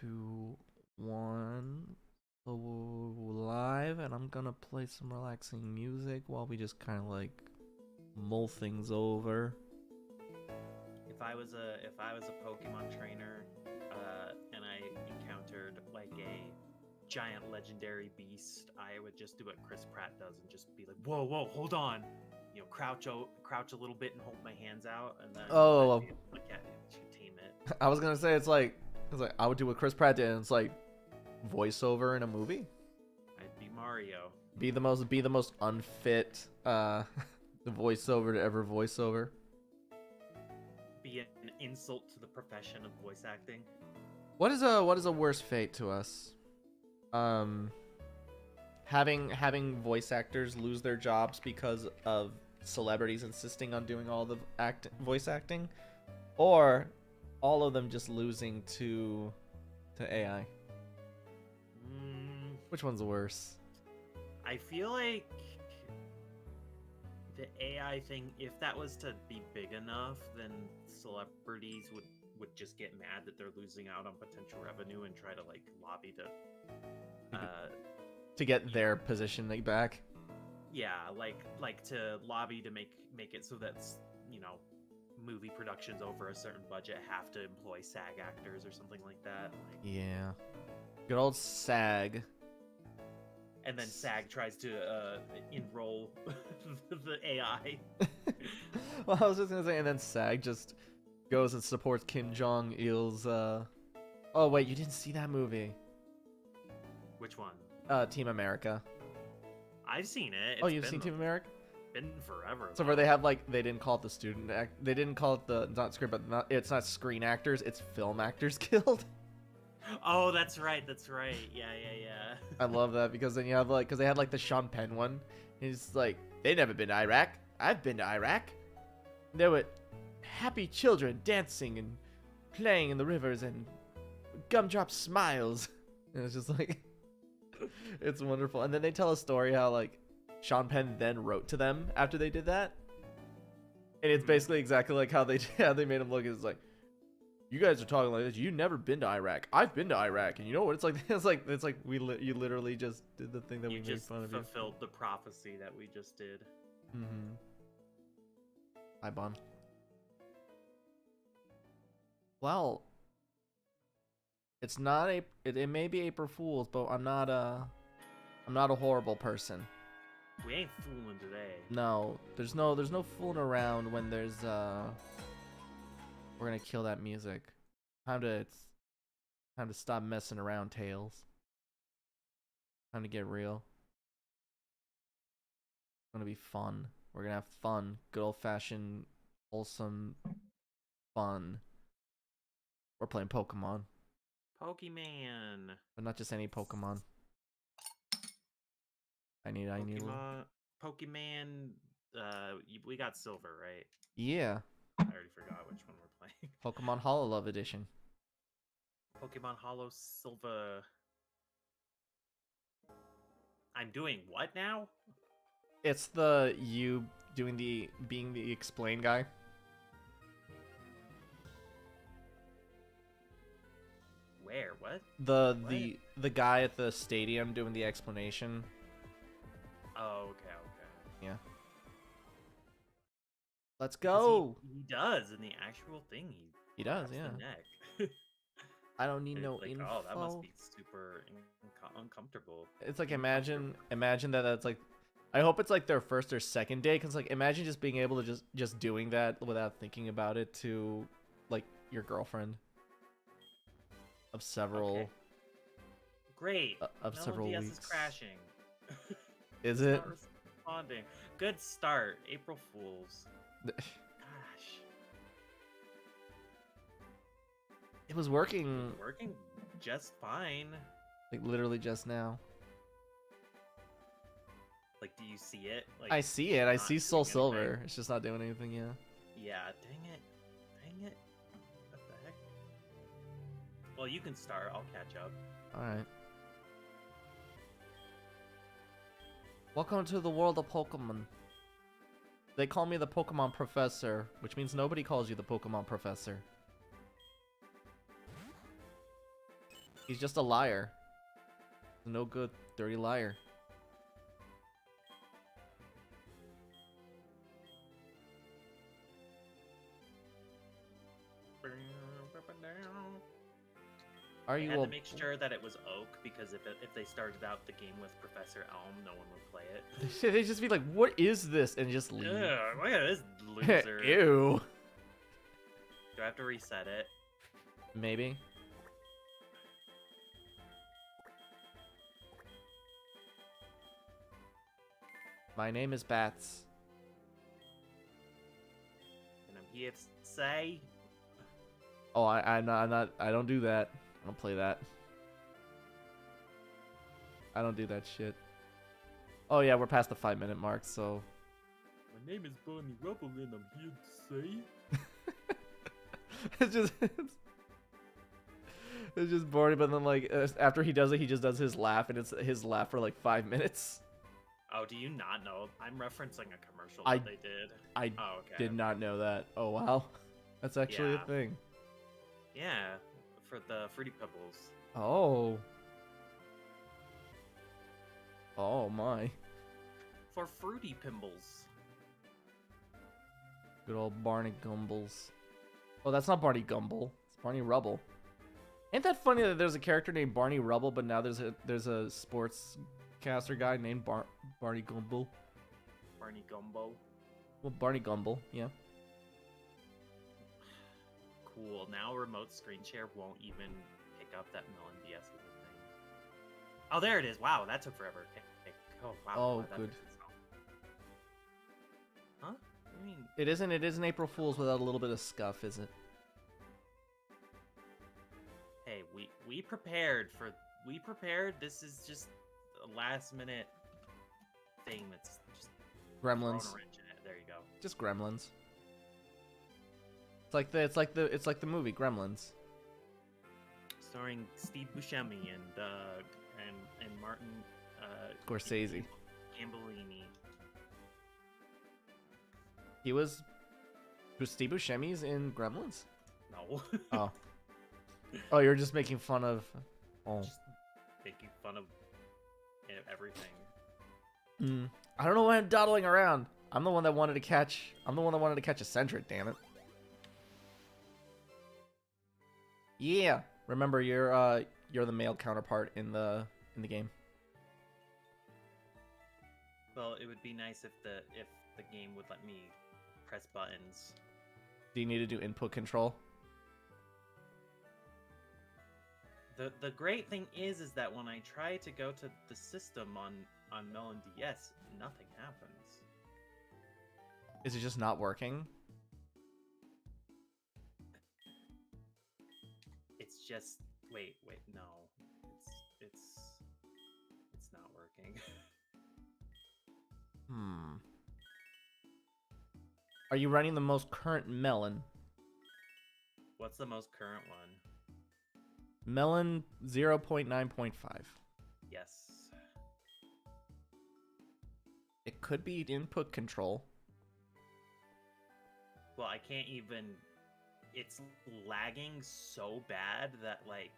2, 1. So live, and I'm gonna play some relaxing music while we just kind of like mull things over. If I was a Pokemon trainer, and I encountered like a giant legendary beast, I would just do what Chris Pratt does and just be like, "Whoa, whoa, hold on," crouch a little bit and hold my hands out, and then Oh, I'd be able to look at it to tame it. I was gonna say it's like I would do what Chris Pratt did, and it's like voiceover in a movie. I'd be Mario. Be the most unfit the voiceover to ever voiceover. Be an insult to the profession of voice acting. What is a worse fate to us? Having voice actors lose their jobs because of celebrities insisting on doing all the voice acting, or all of them just losing to AI. Which one's worse? I feel like the AI thing, if that was to be big enough, then celebrities would just get mad that they're losing out on potential revenue and try to like lobby to get their position back. Yeah, like to lobby to make it so that movie productions over a certain budget have to employ SAG actors or something like that. Yeah, good old SAG. And then SAG tries to enroll the AI. Well, I was just gonna say, and then SAG just goes and supports Kim Jong Il's. Oh wait, you didn't see that movie? Which one? Team America. I've seen it. Oh, you've seen Team America? Been forever. So where they have they didn't call it the student act. They didn't call it the not script, but it's not Screen Actors. It's Film Actors Guild. Oh, that's right. Yeah. I love that because then you have because they had the Sean Penn one. He's like, they never been to Iraq. I've been to Iraq. There were happy children dancing and playing in the rivers and gumdrop smiles. And it's just like, it's wonderful. And then they tell a story how Sean Penn then wrote to them after they did that. And it's basically exactly like how they made him look. It's like, you guys are talking like this. You've never been to Iraq. I've been to Iraq, and you know what it's like. It's like you literally just did the thing that we made fun of you. You just fulfilled the prophecy that we just did. Mm-hmm. Hi, Bon. Well, it's not it may be April Fool's, but I'm not a horrible person. We ain't fooling today. No, there's no fooling around when there's we're gonna kill that music. Time to stop messing around, Tails. Time to get real. It's gonna be fun. We're gonna have fun. Good old fashioned, wholesome fun. We're playing Pokemon. Pokemon. But not just any Pokemon. I need Pokemon. We got Silver, right? Yeah. I already forgot which one we're playing. Pokemon Hollow Love Edition. Pokemon Hollow Silver. I'm doing what now? It's you being the explain guy. Where? What? The guy at the stadium doing the explanation. Oh, okay. Yeah. Let's go. He does in the actual thing. He does, yeah. The neck. I don't need no info. Oh, that must be super uncomfortable. It's like imagine that's like, I hope it's like their first or second day, because imagine just being able to just doing that without thinking about it to your girlfriend of several. Okay. Great. Of several DS weeks. Is crashing. Is it? Not responding. Good start. April Fools. Gosh. It was working. Working just fine. Literally just now. Do you see it? I see it. I see Soul Silver. It's just not doing anything yet. Yeah, dang it. What the heck? Well, you can start. I'll catch up. Alright. Welcome to the world of Pokemon. They call me the Pokemon Professor, which means nobody calls you the Pokemon Professor. He's just a liar. No good, dirty liar. Are I you had a... to make sure that it was Oak because if they started out the game with Professor Elm, no one would play it. They just be like, what is this? And just leave. Ugh, look at this loser. Ew. Do I have to reset it? Maybe. My name is Bats. And I'm here to say... Oh, I'm not, I don't do that. I don't play that. I don't do that shit. Oh yeah, we're past the 5-minute mark, so... My name is Bonnie Rubble and I'm here to say... it's just boring, but then like after he does it, he just does his laugh, and it's his laugh for like 5 minutes. Oh, do you not know? I'm referencing a commercial I- that they did. I Oh, okay. did not know that. Oh wow, that's actually Yeah. a thing. Yeah, for the Fruity Pebbles. Oh. Oh my. For Fruity Pimbles. Good old Barney Gumbles. Oh, that's not Barney Gumble. It's Barney Rubble. Ain't that funny that there's a character named Barney Rubble, but now there's a sportscaster guy named Barney Gumble. Barney Gumbo. Well, Barney Gumble, yeah. Cool. Now remote screen share won't even pick up that Melon DS is a thing. Oh, there it is. Wow, that took forever. Oh, wow. Oh, wow, that good. fixed itself. Huh? I mean, It isn't April Fool's without a little bit of scuff, is it? hey, we prepared. This is just a last minute thing that's just throwing a Gremlins. wrench in it. There you go. Just Gremlins. It's like the movie Gremlins. Starring Steve Buscemi and Martin Scorsese. Gambellini. He was Steve Buscemi's in Gremlins? No. Oh. Oh, you're just making fun of... Oh. Just making fun of everything. I don't know why I'm dawdling around. I'm the one that wanted to catch a Centret, damn it. Yeah. Remember, you're the male counterpart in the game. Well, it would be nice if the game would let me press buttons. Do you need to do input control? The great thing is that when I try to go to the system on Melon DS, nothing happens. Is it just not working? It's just wait, no. It's not working. Are you running the most current Melon? What's the most current one? Melon 0.9.5. Yes. It could be input control. Well, I can't even... It's lagging so bad that, like,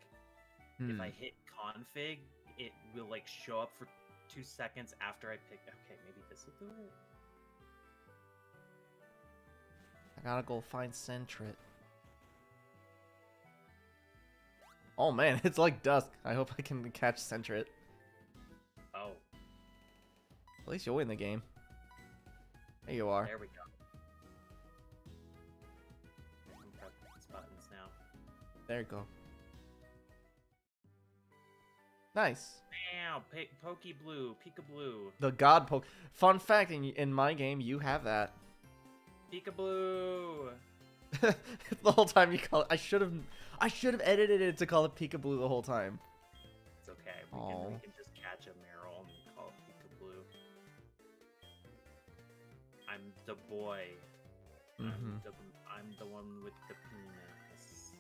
if I hit config, it will, like, show up for 2 seconds after I pick... Okay, maybe this will do it? I gotta go find Centret. Oh man, it's like dusk. I hope I can catch Centret. Oh, At least you'll win the game. There you are. there we go. I can press these buttons now. There you go. Nice. Meow, Pokeblue, Peekaboo, The God Poke. Fun fact: in my game, you have that. Peekaboo. The whole time you call it. I should have edited it to call it Peekaboo the whole time. It's okay. Aw. We can just catch a Meryl and call it Peekaboo. I'm the boy. Mhm. I'm the one with the penis.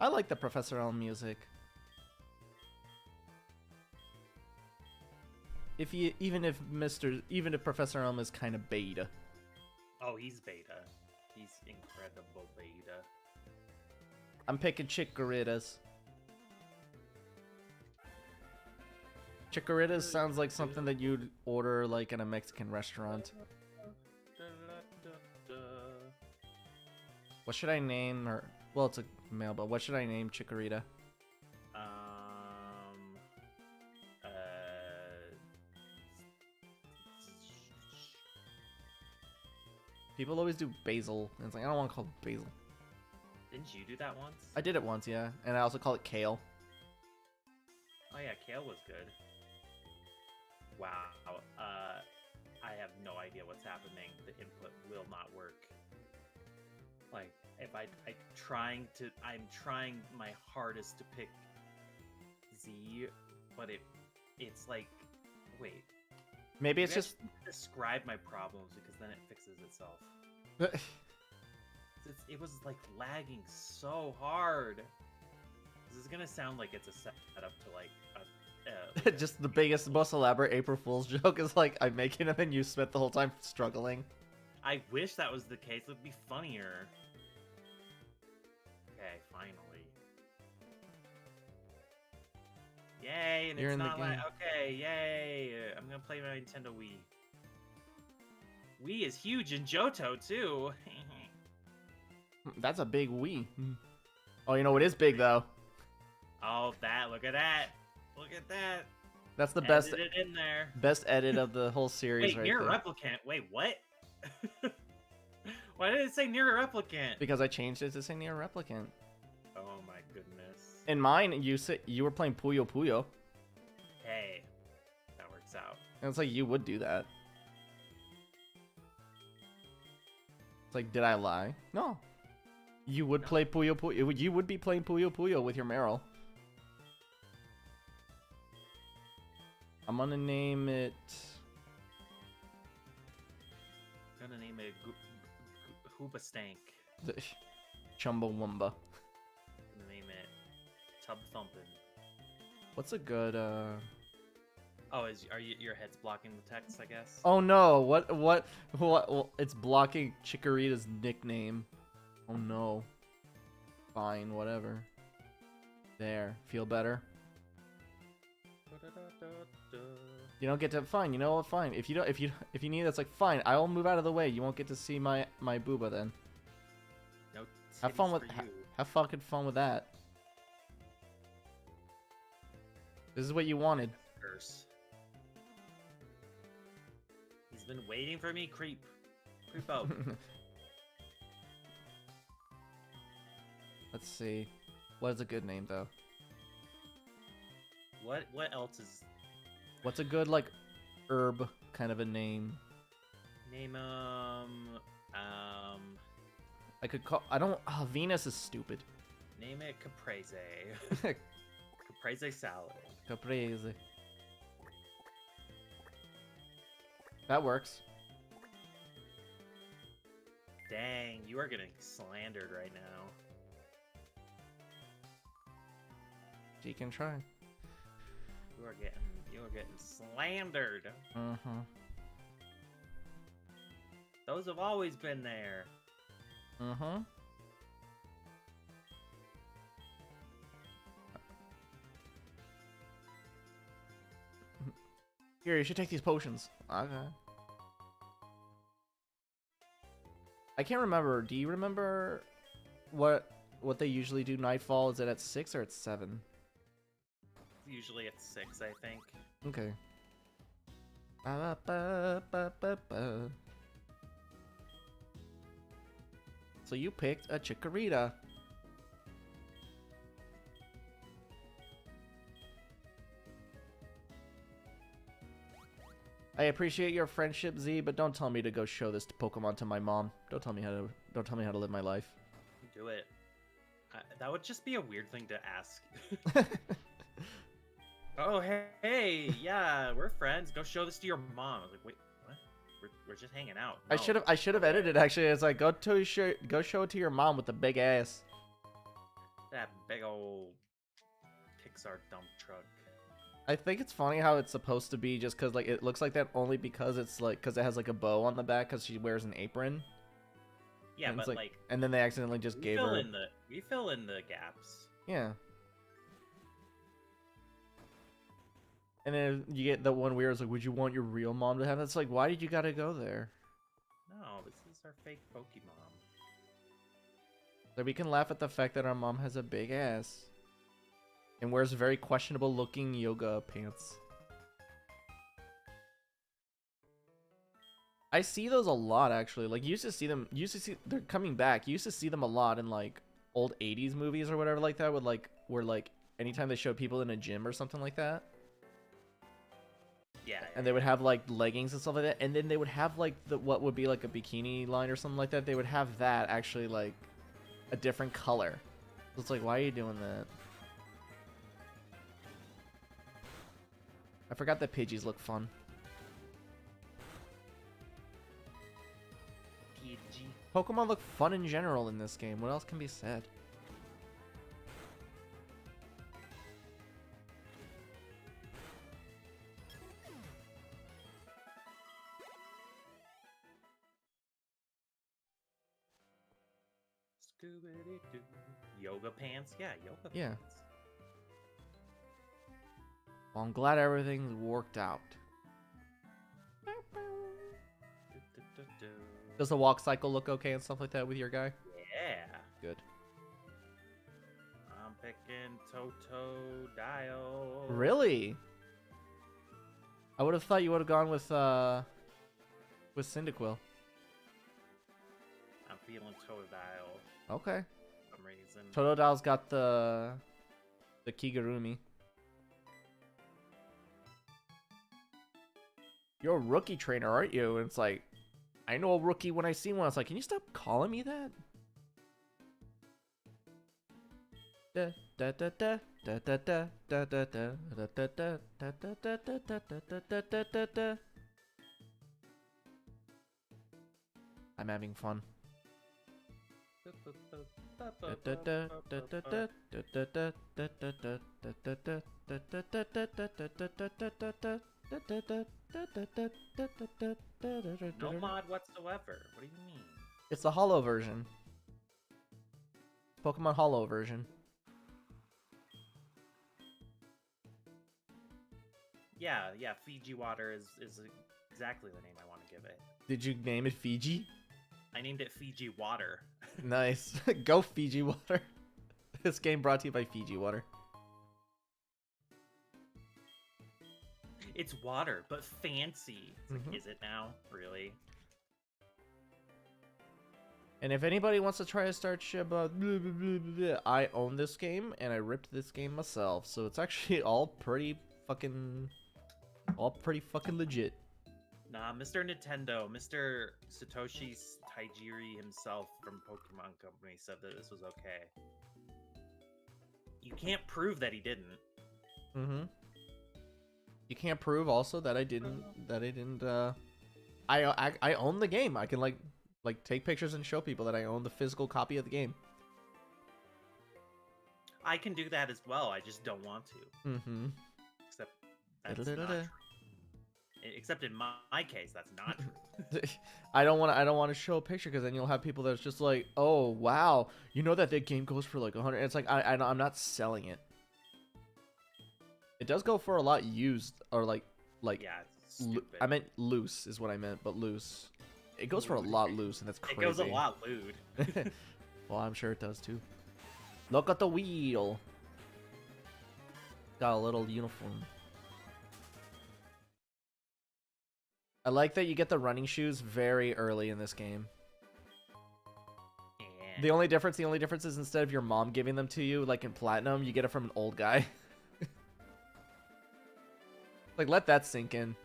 I like the Professor Elm music. Even if Professor Elm is kind of beta. Oh, he's beta. He's incredible beta. I'm picking Chickeritas. Chickeritas sounds like something that you'd order like in a Mexican restaurant. What should I name her? Well, it's a male, but what should I name Chikorita? Uh, People always do Basil, and it's like I don't want to call it Basil. Didn't you do that once? I did it once, yeah, and I also call it Kale. Oh yeah, Kale was good. Wow. I have no idea what's happening. The input will not work. Like, if I'm trying my hardest to pick Z, but it's like, wait. Maybe it's Maybe I just should describe my problems because then it fixes itself. It was like lagging so hard. This is gonna sound like it's a setup to like a just the biggest, most elaborate April Fool's joke is like I'm making them and you spent the whole time struggling. I wish that was the case. It would be funnier. Okay, finally. Yay! And You're it's in the not like game. okay, yay! I'm gonna play my Nintendo Wii. Wii is huge in Johto too. That's a big Wii. Oh, you know what is big though? Oh, that! Look at that! Look at that! That's the best Edited in there. best edit of the whole series Wait, right near there. replicant. Wait, what? Why did it say near replicant? Because I changed it to say near replicant. Oh my goodness. In mine, you were playing Puyo Puyo. Hey, that works out. And it's like you would do that. It's like, did I lie? No. You would play Puyo Puyo. You would be playing Puyo Puyo with your Meryl. I'm gonna name it. I'm gonna name it Hooba Stank. Chumbawamba. I'm gonna name it Tub Thumpin'. What's a good Oh, your head's blocking the text? I guess. Oh no! What? Well, it's blocking Chikorita's nickname. Oh no. Fine, whatever. There. Feel better? You don't get to fine. You know what? Fine. If you need, that's like fine. I will move out of the way. You won't get to see my booba then. No. Have fun with titties for you. have fucking fun with that. This is what you wanted. Curse. He's been waiting for me. Creep out. Let's see. What is a good name though? What else is? What's a good like herb kind of a name? Name I could call. I don't. Oh, Venus is stupid. name it Caprese. Caprese salad. Caprese. That works. Dang, you are getting slandered right now. She can try. You are getting slandered. Mm-hmm. Those have always been there. Mm-hmm. Here, you should take these potions. Okay. I can't remember. Do you remember what they usually do? Nightfall, is it at 6 or at 7? Usually it's 6, I think. Okay. Ba-ba-ba-ba-ba-ba. So you picked a Chikorita. I appreciate your friendship, Z, but don't tell me to go show this Pokemon to my mom. Don't tell me how to live my life. Do it. That would just be a weird thing to ask. Oh, hey, yeah, we're friends. Go show this to your mom. I was like, wait, what? We're just hanging out. I No. should have edited actually. It's like go show it to your mom with the big ass. That big old Pixar dump truck. I think it's funny how it's supposed to be just because like it looks like that only because it's like because it has like a bow on the back because she wears an apron. Yeah, And it's but like, and then they accidentally just we gave fill her. in we fill in the gaps. Yeah. And then you get the one where it's like, would you want your real mom to have that? It's like, why did you gotta go there? No, this is our fake Pokemon. So we can laugh at the fact that our mom has a big ass. And wears very questionable looking yoga pants. I see those a lot actually. Like you used to see them, they're coming back. You used to see them a lot in like old 80s movies or whatever like that with like where like anytime they showed people in a gym or something like that. Yeah. And they would have like leggings and stuff like that, and then they would have like the what would be like a bikini line or something like that. They would have that actually like a different color. So it's like, why are you doing that? I forgot that Pidgeys look fun. Pidgey. Pokemon look fun in general in this game. What else can be said? Scooby-Doo. Yoga pants? Yeah, yoga Yeah. pants. Well, I'm glad everything's worked out. Do-do-do-do. Does the walk cycle look okay and stuff like that with your guy? Yeah. Good. I'm picking Tipperidoodahs. Really? I would have thought you would have gone with Cyndaquil. I'm feeling Totodile Okay. for some reason. Totodile's got the Kigurumi. You're a rookie trainer, aren't you? And it's like, I know a rookie when I see one. It's like, can you stop calling me that? Da da da da da da da da da da da da da da da da da da da da. I'm having fun. No mod whatsoever. What do you mean? It's the hollow version. Pokemon Hollow version. Yeah, Fiji water is exactly the name I want to give it. Did you name it Fiji? I named it Fiji water. Nice. Go Fiji water. This game brought to you by Fiji water. It's water, but fancy. It's like, is it now? Really? And if anybody wants to try to start shit about I own this game and I ripped this game myself, so it's actually all pretty fucking legit. Nah, Mr. Nintendo, Mr. Satoshi Tajiri himself from Pokemon Company said that this was okay. You can't prove that he didn't. You can't prove also that I didn't I own the game. I can like take pictures and show people that I own the physical copy of the game. I can do that as well. I just don't want to. Except that's not true. Except in my case, that's not true. I don't want to show a picture because then you'll have people that's just like, oh wow, you know that game goes for like 100. It's like I'm not selling it. It does go for a lot used or like yeah, it's stupid. I meant loose is what I meant, but loose. It goes for a lot loose and that's crazy. It goes a lot lewd. Well, I'm sure it does too. Look at the wheel. Got a little uniform. I like that you get the running shoes very early in this game. Yeah. The only difference is instead of your mom giving them to you, like in Platinum, you get it from an old guy. Like, let that sink in.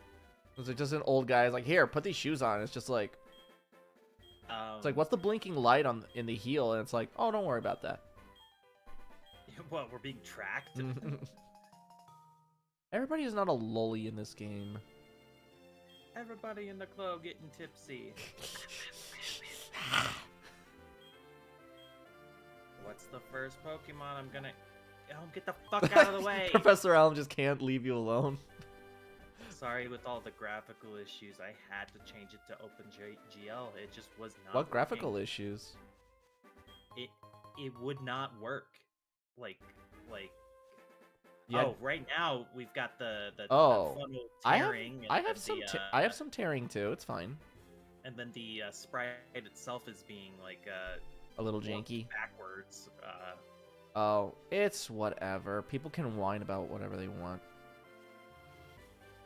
It's like just an old guy is like, here, put these shoes on. It's just like, it's like, what's the blinking light in the heel? And it's like, oh, don't worry about that. What, we're being tracked? Everybody is not a lolly in this game. Everybody in the club getting tipsy. What's the first Pokemon I'm gonna... Get the fuck out of the way. Professor Allen just can't leave you alone. Sorry, with all the graphical issues, I had to change it to OpenGL. It just was not. What graphical issues? It would not work. Like. Yeah. Oh, right now we've got the Oh, funnel I tearing. have some tearing too. It's fine. And then the sprite itself is being like A little janky. backwards. Oh, it's whatever. People can whine about whatever they want.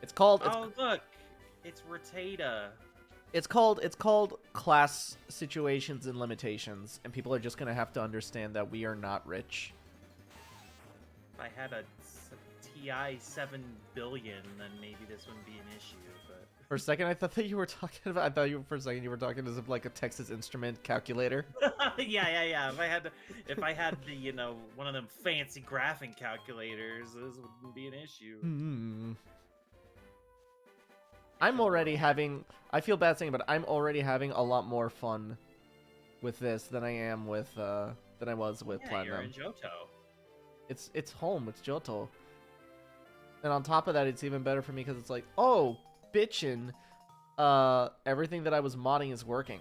It's called. Oh look, it's Ratada. It's called class situations and limitations, and people are just gonna have to understand that we are not rich. If I had a TI 7 billion, then maybe this wouldn't be an issue. But For a second, I thought that you were talking about. I thought for a second you were talking as if like a Texas Instrument calculator. yeah. If I had the one of them fancy graphing calculators, this wouldn't be an issue. I'm already having. I feel bad saying, but I'm already having a lot more fun with this than I am with than I was with Platinum. You're in Johto. It's home. It's Johto. And on top of that, it's even better for me because it's like, oh, bitchin', everything that I was modding is working.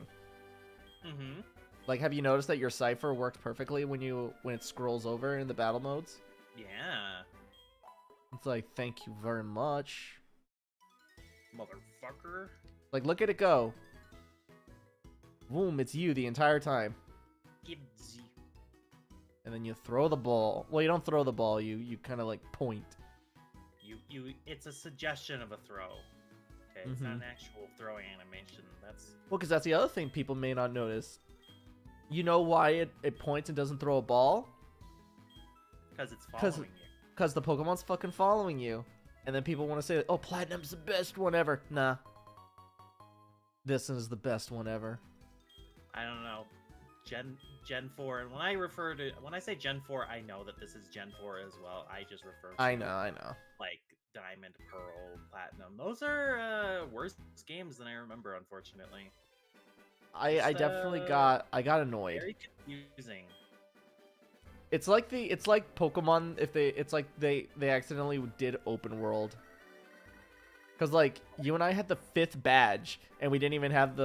Mm-hmm. Like, have you noticed that your cipher worked perfectly when it scrolls over in the battle modes? Yeah. It's like, thank you very much. Motherfucker. Like, look at it go. Boom, it's you the entire time. Gibbs. And then you throw the ball. Well, you don't throw the ball. You kind of like point. It's a suggestion of a throw. Okay, it's not an actual throwing animation. That's well, because that's the other thing people may not notice. You know why it points and doesn't throw a ball? Because it's following you. Because the Pokemon's fucking following you. And then people want to say, oh, Platinum's the best one ever. Nah. This is the best one ever. I don't know. Gen 4, and when I say Gen 4, I know that this is Gen 4 as well. I just refer to I know. like Diamond, Pearl, Platinum. Those are worse games than I remember, unfortunately. I definitely got annoyed. Very confusing. It's like Pokemon if they accidentally did open world. Cause like you and I had the 5th badge and we didn't even have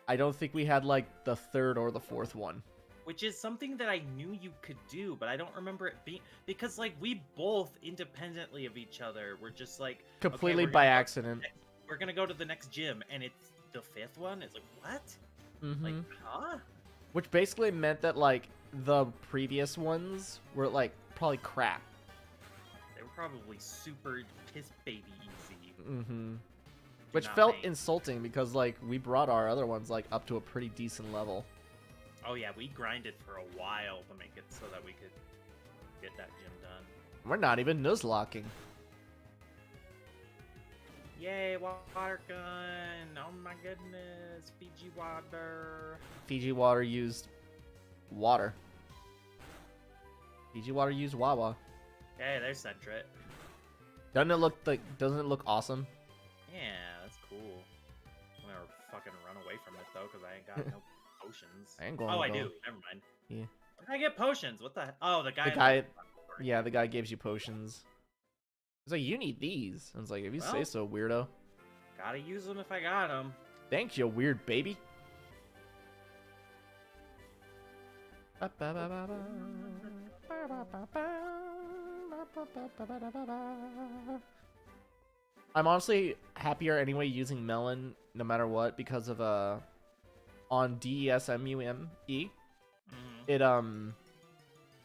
I don't think we had like the 3rd or the 4th one. Which is something that I knew you could do, but I don't remember it being because like we both independently of each other were just like completely okay, by accident. We're gonna go to the next gym and it's the 5th one. It's like what? Like huh? Which basically meant that like the previous ones were like probably crap. They were probably super piss baby easy. Which felt insulting because like we brought our other ones like up to a pretty decent level. Oh yeah, we grinded for a while to make it so that we could get that gym done. We're not even nuzlocking. Yay, water gun! Oh my goodness, Fiji water. Fiji water used water. Fiji water used Wawa. Hey, there's Centret. Doesn't it look awesome? Yeah, that's cool. I'm gonna fucking run away from it though, cause I ain't got no potions. I ain't going. Oh, I do. Never mind. Yeah. Where did I get potions? What the? Oh, the guy. Yeah, the guy gives you potions. He's like, you need these. And it's like, if you say so, weirdo. Gotta use them if I got them. Thanks, you weird baby. I'm honestly happier anyway using Melon no matter what because of on DESMUME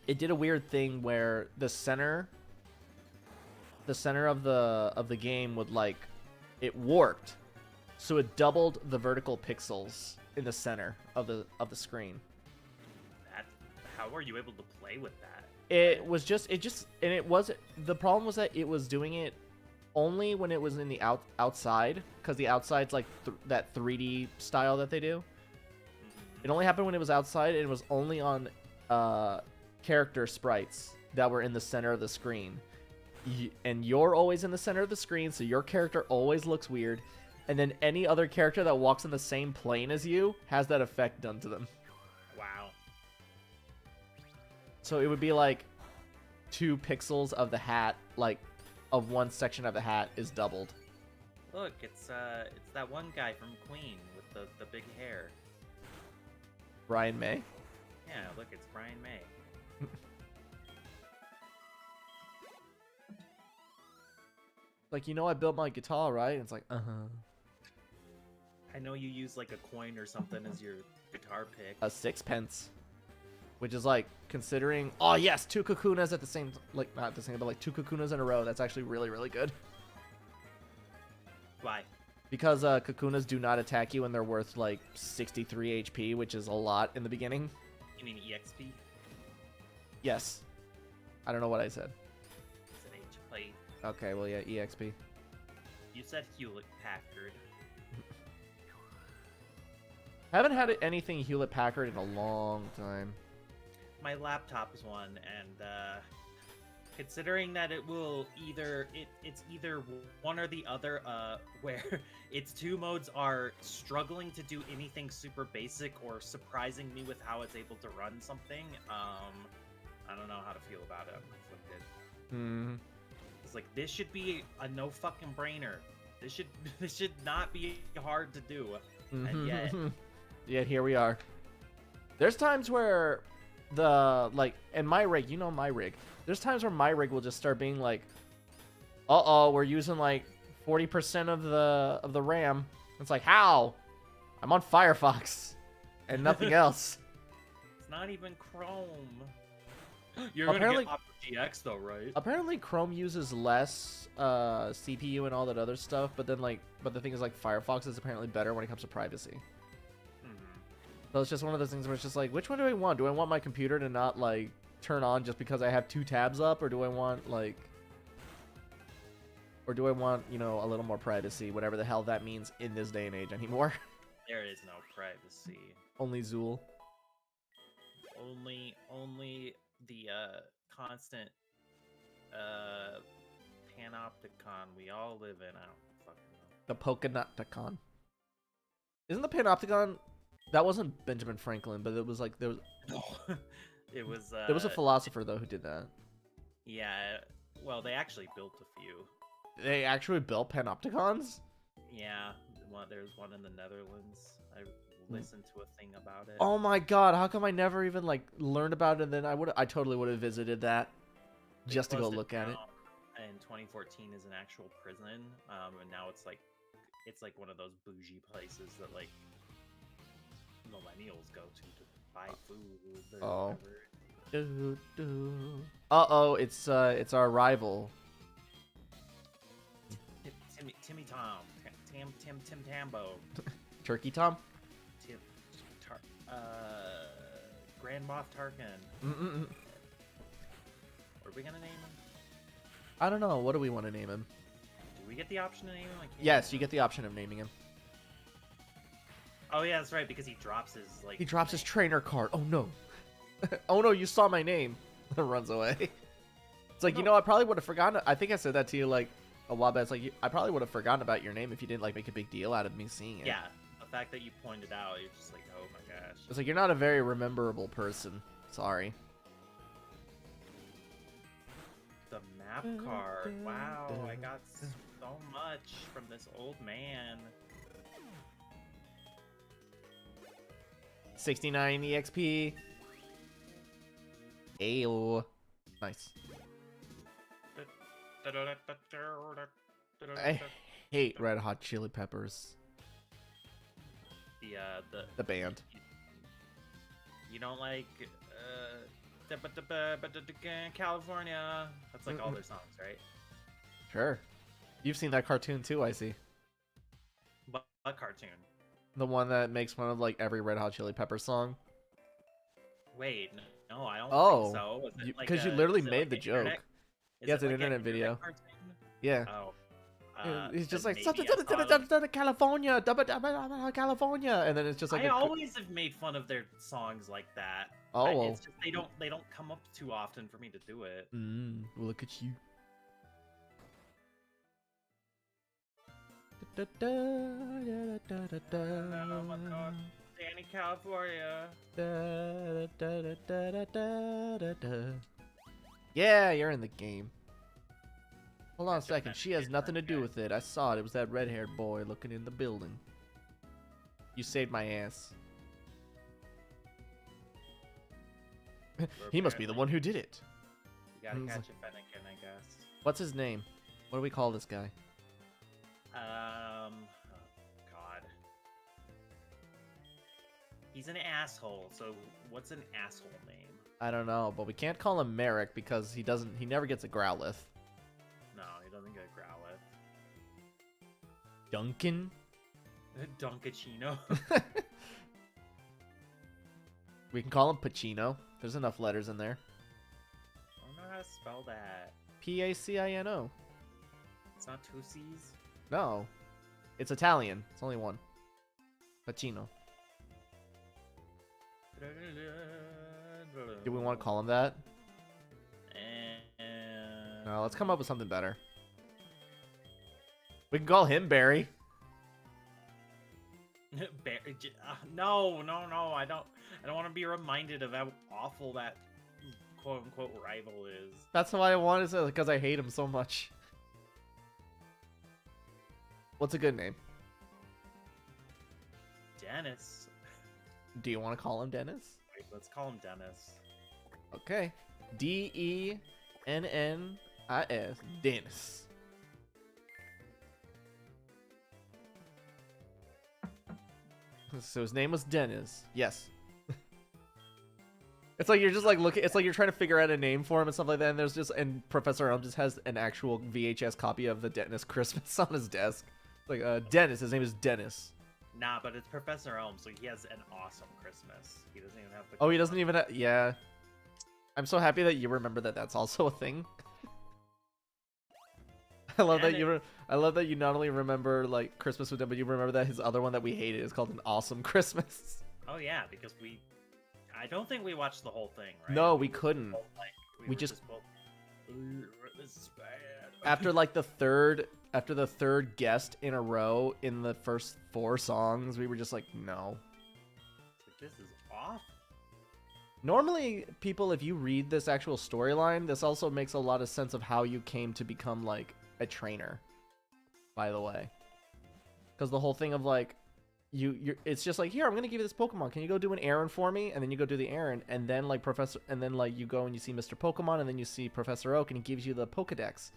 it did a weird thing where the center of the game would like it warped, so it doubled the vertical pixels in the center of the screen. How were you able to play with that? The problem was that it was doing it only when it was in the outside, because the outside's like that 3D style that they do. It only happened when it was outside, and it was only on character sprites that were in the center of the screen. And you're always in the center of the screen, so your character always looks weird. And then any other character that walks in the same plane as you has that effect done to them. Wow. So it would be like 2 pixels of the hat, like, of one section of the hat is doubled. Look, it's that one guy from Queen with the big hair. Brian May? Yeah, look, it's Brian May. Like, you know I built my guitar, right? And it's like, uh-huh. I know you use like a coin or something as your guitar pick. A 6 pence. Which is like, considering... Oh, yes! 2 Kakunas at the same... Like, not the same, but like 2 Kakunas in a row. That's actually really, really good. Why? Because Kakunas do not attack you when they're worth like 63 HP, which is a lot in the beginning. You mean EXP? Yes. I don't know what I said. It's an H plate. Okay, well, yeah, EXP. You said Hewlett Packard. Haven't had anything Hewlett Packard in a long time. My laptop is one, and considering that it will it's either one or the other, where its 2 modes are struggling to do anything super basic or surprising me with how it's able to run something. I don't know how to feel about it. I'm conflicted. It's like, this should be a no fucking brainer. This should not be hard to do, and yet. Yet here we are. There's times where in my rig, you know my rig. There's times where my rig will just start being like, uh-oh, we're using like 40% of the RAM. It's like, how? I'm on Firefox and nothing else. It's not even Chrome. You're Apparently, gonna get Opera GX though, right? Apparently Chrome uses less CPU and all that other stuff, but then but the thing is, like, Firefox is apparently better when it comes to privacy. So it's just one of those things where it's just like, which one do I want? Do I want my computer to not, like, turn on just because I have 2 tabs up? Or do I want, like... Or do I want, you know, a little more privacy? Whatever the hell that means in this day and age anymore. There is no privacy. Only Zool. Only the, constant, panopticon we all live in. I don't fucking know. The Polkanopticon. Isn't the Panopticon... That wasn't Benjamin Franklin, but it was like there was. No, it was. There was a philosopher though who did that. Yeah, well, they actually built a few. They actually built panopticons. Yeah, there's one in the Netherlands. I listened to a thing about it. Oh my god! How come I never even like learned about it? And then I totally would have visited that just to go look at it. In 2014 is an actual prison, and now it's like one of those bougie places that like millennials go to buy food or whatever. Uh-oh, it's our rival. Timmy Tom. Tim Tambo. Turkey Tom? Grand Moff Tarkin. What are we gonna name him? I don't know. What do we want to name him? Do we get the option to name him? Yes, you get the option of naming him. Oh yeah, that's right, because he drops his like. He drops his trainer card. Oh no. Oh no, you saw my name. Runs away. It's like, you know, I probably would have forgotten. I think I said that to you like a while back. It's like, I probably would have forgotten about your name if you didn't like make a big deal out of me seeing it. Yeah, the fact that you pointed out, you're just like, oh my gosh. It's like, you're not a very rememberable person. Sorry. The map card. Wow, I got so much from this old man. 69 EXP. Ayo. Nice. I hate Red Hot Chili Peppers. The band. You don't like California. That's like all their songs, right? Sure. You've seen that cartoon too, I see. What cartoon? The one that makes fun of like every Red Hot Chili Pepper song. Wait, no, I don't think so. Because you literally made the joke. Yeah, it's an internet video. Yeah. Oh. He's just like California, California, and then it's just like I always have made fun of their songs like that. Oh, well. It's just they don't come up too often for me to do it. Look at you. Oh my God, Danny, California. Yeah, you're in the game. Hold on a That's second. She has nothing to do with it. I saw it. It was that red-haired boy looking in the building. You saved my ass. He must be the one who did it. You gotta catch a Fennekin, I guess. What's his name? What do we call this guy? Oh, God. He's an asshole, so what's an asshole name? I don't know, but we can't call him Merrick because he never gets a Growlithe. No, he doesn't get Growlithe. Duncan? Dunkachino. We can call him Pacino. There's enough letters in there. I don't know how to spell that. Pacino. It's not two C's? No. It's Italian. It's only one. Pacino. Do we want to call him that? No, let's come up with something better. We can call him Barry. No, I don't want to be reminded of how awful that quote unquote rival is. That's why I wanted to say, because I hate him so much. What's a good name? Dennis. Do you want to call him Dennis? Wait, let's call him Dennis. Okay. Dennis. Dennis. So his name was Dennis. Yes. It's like you're just like looking. It's like you're trying to figure out a name for him and stuff like that. And Professor Elm just has an actual VHS copy of the Dennis Christmas on his desk. It's like Dennis. His name is Dennis. Nah, but it's Professor Elm, so he has an awesome Christmas. He doesn't even have the. Oh, he doesn't even have. Yeah. I'm so happy that you remember that. That's also a thing. I love that you. I love that you not only remember like Christmas with him, but you remember that his other one that we hated is called An Awesome Christmas. Oh yeah, because I don't think we watched the whole thing, right? No, we couldn't. We just both, this is bad. after the third guest in a row in the first 4 songs, we were just like, no. This is off. Normally, people, if you read this actual storyline, this also makes a lot of sense of how you came to become like a trainer. By the way, because the whole thing of like it's just like, here, I'm gonna give you this Pokemon, can you go do an errand for me? And then you go do the errand, and then like you go and you see Mr. Pokemon, and then you see Professor Oak, and he gives you the Pokedex.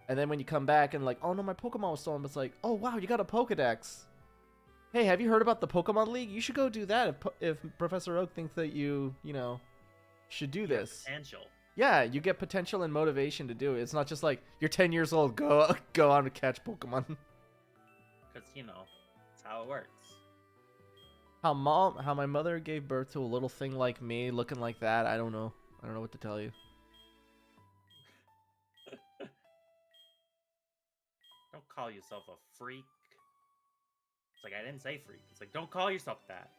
And then when you come back and like, oh no, my Pokemon was stolen, it's like, oh wow, you got a Pokedex. Hey, have you heard about the Pokemon League? You should go do that if Professor Oak thinks that you should do this. Potential. Yeah, you get potential and motivation to do it. It's not just like, you're 10 years old, go on to catch Pokemon. Because, that's how it works. How my mother gave birth to a little thing like me, looking like that, I don't know. I don't know what to tell you. Don't call yourself a freak. It's like, I didn't say freak. It's like, don't call yourself that.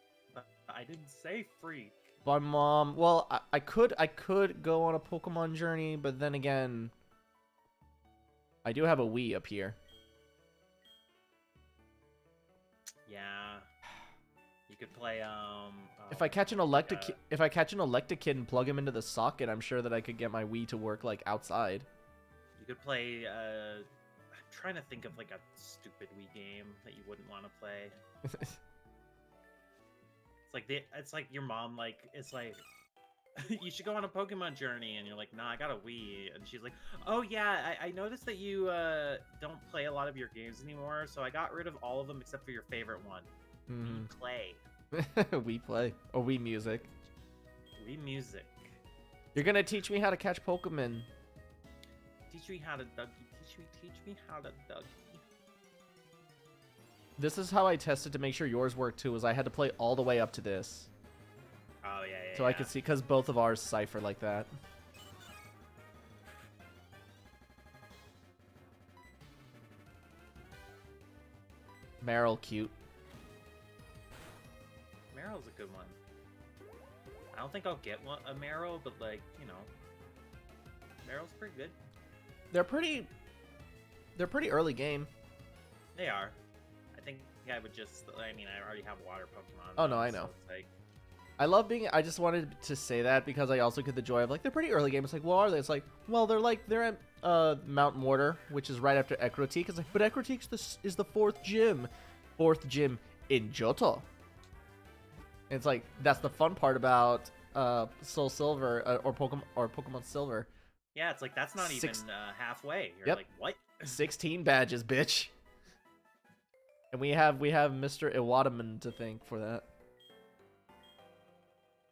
I didn't say freak. My mom, well, I could go on a Pokemon journey, but then again, I do have a Wii up here. Yeah, you could play. If I catch an Electakid and plug him into the socket, I'm sure that I could get my Wii to work like outside. You could play. I'm trying to think of like a stupid Wii game that you wouldn't want to play. It's like your mom, like, it's like, you should go on a Pokemon journey, and you're like, nah, I got a Wii, and she's like, oh yeah, I noticed that you don't play a lot of your games anymore, so I got rid of all of them except for your favorite one. Wii Play. Wii Play. Or Wii Music. Wii Music. You're gonna teach me how to catch Pokemon. Teach me how to Dougie. Teach me how to Dougie. This is how I tested to make sure yours worked too, is I had to play all the way up to this. Oh, yeah. So I could see, because both of ours cipher like that. Meryl, cute. Meryl's a good one. I don't think I'll get a Meryl, but like, Meryl's pretty good. They're pretty early game. They are. I think I would just, I already have water Pokemon. Oh, no, I know. So it's like, I love being. I just wanted to say that because I also get the joy of like they're pretty early game. It's like, well, are they? It's like, well, they're at Mount Mortar, which is right after Ekrotik. It's like, but Ekrotik is the fourth gym in Johto. And it's like that's the fun part about Soul Silver or Pokemon Silver. Yeah, it's like that's not even halfway. You're Yep. like, what? 16 badges, bitch. And we have Mr. Iwataman to thank for that.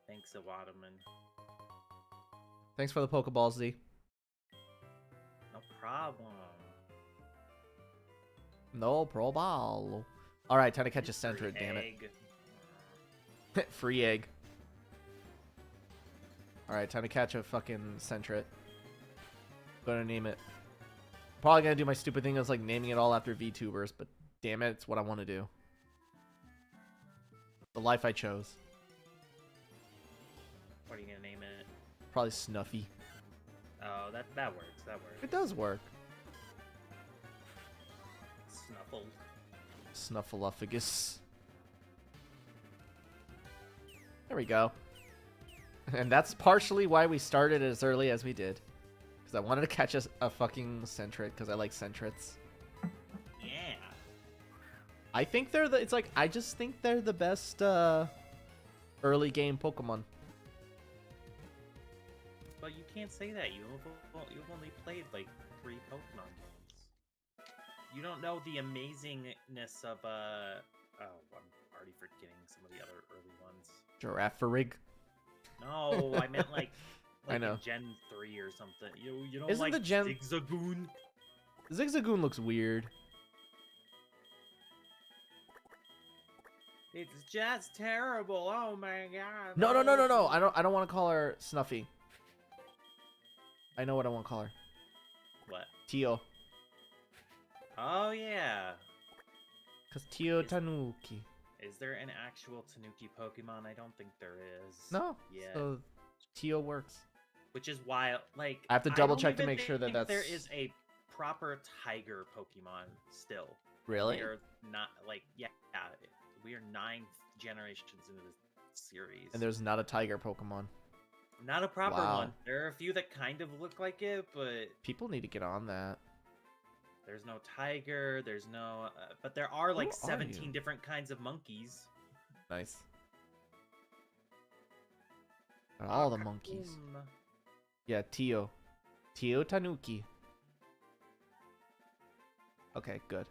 Thanks, Waterman. Thanks for the Pokeballs, Z. No problem. No problem. All right, time to catch a Centret, damn it. Free egg. All right, time to catch a fucking Centret. Gonna name it. Probably gonna do my stupid thing of like naming it all after VTubers, but damn it, it's what I want to do. The life I chose. What are you gonna name it? Probably Snuffy. Oh, that works. That works. It does work. Snuffle. Snuffleupagus. There we go. And that's partially why we started as early as we did. Because I wanted to catch a fucking Centret, because I like Centrets. Yeah. I think I just think they're the best early game Pokemon. But you can't say that. You've only played like 3 Pokemon games. You don't know the amazingness of Oh, I'm already forgetting some of the other early ones. Girafarig. No, I meant like I know. in Gen 3 or something. You don't Isn't like the Gen... Zigzagoon? Zigzagoon looks weird. It's just terrible. Oh my god. No. I don't want to call her Snuffy. I know what I want to call her. What? Tio. Oh yeah. Cause Tio Tanuki. Is there an actual Tanuki Pokemon? I don't think there is. No. Yeah. So Tio works. Which is why, like, I have to double check to don't make even sure that think that's... there is a proper tiger Pokemon still. Really? We are not, like, yeah, we are 9 generations into this series. And there's not a tiger Pokemon. Not a proper Wow. one. There are a few that kind of look like it, but People need to get on that. there's no tiger, there's no... but there are, like, Who are 17 you? different kinds of monkeys. Nice. And all the monkeys. Yeah, Tio. Tio Tanuki. Okay, good.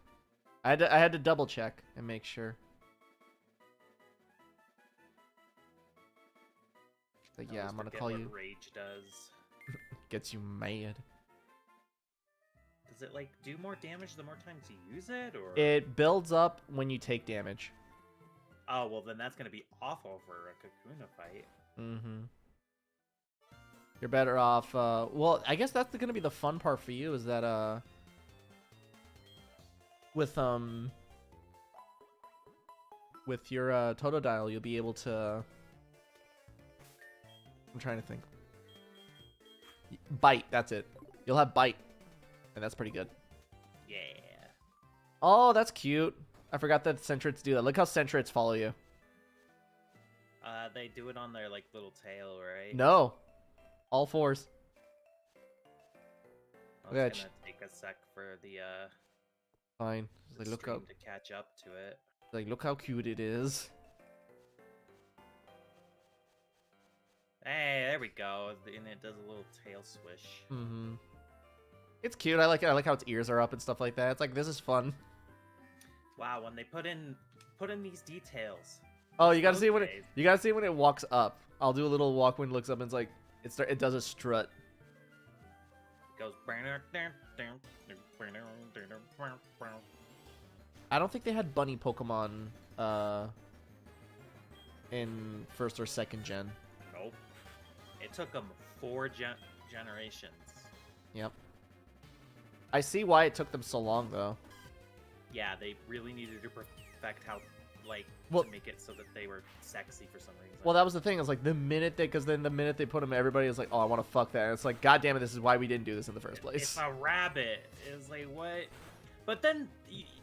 I had to double check and make sure. But I yeah, always I'm gonna forget call what you. Rage does. Gets you mad. Does it, like, do more damage the more times you use it, or...? It builds up when you take damage. Oh, well, then that's gonna be awful for a Kakuna fight. Mm-hmm. You're better off, well, I guess that's gonna be the fun part for you, is that, with your, Totodile, you'll be able to... I'm trying to think. Bite, that's it. You'll have Bite, and that's pretty good. Yeah. Oh, that's cute. I forgot that Centrets do that. Look how Centrets follow you. They do it on their, like, little tail, right? No. All fours. Well, Look at it's gonna take a sec for the Fine. It's like, look how, stream to catch up to it. like, look how cute it is. Hey, there we go. And it does a little tail swish. Mm-hmm. It's cute. I like it. I like how its ears are up and stuff like that. It's like, this is fun. Wow, when they put in these details. Oh, you gotta see when days. you gotta see when it walks up. I'll do a little walk when it looks up and it's like it does a strut. It goes. I don't think they had bunny Pokemon in first or second gen. Nope. It took them 4 generations. Yep. I see why it took them so long though. Yeah, they really needed to perfect how, like, Well- to make it so that they were sexy for some reason. Well, that was the thing. It's like the minute they put them, everybody is like, "Oh, I want to fuck that." And it's like, God damn it, this is why we didn't do this in the first place. It's a rabbit. It's like, what? But then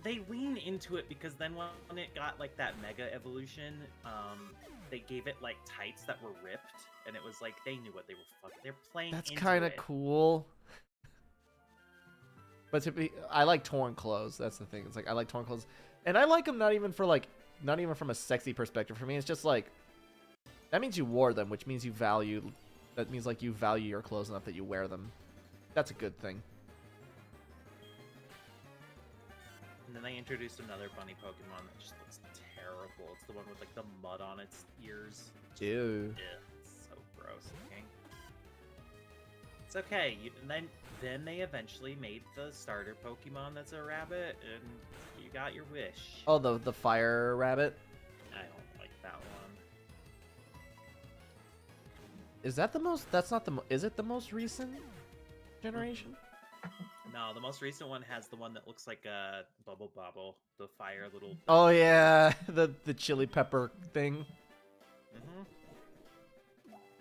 they lean into it because then when it got like that mega evolution, they gave it like tights that were ripped, and it was like they knew what they were fucking. They're playing. That's into kind of it. cool. But I like torn clothes. That's the thing. It's like I like torn clothes, and I like them not even from a sexy perspective. For me, it's just like that means you wore them, which means you value. That means like you value your clothes enough that you wear them. That's a good thing. And then they introduced another bunny Pokemon that just looks terrible. It's the one with like the mud on its ears. Ew. Yeah, it's so gross looking. It's okay. And then they eventually made the starter Pokemon that's a rabbit, and you got your wish. Oh, the fire rabbit. I don't like that one. Is that the most? That's not the. Is it the most recent generation? No, the most recent one has the one that looks like a Bubble Bobble, the fire little. Oh yeah, the chili pepper thing. Mm-hmm.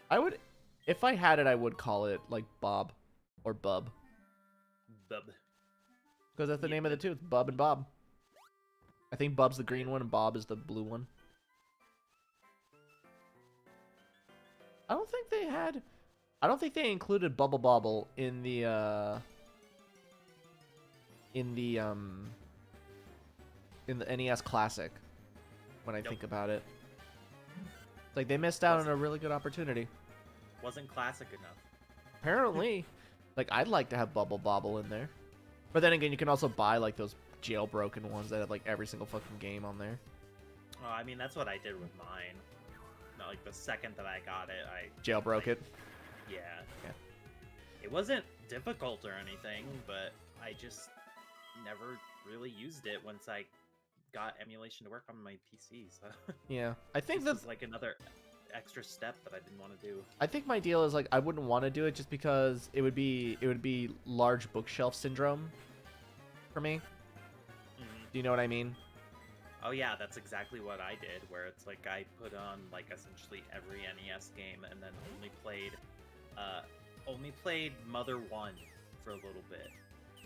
I would, if I had it, I would call it like Bob or Bub. Bub. Because that's the Yeah, name of the two. It's Bub and Bob. I think Bub's the green one and Bob is the blue one. I don't think they included Bubble Bobble in the NES Classic. When I think about it, it's like they missed out on a really good opportunity. Wasn't classic enough. Apparently, like I'd like to have Bubble Bobble in there, but then again, you can also buy like those jailbroken ones that have like every single fucking game on there. Oh, I mean that's what I did with mine. Not like the second that I got it, I Jailbroke it. Yeah. Yeah. It wasn't difficult or anything, but I just never really used it once I got emulation to work on my PC. So Yeah, I think this that's was like another extra step that I didn't want to do. I think my deal is like I wouldn't want to do it just because it would be large bookshelf syndrome for me. Mhm. Do you know what I mean? Oh yeah, that's exactly what I did. Where it's like I put on like essentially every NES game and then only played Mother 1 for a little bit.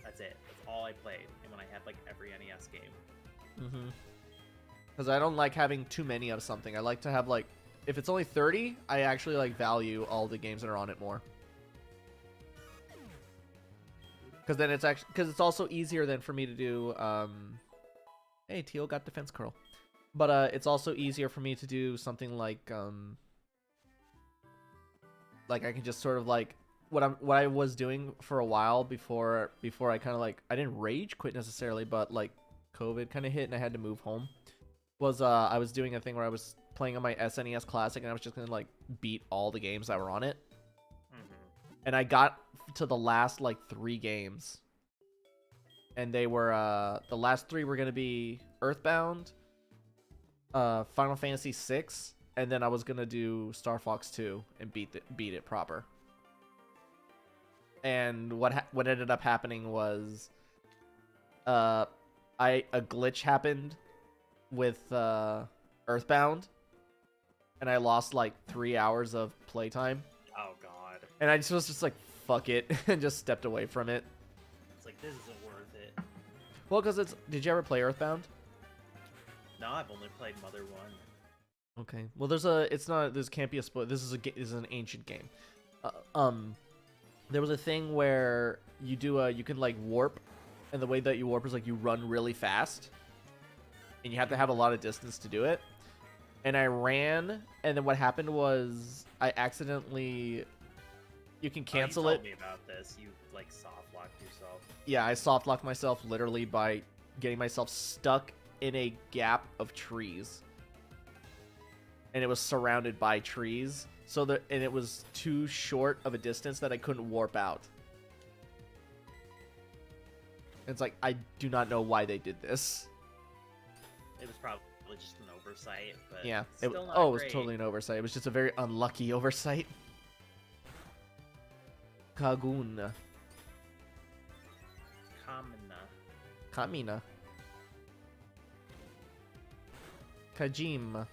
That's it. That's all I played. And when I had like every NES game. Mm-hmm. Because I don't like having too many of something. I like to have like, if it's only 30, I actually like value all the games that are on it more. Because then it's also easier than for me to do. Hey, Teal got defense curl, but it's also easier for me to do something like I can just sort of like what I was doing for a while before I kind of like I didn't rage quit necessarily, but like COVID kind of hit and I had to move home. Was I was doing a thing where I was playing on my SNES Classic and I was just gonna like beat all the games that were on it, and I got to the last like 3 games, and they were the last 3 were gonna be Earthbound, Final Fantasy VI, and then I was gonna do Star Fox 2 and beat it proper. And what ended up happening was, a glitch happened with Earthbound, and I lost like 3 hours of playtime. Oh god. And I just was just like, fuck it, and just stepped away from it. It's like this isn't worth it. Well, because did you ever play Earthbound? No, I've only played Mother 1. Okay. Well, this can't be a spoiler. This is an ancient game. There was a thing where you can like warp, and the way that you warp is like you run really fast, and you have to have a lot of distance to do it. And I ran, and then what happened was I accidentally. You can cancel you it. told me about this. You like soft locked yourself. Yeah, I soft locked myself literally by getting myself stuck in a gap of trees, and it was surrounded by trees. And it was too short of a distance that I couldn't warp out. It's like I do not know why they did this. It was probably just an oversight, but Yeah. still not it was great. totally an oversight. It was just a very unlucky oversight. Kaguna. Kamina. Kojima.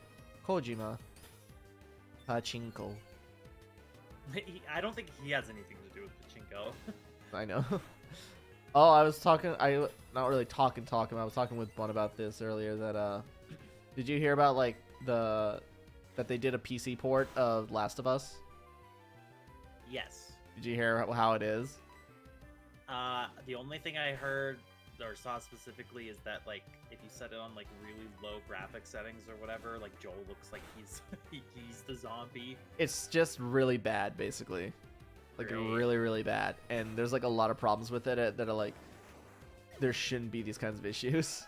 Pachinko. I don't think he has anything to do with Pachinko. I know. Oh, I was talking. Not really talking. I was talking with Bun about this earlier. That did you hear about like that they did a PC port of Last of Us? Yes. Did you hear how it is? The only thing I heard or saw specifically is that like if you set it on like really low graphic settings or whatever, like Joel looks like he's he's the zombie. It's just really bad, basically. Like really, really bad. And there's like a lot of problems with it that are like there shouldn't be these kinds of issues.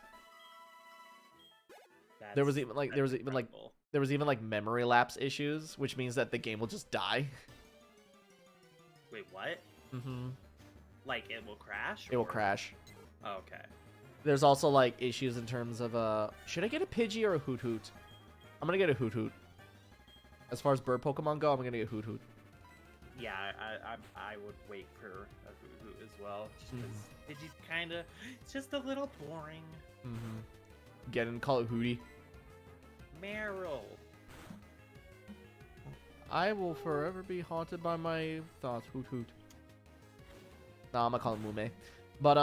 There was even like memory lapse issues, which means that the game will just die. Wait, what? Mm-hmm. Like it will crash? It will crash. Oh, okay. There's also like issues in terms of should I get a Pidgey or a Hoot Hoot? I'm gonna get a Hoot Hoot. As far as bird Pokemon go, I'm gonna get a Hoot Hoot. Yeah, I would wait for a Hoot Hoot as well, just because Pidgey's kind of, it's just a little boring. Get in, call it Hootie. Meryl. I will forever be haunted by my thoughts. Hoot Hoot. No, I'm gonna call it Mume. But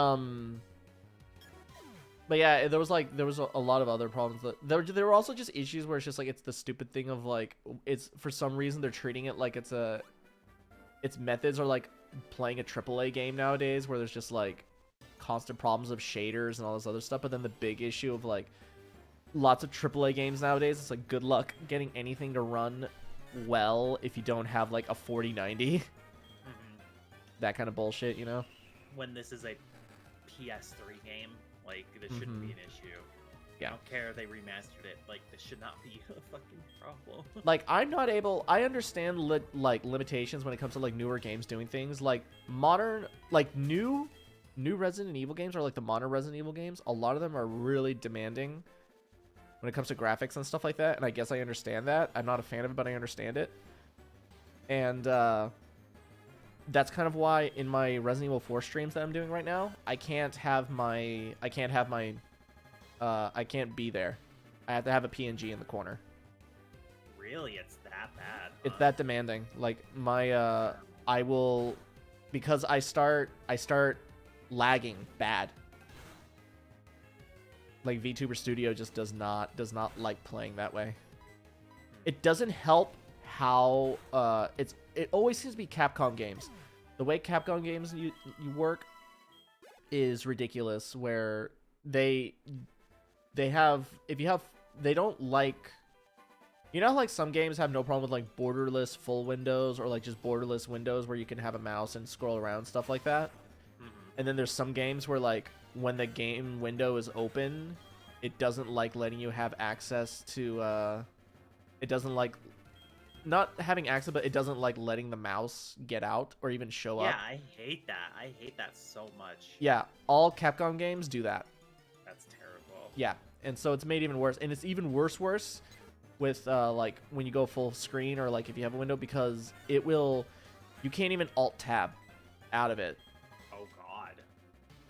yeah, there was a lot of other problems. There were also just issues where it's just like it's the stupid thing of like it's for some reason they're treating it like its methods are like playing a AAA game nowadays, where there's just like constant problems of shaders and all this other stuff. But then the big issue of like lots of AAA games nowadays, it's like good luck getting anything to run well if you don't have like a 4090. That kind of bullshit, you know. When this is a PS3 game, like this shouldn't be an issue. Yeah. I don't care if they remastered it. Like this should not be a fucking problem. Like I understand like limitations when it comes to like newer games doing things like modern, like new Resident Evil games, or like the modern Resident Evil games. A lot of them are really demanding when it comes to graphics and stuff like that. And I guess I understand that. I'm not a fan of it, but I understand it. And that's kind of why in my Resident Evil 4 streams that I'm doing right now, I can't be there. I have to have a PNG in the corner. Really? It's that bad? It's that demanding. Like my I will, because I start lagging bad. Like VTuber Studio just does not like playing that way. It doesn't help how it always seems to be Capcom games. The way Capcom games you work is ridiculous, where they don't like, you know how like some games have no problem with like borderless full windows, or like just borderless windows where you can have a mouse and scroll around, stuff like that. And then there's some games where like when the game window is open, it doesn't like letting you have access to it doesn't like not having access, but it doesn't like letting the mouse get out or even show up. Yeah, I hate that. I hate that so much. Yeah, all Capcom games do that. That's terrible. Yeah, and so it's made even worse, and it's even worse with like when you go full screen, or like if you have a window, because you can't even alt tab out of it. Oh god.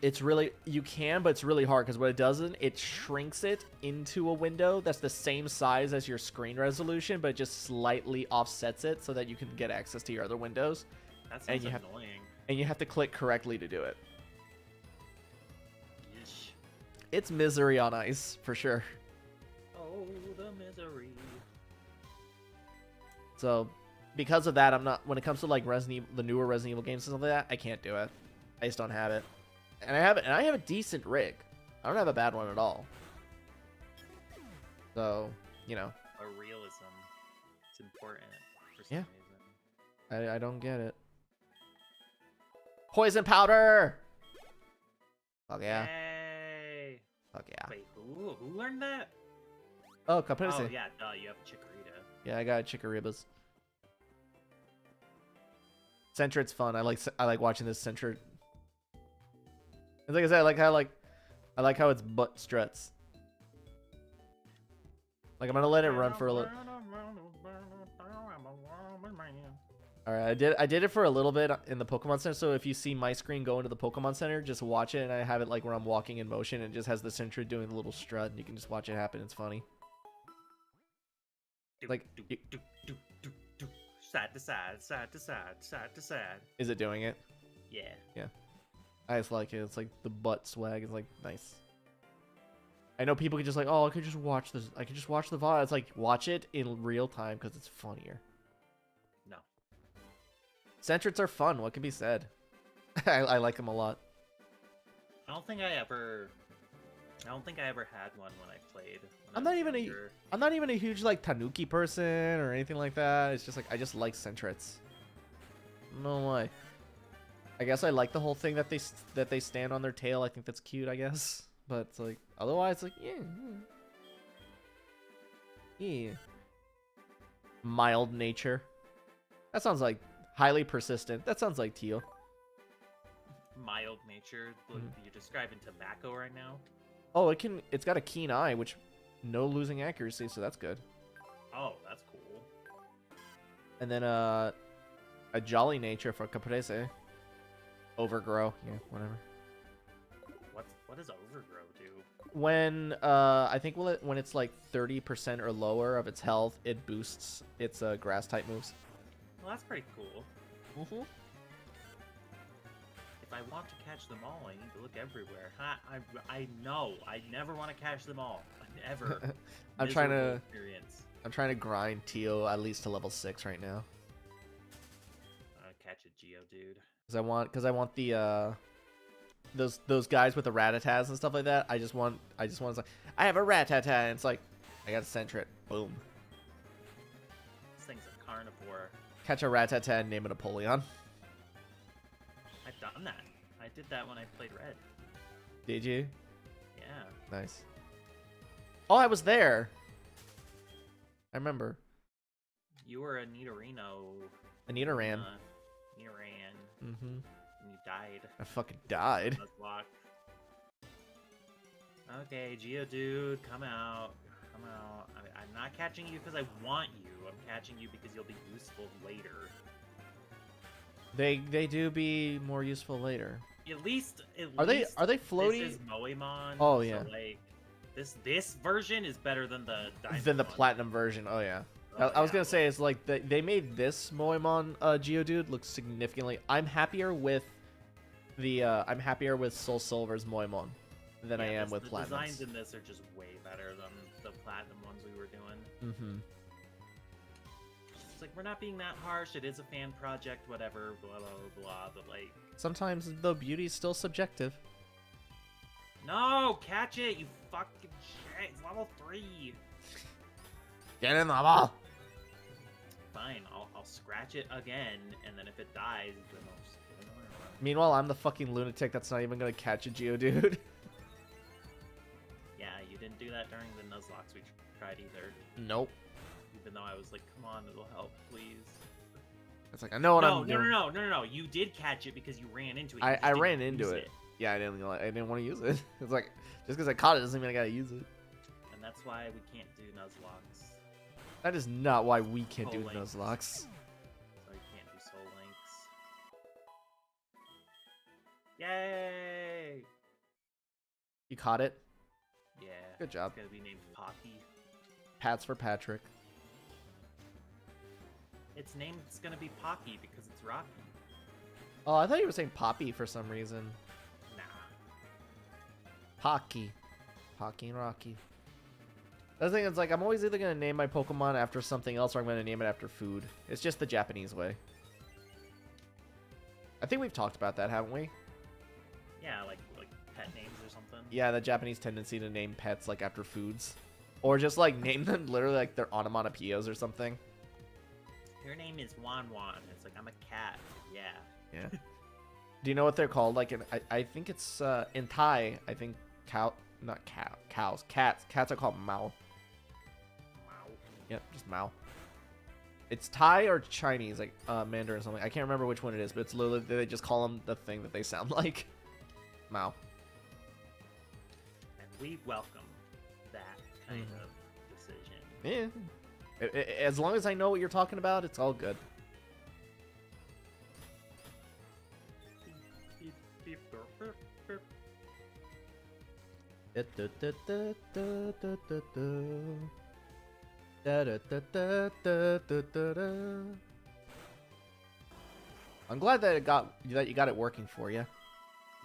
It's really, you can, but it's really hard, because what it does is it shrinks it into a window that's the same size as your screen resolution, but it just slightly offsets it so that you can get access to your other windows. That sounds annoying. And you have to click correctly to do it. Yeesh. It's misery on ice, for sure. Oh, the misery. So, because of that, I'm not, when it comes to like the newer Resident Evil games and stuff like that, I can't do it. I just don't have it. And I have a decent rig. I don't have a bad one at all. So, you know. A realism. It's important for some reason. I don't get it. Poison powder! Fuck yeah. Yay! Fuck yeah. Wait, who learned that? Oh, Caprice. Oh yeah, duh, you have Chikorita. Yeah, I got Chikoribas. Centret's fun. I like watching this Centret. And like I said, I like how its butt struts. Like I'm gonna let it run for a little. All right, I did it for a little bit in the Pokemon Center. So if you see my screen go into the Pokemon Center, just watch it, and I have it like where I'm walking in motion, and it just has the Centret doing the little strut, and you can just watch it happen. It's funny. Like, side to side, side to side, side to side. Is it doing it? Yeah. Yeah. I just like it. It's like the butt swag is like nice. I know people could just like, oh, I could just watch this. I could just watch the VOD. It's like, watch it in real time because it's funnier. No. Centrets are fun. What can be said? I like them a lot. I don't think I ever had one when I played. I'm not even a huge like Tanuki person or anything like that. It's just like I just like Centrets. No way. I guess I like the whole thing that they stand on their tail. I think that's cute, I guess. But it's like otherwise, like yeah. Mild nature. That sounds like highly persistent. That sounds like Teal. Mild nature. Look, you're describing tobacco right now. Oh, it's got a keen eye, which no losing accuracy, so that's good. Oh, that's cool. And then a jolly nature for Caprese. Overgrow, yeah, whatever. What does overgrow do? When I think when it's like 30% or lower of its health, it boosts its grass type moves. Well, that's pretty cool. Mm-hmm. If I want to catch them all, I need to look everywhere. I know. I never want to catch them all. Ever. I'm trying to experience. grind Teal at least to level 6 right now. Catch a Geodude. Because I want the those guys with the Rattatas and stuff like that. I just want to like, I have a Rattata, and it's like I got a Centret. Boom. This thing's a carnivore. Catch a Rattata and name it Apollyon. I've done that. I did that when I played Red. Did you? Yeah. Nice. Oh, I was there. I remember. You were a Nidorino. Anita ran. You ran. Mm-hmm. And you died. I fucking died. Okay, Geodude, come out. Come out. I'm not catching you because I want you. I'm catching you because you'll be useful later. They do be more useful later. At least Are they floaty? This is Moemon. Oh yeah. So, like this version is better than the Diamond Than the one. platinum version. Oh yeah. Oh, I was yeah. gonna say it's like they made this Moemon Geodude look significantly. I'm happier with Soul Silver's Moemon than I am with Platinum. The designs in this are just way better than the platinum ones we were doing. Mm-hmm. It's like we're not being that harsh. It is a fan project, whatever, blah blah blah. But like Sometimes the beauty's still subjective. no, catch it, you fucking shit. It's level 3. Get in the ball. Fine, I'll scratch it again, and then if it dies, then I'll just get another one. Meanwhile, I'm the fucking lunatic that's not even gonna catch a Geodude. Yeah, you didn't do that during the Nuzlocke we tried either. Nope. Even though I was like, come on, it'll help, please. It's like I know what I'm doing. No. You did catch it because you ran into it. I ran into it. Yeah, I didn't want to use it. It's like just because I caught it doesn't mean I gotta use it. And that's why we can't do Nuzlocks. That is not why we can't do Soul Links. Nuzlocks. So we can't do Soul Links. Yay! You caught it. Yeah. Good job. It's gonna be named Poppy. Pats for Patrick. Its name's gonna be Poppy because it's Rocky. Oh, I thought you were saying Poppy for some reason. Nah. Pocky. Pocky and Rocky. The thing is, like, I'm always either going to name my Pokemon after something else or I'm going to name it after food. It's just the Japanese way. I think we've talked about that, haven't we? Yeah, like pet names or something. Yeah, the Japanese tendency to name pets, like, after foods. Or just, like, name them literally like they're onomatopoeias or something. Your name is Wan Wan. It's like, I'm a cat. Yeah. Yeah. Do you know what they're called? Like, I think it's, in Thai, I think cows. Cats are called Mao. Wow. Yep, just Mao. It's Thai or Chinese, like Mandarin or something. I can't remember which one it is, but it's literally they just call them the thing that they sound like. Mao. And we welcome that kind of decision. Yeah. As long as I know what you're talking about, it's all good. I'm glad that you got it working for you.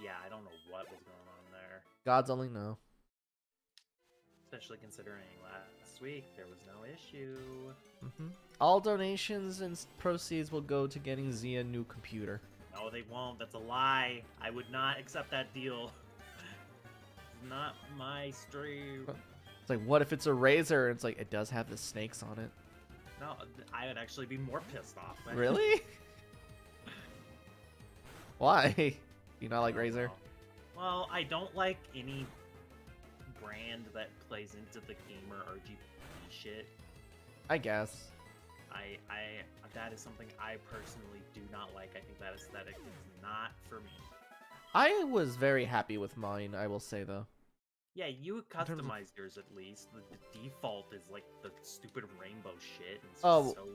Yeah, I don't know what was going on there. Gods only know. Especially considering last week there was no issue. All donations and proceeds will go to getting Zia a new computer. No, they won't. That's a lie. I would not accept that deal. Not my stream. It's like, what if it's a razor? It's like, it does have the snakes on it. No, I would actually be more pissed off. Really? Why? You not like Razer? Well, I don't like any brand that plays into the gamer RGB shit. I guess. I that is something I personally do not like. I think that aesthetic is not for me. I was very happy with mine, I will say, though. Yeah, you terms of- customize yours at least. The default is like the stupid rainbow shit. And it's Oh, just so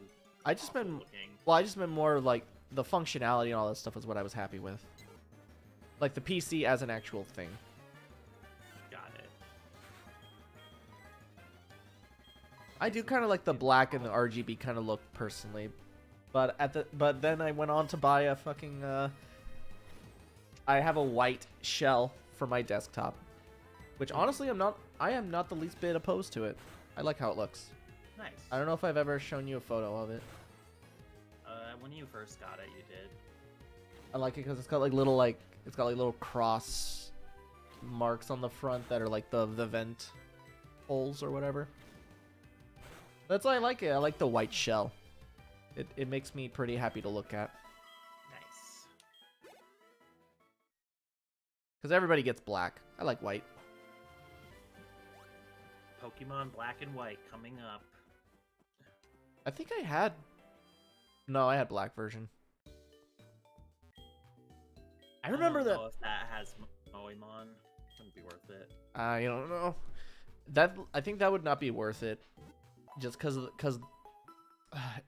I just awful meant, looking. well, I just meant more like the functionality and all that stuff was what I was happy with. Like the PC as an actual thing. Got it. I do kind of like the black and the RGB kind of look personally, but then I went on to buy a fucking I have a white shell for my desktop, which honestly I am not the least bit opposed to it. I like how it looks. Nice. I don't know if I've ever shown you a photo of it. When you first got it, you did. I like it because it's got like little cross marks on the front that are like the vent holes or whatever. That's why I like it. I like the white shell. It makes me pretty happy to look at. Nice. Because everybody gets black. I like white. Pokemon Black and White coming up. I think I had... No, I had black version. I remember don't that... know if that has Moemon. Wouldn't be worth it. I don't know. I think that would not be worth it. Just because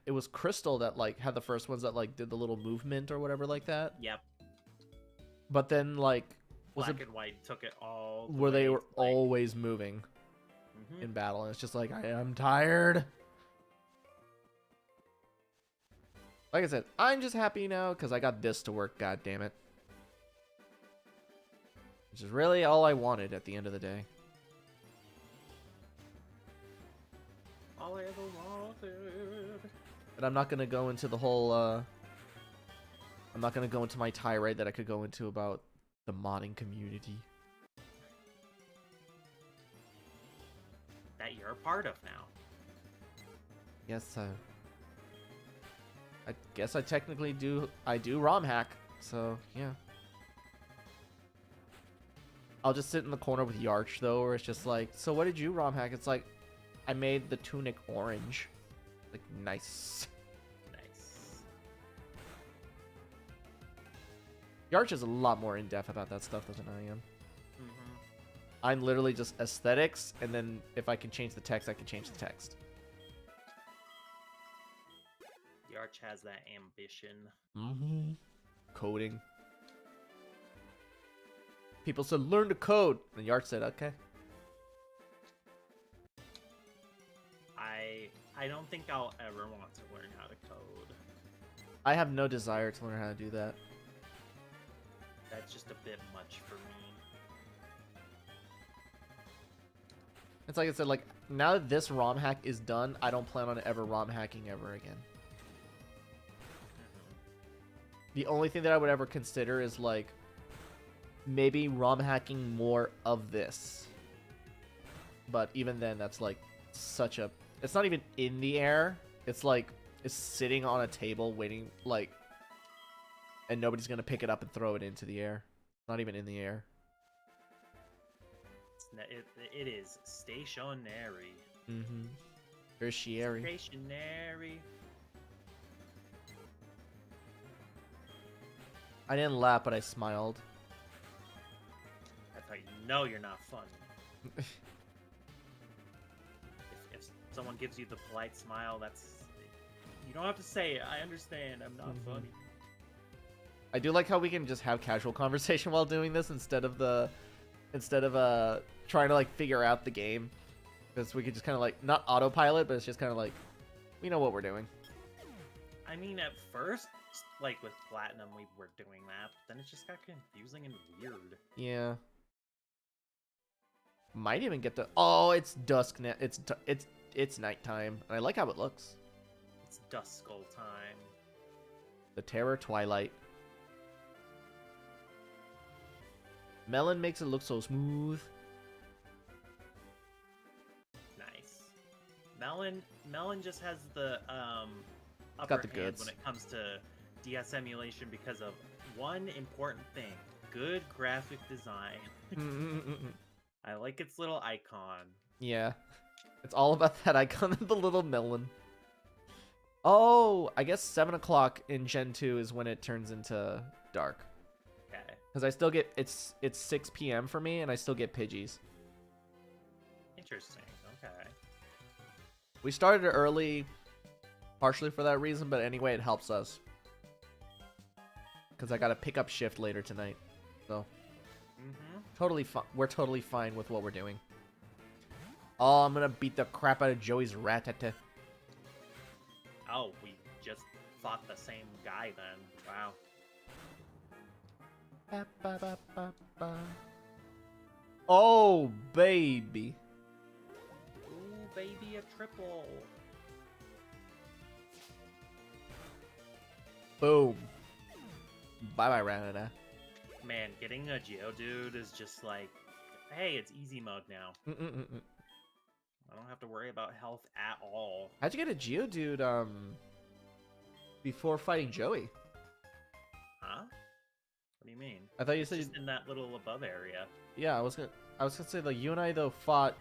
it was Crystal that like had the first ones that like did the little movement or whatever like that. Yep. But then like Black and White took it all. The where they way were to, like, always moving mhm. in battle, and it's just like I am tired. Like I said, I'm just happy now because I got this to work. God damn it. Which is really all I wanted at the end of the day. All I ever wanted. And I'm not gonna go into the whole. I'm not gonna go into my tirade that I could go into about the modding community. That you're a part of now. Yes, I guess I technically do. I do ROM hack, so yeah. I'll just sit in the corner with Yarch though, where it's just like, so what did you ROM hack? It's like, I made the tunic orange. Like, nice. Nice. Yarch is a lot more in depth about that stuff than I am. Mm-hmm. I'm literally just aesthetics, and then if I can change the text, I can change the text. The Arch has that ambition. Mm-hmm. Coding. People said, learn to code. And Yarch said, okay. I don't think I'll ever want to learn how to code. I have no desire to learn how to do that. That's just a bit much for me. It's like I said, like, now that this ROM hack is done, I don't plan on ever ROM hacking ever again. The only thing that I would ever consider is, like, maybe ROM hacking more of this. But even then, that's, like, such a... It's not even in the air. It's, like, it's sitting on a table waiting, like... And nobody's gonna pick it up and throw it into the air. It's not even in the air. It is stationary. Mm-hmm. Tertiary. Stationary. I didn't laugh, but I smiled. That's how you know you're not funny. if someone gives you the polite smile, that's... You don't have to say it. I understand. I'm not funny. I do like how we can just have casual conversation while doing this instead of trying to like figure out the game, because we could just kind of like not autopilot, but it's just kind of like we know what we're doing. I mean, at first, like with Platinum, we were doing that, but then it just got confusing and weird. Yeah. Might even get the. Oh, it's dusk now. It's nighttime, and I like how it looks. It's Duskull time. The Terror Twilight. Melon makes it look so smooth. Nice. Melon just has the upper Got the hand goods when it comes to DS emulation because of one important thing: good graphic design. I like its little icon. Yeah. It's all about that icon of the little melon. Oh, I guess 7 o'clock in Gen 2 is when it turns into dark. Okay. Because I still get, it's 6 p.m. for me, and I still get Pidgeys. Interesting. Okay. We started early, partially for that reason, but anyway, it helps us. Because I got a pickup shift later tonight. So, totally fine. We're totally fine with what we're doing. Oh, I'm gonna beat the crap out of Joey's Rattata. Oh, we just fought the same guy then. Wow. Ba, ba, ba, ba, ba. Oh, baby. Ooh, baby, a triple. Boom. Bye-bye, Rattata. Man, getting a Geodude is just like, hey, it's easy mode now. I don't have to worry about health at all. How'd you get a Geodude, before fighting Joey? Huh? What do you mean? I thought you It's said just in that little above area. Yeah, I was gonna say, like, you and I though fought.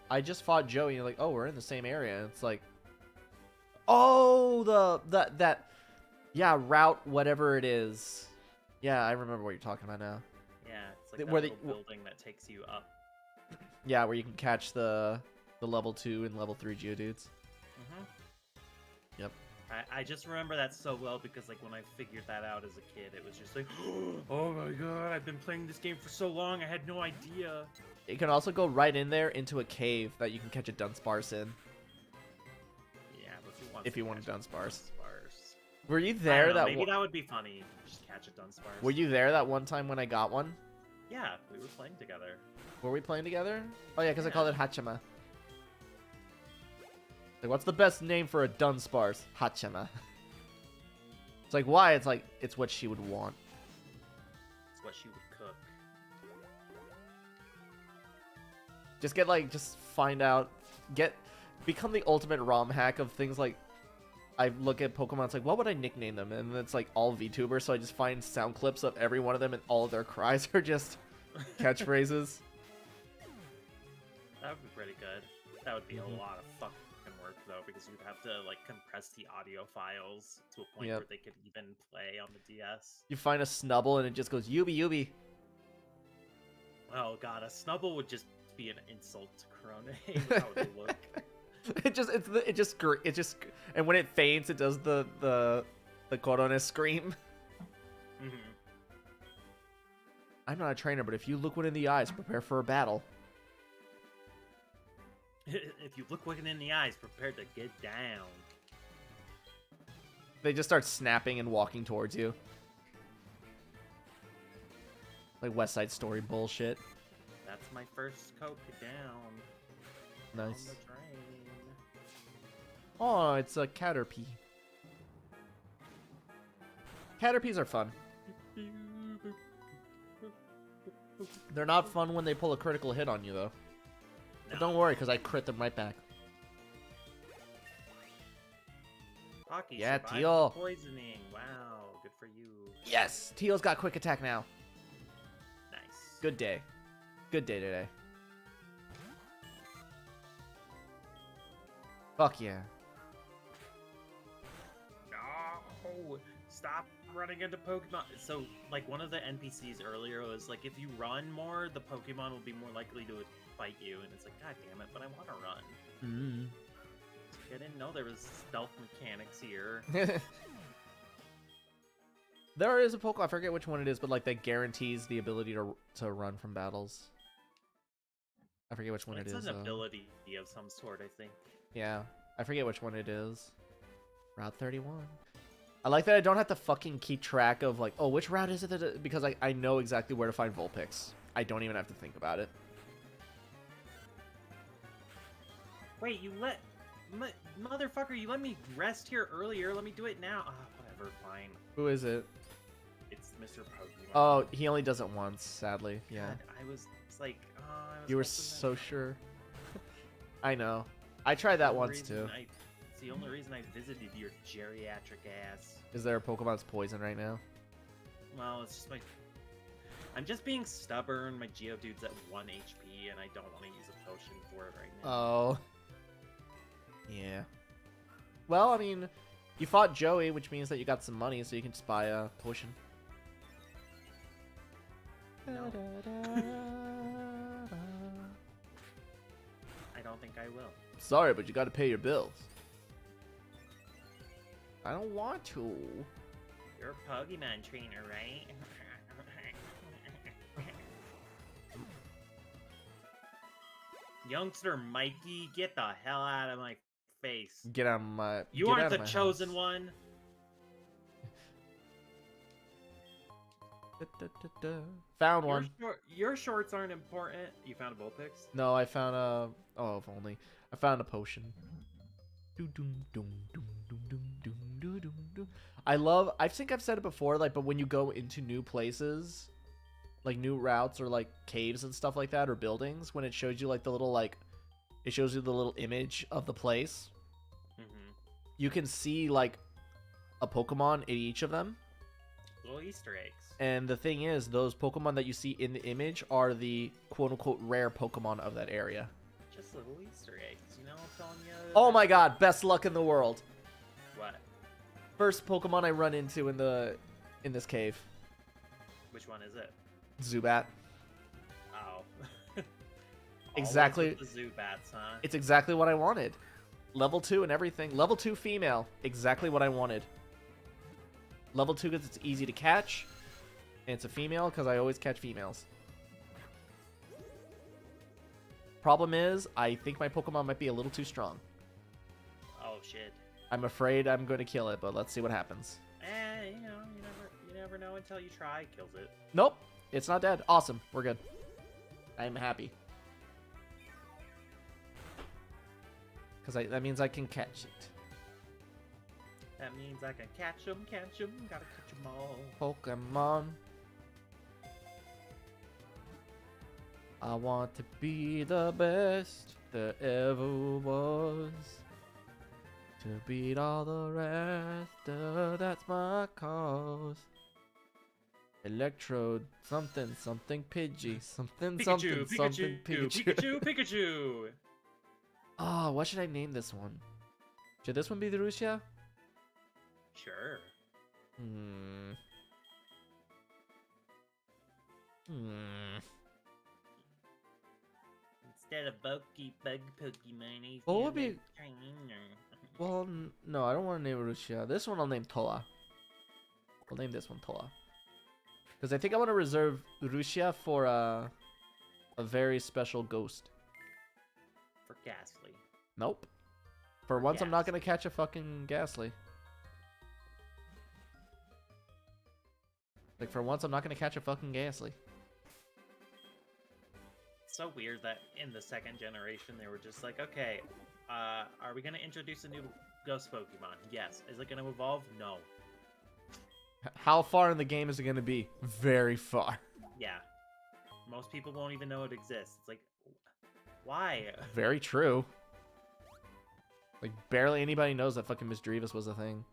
I just fought Joey, and you're like, oh, we're in the same area. And it's like, oh, yeah, route whatever it is. Yeah, I remember what you're talking about now. Yeah, it's like that Where little building that takes you up. Yeah, where you can catch the level 2 and level 3 Geodudes. Yep. I just remember that so well because like when I figured that out as a kid, it was just like, oh my god, I've been playing this game for so long, I had no idea. You can also go right in there into a cave that you can catch a Dunsparce in. Yeah, but if you want a Dunsparce. Dunsparce. Were you there that maybe that would be funny. Just catch a Dunsparce. Were you there that one time when I got one? Yeah, we were playing together. Were we playing together? Oh yeah, because I Yeah. called it Hachima. Like, what's the best name for a Dunsparce? Hachima. It's like, why? It's like, it's what she would want. It's what she would cook. Just find out, become the ultimate ROM hack of things like, I look at Pokemon, it's like, what would I nickname them? And it's like all VTubers, so I just find sound clips of every one of them, and all of their cries are just catchphrases. That would be pretty good. That would be a lot of fucking work though, because you'd have to like compress the audio files to a point Yep. where they could even play on the DS. You find a Snubble, and it just goes, Yubi, Yubi. Oh god, a Snubble would just be an insult to Corona. How would they look? And when it faints, it does the Corona scream. Mhm. I'm not a trainer, but if you look one in the eyes, prepare for a battle. If you look one in the eyes, prepare to get down. They just start snapping and walking towards you. Like West Side Story bullshit. That's my first Coke down. Nice. On the train. Oh, it's a Caterpie. Caterpies are fun. They're not fun when they pull a critical hit on you, though. But don't worry, because I crit them right back. Pocky Yeah, survived Teal. the poisoning. Wow, good for you. Yes! Teal's got quick attack now. Nice. Good day. Good day today. Fuck yeah. No! Stop running into Pokemon. So, like, one of the NPCs earlier was like, if you run more, the Pokemon will be more likely to fight you. And it's like, god damn it, but I want to run. I didn't know there was stealth mechanics here. There is a Pokemon, I forget which one it is, but like that guarantees the ability to run from battles. I forget which one It's it is. an ability of some sort, I think. Yeah, I forget which one it is. Route 31. I like that I don't have to fucking keep track of like, oh, which route is it? Because I know exactly where to find Vulpix. I don't even have to think about it. Wait, you let... Motherfucker, you let me rest here earlier. Let me do it now. Ah, whatever, fine. Who is it? It's Mr. Pokemon. Oh, he only does it once, sadly. Yeah. God, I was like, oh, I was You were hoping so that- sure. I know. I tried that the once reason too. It's the only reason I visited your geriatric ass. Is there a Pokemon's poison right now? Well, it's just my... I'm just being stubborn. My Geodude's at 1 HP, and I don't want to use a potion for it right now. Oh. Yeah. Well, I mean, you fought Joey, which means that you got some money, so you can just buy a potion. No. I don't think I will. Sorry, but you gotta pay your bills. I don't want to. You're a Pokemon trainer, right? Youngster Mikey, get the hell out of my face. Get out of my. You get aren't out the of my chosen house. one. Found one. Your shorts aren't important. You found a Vulpix? No, I found a. Oh, if only. I found a potion. I love. I think I've said it before. Like, but when you go into new places, like new routes or like caves and stuff like that, or buildings, when it shows you like the little like, it shows you the little image of the place. Mm-hmm. You can see like a Pokemon in each of them. Little Easter eggs. And the thing is, those Pokemon that you see in the image are the quote-unquote rare Pokemon of that area. Just little Easter eggs, you know what I'm telling you? Oh my god, best luck in the world. What? First Pokemon I run into in this cave. Which one is it? Zubat. Oh. Exactly. Always with the Zubats, huh? It's exactly what I wanted. Level 2 and everything. Level 2 female. Exactly what I wanted. Level 2 because it's easy to catch. And it's a female because I always catch females. Problem is, I think my Pokemon might be a little too strong. Oh shit. I'm afraid I'm going to kill it, but let's see what happens. You know, you never know until you try. Kills it. Nope. It's not dead. Awesome. We're good. I'm happy. Because that means I can catch it. That means I can catch them, gotta catch them all. Pokemon. I want to be the best there ever was. To beat all the rest, that's my cause. Electrode, something, something Pidgey, something, something, something Pikachu. Pikachu! Oh, what should I name this one? Should this one be the Rusia? Sure. Instead of bulky bug Pokemon, he's What would gonna be- trainer. Well, no, I don't want to name Rusia. This one I'll name Toa. I'll name this one Toa. Because I think I want to reserve Rusia for a very special ghost. For Ghastly. Nope. For once, I'm not Ghastly. going to catch a fucking Ghastly. Like, for once, I'm not going to catch a fucking Ghastly. It's so weird that in the second generation they were just like, okay, are we gonna introduce a new ghost Pokemon? Yes. Is it gonna evolve? No. How far in the game is it going to be? Very far. Yeah. Most people won't even know it exists. It's like, why? Very true. Like, barely anybody knows that fucking Miss Drevis was a thing.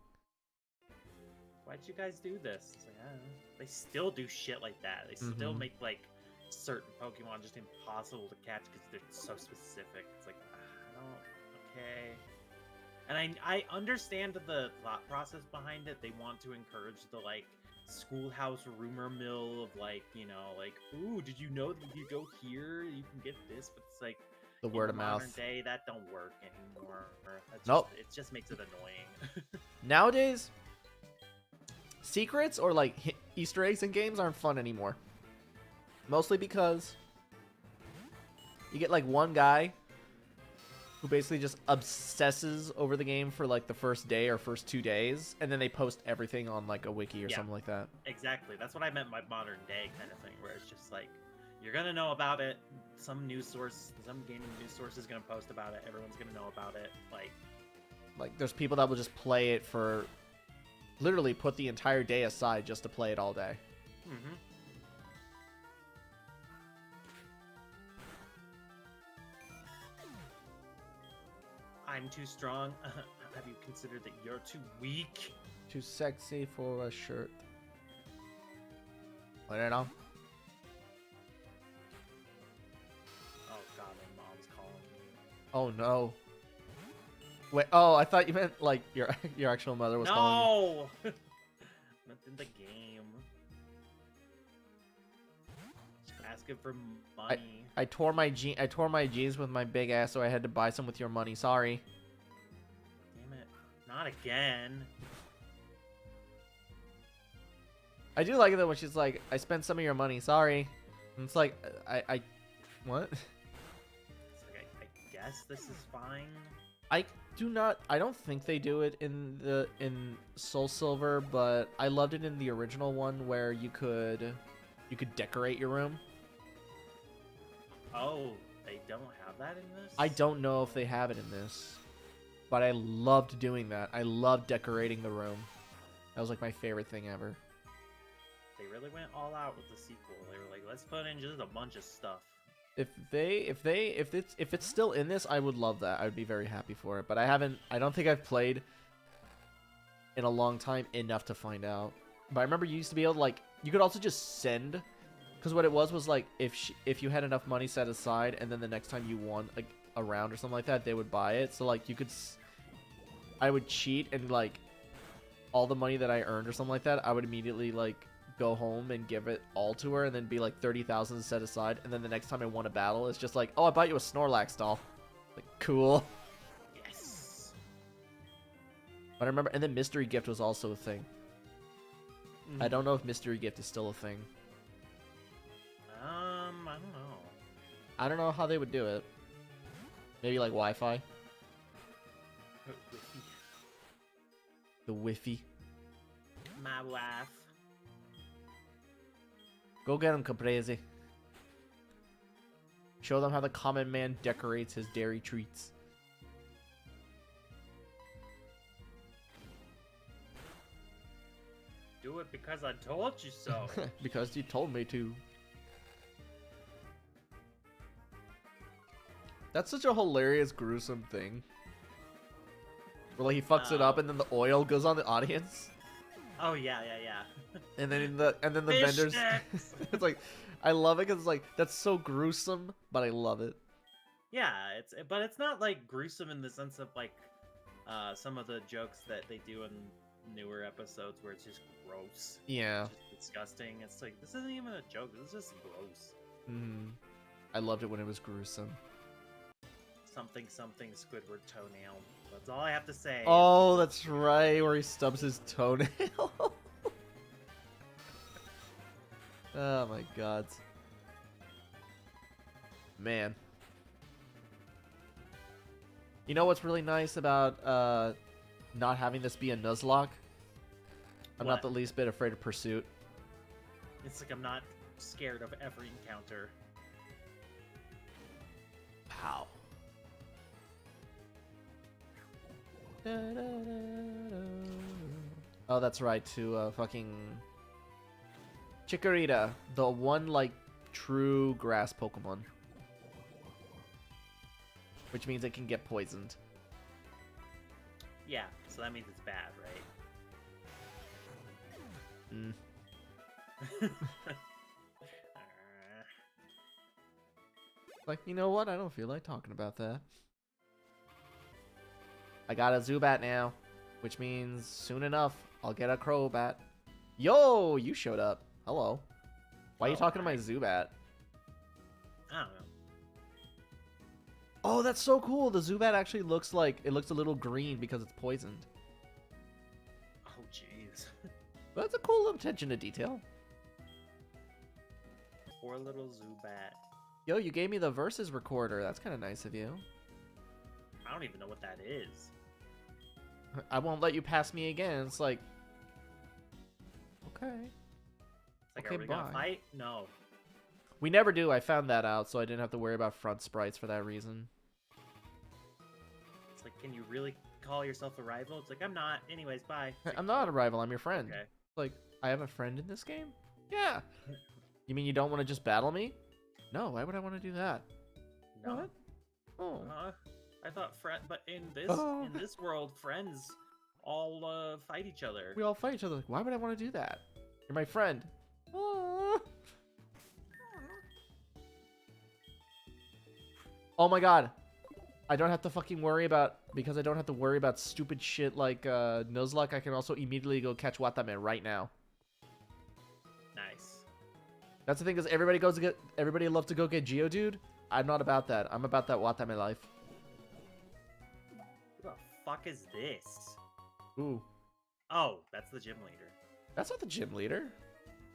Why'd you guys do this? It's like, I don't know. They still do shit like that. They still Mhm. make, like, certain Pokemon just impossible to catch because they're so specific. It's like, I don't... Okay. And I understand the thought process behind it. They want to encourage the, like, schoolhouse rumor mill of, like, you know, like, ooh, did you know that if you go here, you can get this? But it's like, The in word of modern mouth. day, that don't work anymore. Nope. It just makes it annoying. Nowadays, secrets or like Easter eggs in games aren't fun anymore. Mostly because you get like one guy who basically just obsesses over the game for like the first day or first 2 days, and then they post everything on like a wiki or something like that. Exactly. That's what I meant by modern day kind of thing, where it's just like you're gonna know about it. Some news source, some gaming news source is gonna post about it. Everyone's gonna know about it. Like there's people that will just play it for literally put the entire day aside just to play it all day. Mm-hmm. I'm too strong. Have you considered that you're too weak? Too sexy for a shirt. I don't know. Oh god, my mom's calling me. Oh no. Wait, oh, I thought you meant like your actual mother was calling you. No! Not in the game. Asking for money. I tore my jeans with my big ass, so I had to buy some with your money. Sorry. Damn it. Not again. I do like it though when she's like, I spent some of your money. Sorry. And it's like, I what? It's like, I guess this is fine. I don't think they do it in Soul Silver, but I loved it in the original one where you could decorate your room. Oh, they don't have that in this? I don't know if they have it in this, but I loved doing that. I loved decorating the room. That was like my favorite thing ever. They really went all out with the sequel. They were like, let's put in just a bunch of stuff. If it's still in this, I would love that. I would be very happy for it. But I don't think I've played in a long time enough to find out. But I remember you used to be able to, like, you could also just send, because what it was like if you had enough money set aside and then the next time you won like a round or something like that, they would buy it. So like I would cheat and like all the money that I earned or something like that, I would immediately like go home and give it all to her and then be like 30,000 set aside, and then the next time I won a battle it's just like, oh, I bought you a Snorlax doll. Like, cool. Yes. But I remember, and then mystery gift was also a thing. I don't know if mystery gift is still a thing. I don't know. I don't know how they would do it. Maybe like Wi-Fi. The Wi-Fi. My wife. Go get him, Caprese. Show them how the common man decorates his dairy treats. Do it because I told you so. Because you told me to. That's such a hilarious, gruesome thing. Where like he fucks it up and then the oil goes on the audience. Oh yeah. And then the vendors. It's like, I love it because it's like, that's so gruesome, but I love it. Yeah, but it's not like gruesome in the sense of like some of the jokes that they do in newer episodes where it's just gross. Yeah. It's just disgusting. It's like, this isn't even a joke. This is just gross. I loved it when it was gruesome. Something Squidward toenail. That's all I have to say. Oh, that's right, where he stubs his toenail. Oh my god. Man. You know what's really nice about not having this be a Nuzlocke? I'm not the least bit afraid of Pursuit. It's like I'm not scared of every encounter. Pow. Oh, that's right, to fucking Chikorita, the one like true grass Pokemon, which means it can get poisoned. Yeah, so that means it's bad, right? Like, you know what? I don't feel like talking about that. I got a Zubat now, which means soon enough I'll get a Crobat. Yo, you showed up. Hello. Why are you talking to my Zubat? I don't know. Oh, that's so cool. The Zubat actually looks like, it looks a little green because it's poisoned. Oh, jeez. That's a cool little attention to detail. Poor little Zubat. Yo, you gave me the Versus recorder. That's kind of nice of you. I don't even know what that is. I won't let you pass me again. It's like, okay. It's like, Okay, are we gonna bye. fight? No. We never do. I found that out, so I didn't have to worry about front sprites for that reason. It's like, can you really call yourself a rival? It's like, I'm not. Anyways, bye. It's like, I'm not a rival. I'm your friend. okay. Like, I have a friend in this game? Yeah. You mean you don't want to just battle me? No, why would I want to do that? No. What? Oh. I thought but in Oh. this world, friends all fight each other. We all fight each other. Like, why would I want to do that? You're my friend. Oh my god. I don't have to fucking worry about, because I don't have to worry about stupid shit like Nuzlocke, I can also immediately go catch Watame right now. Nice. That's the thing, is everybody loves to go get Geodude. I'm not about that. I'm about that Watame life. Who the fuck is this? Ooh. Oh, that's the gym leader. That's not the gym leader.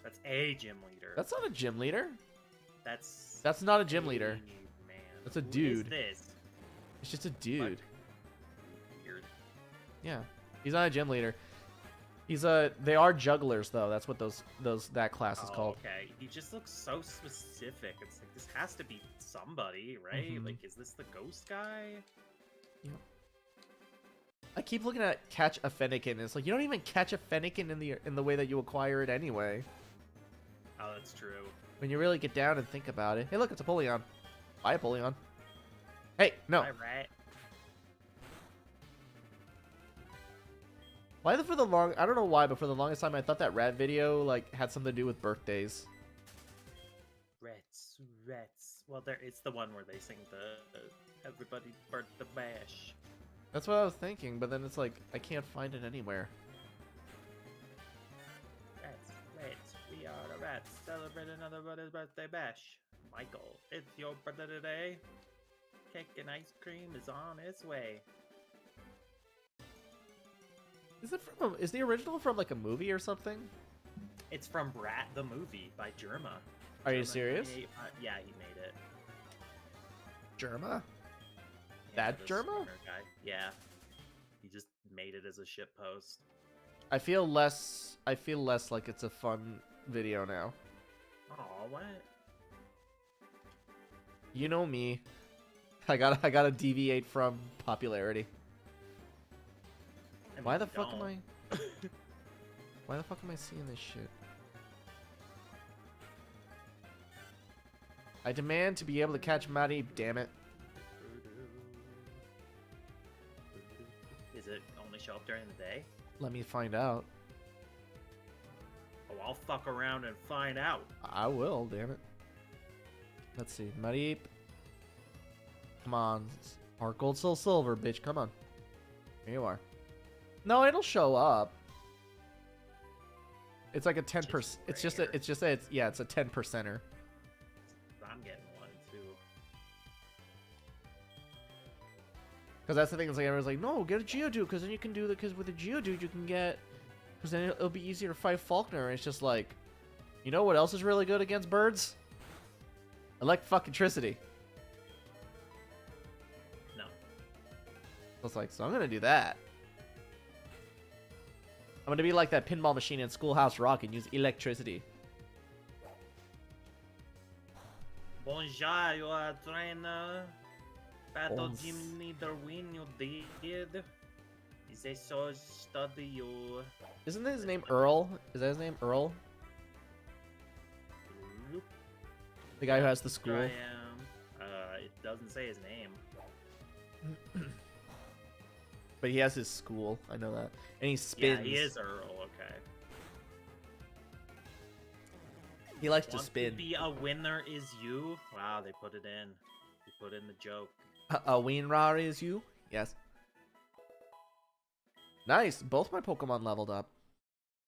That's a gym leader. That's not a gym leader. That's not a gym leader. Man. That's a Who dude. is this? It's just a dude. Weird. Yeah. He's not a gym leader. They are jugglers though. That's what that class is called. Okay. He just looks so specific. It's like, this has to be somebody, right? Mhm. Like, is this the ghost guy? Yeah. I keep looking at catch a Fennekin, and it's like, you don't even catch a Fennekin in the way that you acquire it anyway. Oh, that's true. When you really get down and think about it. Hey, look, it's a Polion. Buy a Polion. Hey, no. Hi, rat. I don't know why, but for the longest time I thought that rat video like had something to do with birthdays. Rats. Well, it's the one where they sing the everybody bird the bash. That's what I was thinking, but then it's like I can't find it anywhere. Rats. We are the rats. Celebrate another brother's birthday bash. Michael, it's your birthday today. Cake and ice cream is on its way. Is the original from like a movie or something? It's from Brat the movie by Germa. Are you serious? Yeah, he made it. Germa? Yeah, That the Germa? spinner guy. Yeah. He just made it as a shit post. I feel less like it's a fun video now. Oh, what? You know me. I gotta deviate from popularity. I mean, Why the you fuck don't. am I? Why the fuck am I seeing this shit? I demand to be able to catch Maddie, damn it. Is it only show up during the day? Let me find out. Oh, I'll fuck around and find out. I will, damn it. Let's see. Maddie. Come on. Heart gold, soul silver, bitch. Come on. Here you are. No, it'll show up. It's like a 10%. It's a 10%er. I'm getting one too. Because that's the thing. Is like everyone's like, no, get a Geodude, because then you can do because with a Geodude you can get, because then it'll be easier to fight Faulkner. And it's just like, you know what else is really good against birds? Electricity. No. I was like, so I'm gonna do that. I'm gonna be like that pinball machine in Schoolhouse Rock and use electricity. Bonjour, you are trainer. Battle Bons. gym neither win you did. Is a so study you. Isn't his name Earl? Is that his name, Earl? The guy who has the Here school. I am. It doesn't say his name. But he has his school. I know that. And he spins. Yeah, he is Earl. Okay. He likes to Want spin. to be a winner is you. Wow, they put it in. They put in the joke. A winner is you? Yes. Nice. Both my Pokemon leveled up.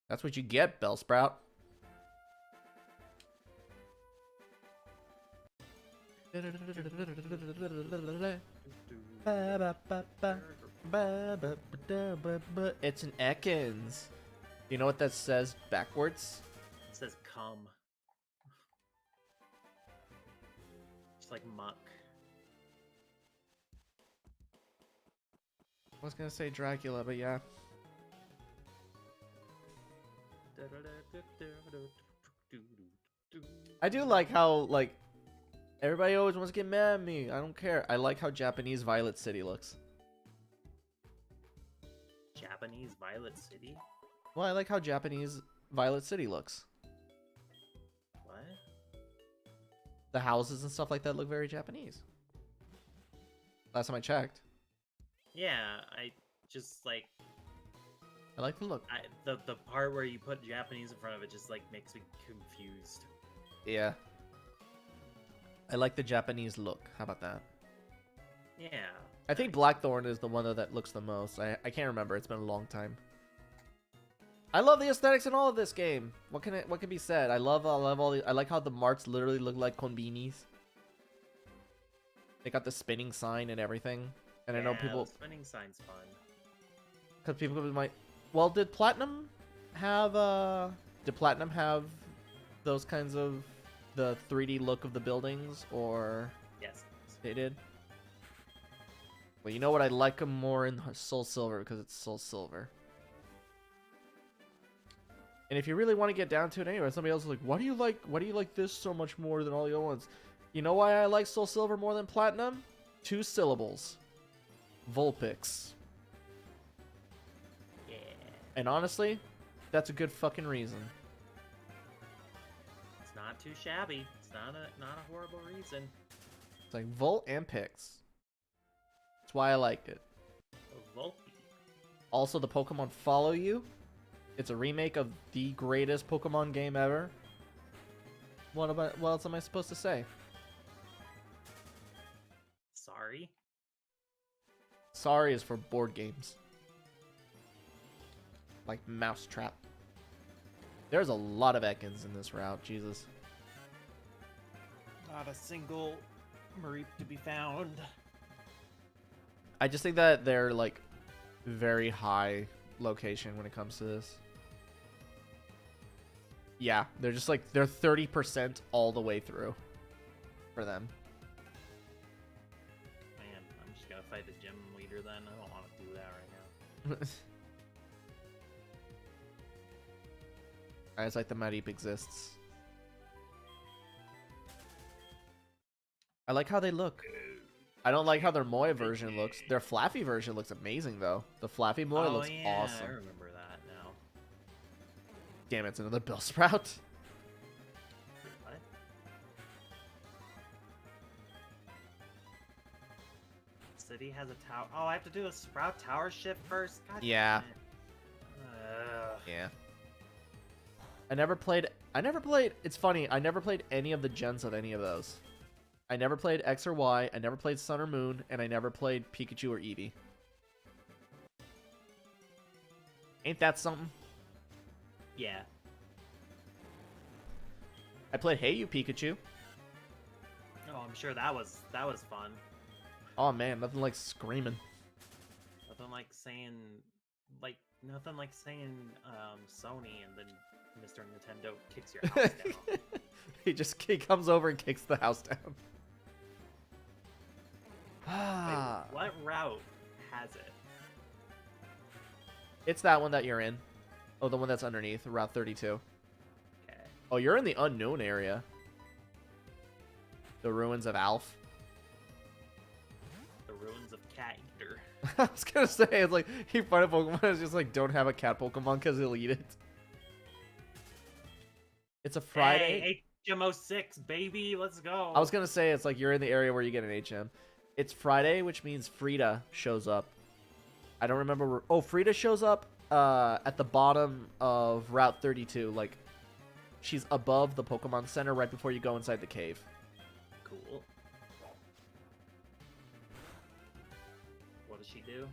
That's what you get, Bellsprout. It's an Ekans. You know what that says backwards? It says come. Just like muck. was gonna say Dracula, but yeah. I do like how, like, everybody always wants to get mad at me. I don't care. I like how Japanese Violet City looks. Japanese Violet City? Well, I like how Japanese Violet City looks. What? The houses and stuff like that look very Japanese. Last time I checked. Yeah, I just like I like the look. the part where you put Japanese in front of it just like makes me confused. Yeah. I like the Japanese look. How about that? Yeah. I think Blackthorn is the one that looks the most. I can't remember. It's been a long time. I love the aesthetics in all of this game. What can be said? I love all the. I like how the marks literally look like konbinis. They got the spinning sign and everything. And yeah, I know people. The spinning sign's fun. Because people might. Well, did Platinum have those kinds of the 3D look of the buildings, or Yes. they did? Well, you know what? I like them more in Soul Silver because it's Soul Silver. And if you really want to get down to it anyway, somebody else is like, why do you like this so much more than all the other ones? You know why I like Soul Silver more than Platinum? 2 syllables. Vulpix. Yeah. And honestly, that's a good fucking reason. It's not too shabby. It's not a horrible reason. It's like Volt and Pix. That's why I liked it. Volpe. Also, the Pokemon follow you. It's a remake of the greatest Pokemon game ever. What else am I supposed to say? Sorry. Sorry is for board games. Like Mousetrap. There's a lot of Ekans in this route, Jesus. Not a single Mareep to be found. I just think that they're like very high location when it comes to this. Yeah, they're just like, they're 30% all the way through for them. Man, I'm just gonna fight the gym leader then. I don't want to do that right now. I just like the Mareep exists. I like how they look. I don't like how their Moy version looks. Their Flaffy version looks amazing, though. The Flaffy Moy looks awesome. I remember that now. Damn, it's another Bellsprout. What? City has a tower. Oh, I have to do a Sprout tower shift first? God Yeah. damn it. Yeah. I never played, it's funny, I never played any of the gens of any of those. I never played X or Y, I never played Sun or Moon, and I never played Pikachu or Eevee. Ain't that something? Yeah. I played Hey You Pikachu. Oh, I'm sure that was fun. Oh man, nothing like screaming. Nothing like saying Sony and then Mr. Nintendo kicks your house down. He comes over and kicks the house down. Wait, what route has it? It's that one that you're in. Oh, the one that's underneath, Route 32. Okay. Oh, you're in the unknown area. The ruins of Alf. The ruins of Cat Eater. I was gonna say, it's like, you find a Pokemon that's just like, don't have a cat Pokemon because he'll eat it. It's a Friday. Hey, HM06, baby, let's go. I was gonna say, it's like you're in the area where you get an HM. It's Friday, which means Frida shows up. I don't remember. Oh, Frida shows up at the bottom of Route 32. Like, she's above the Pokemon Center right before you go inside the cave. Cool. What does she do?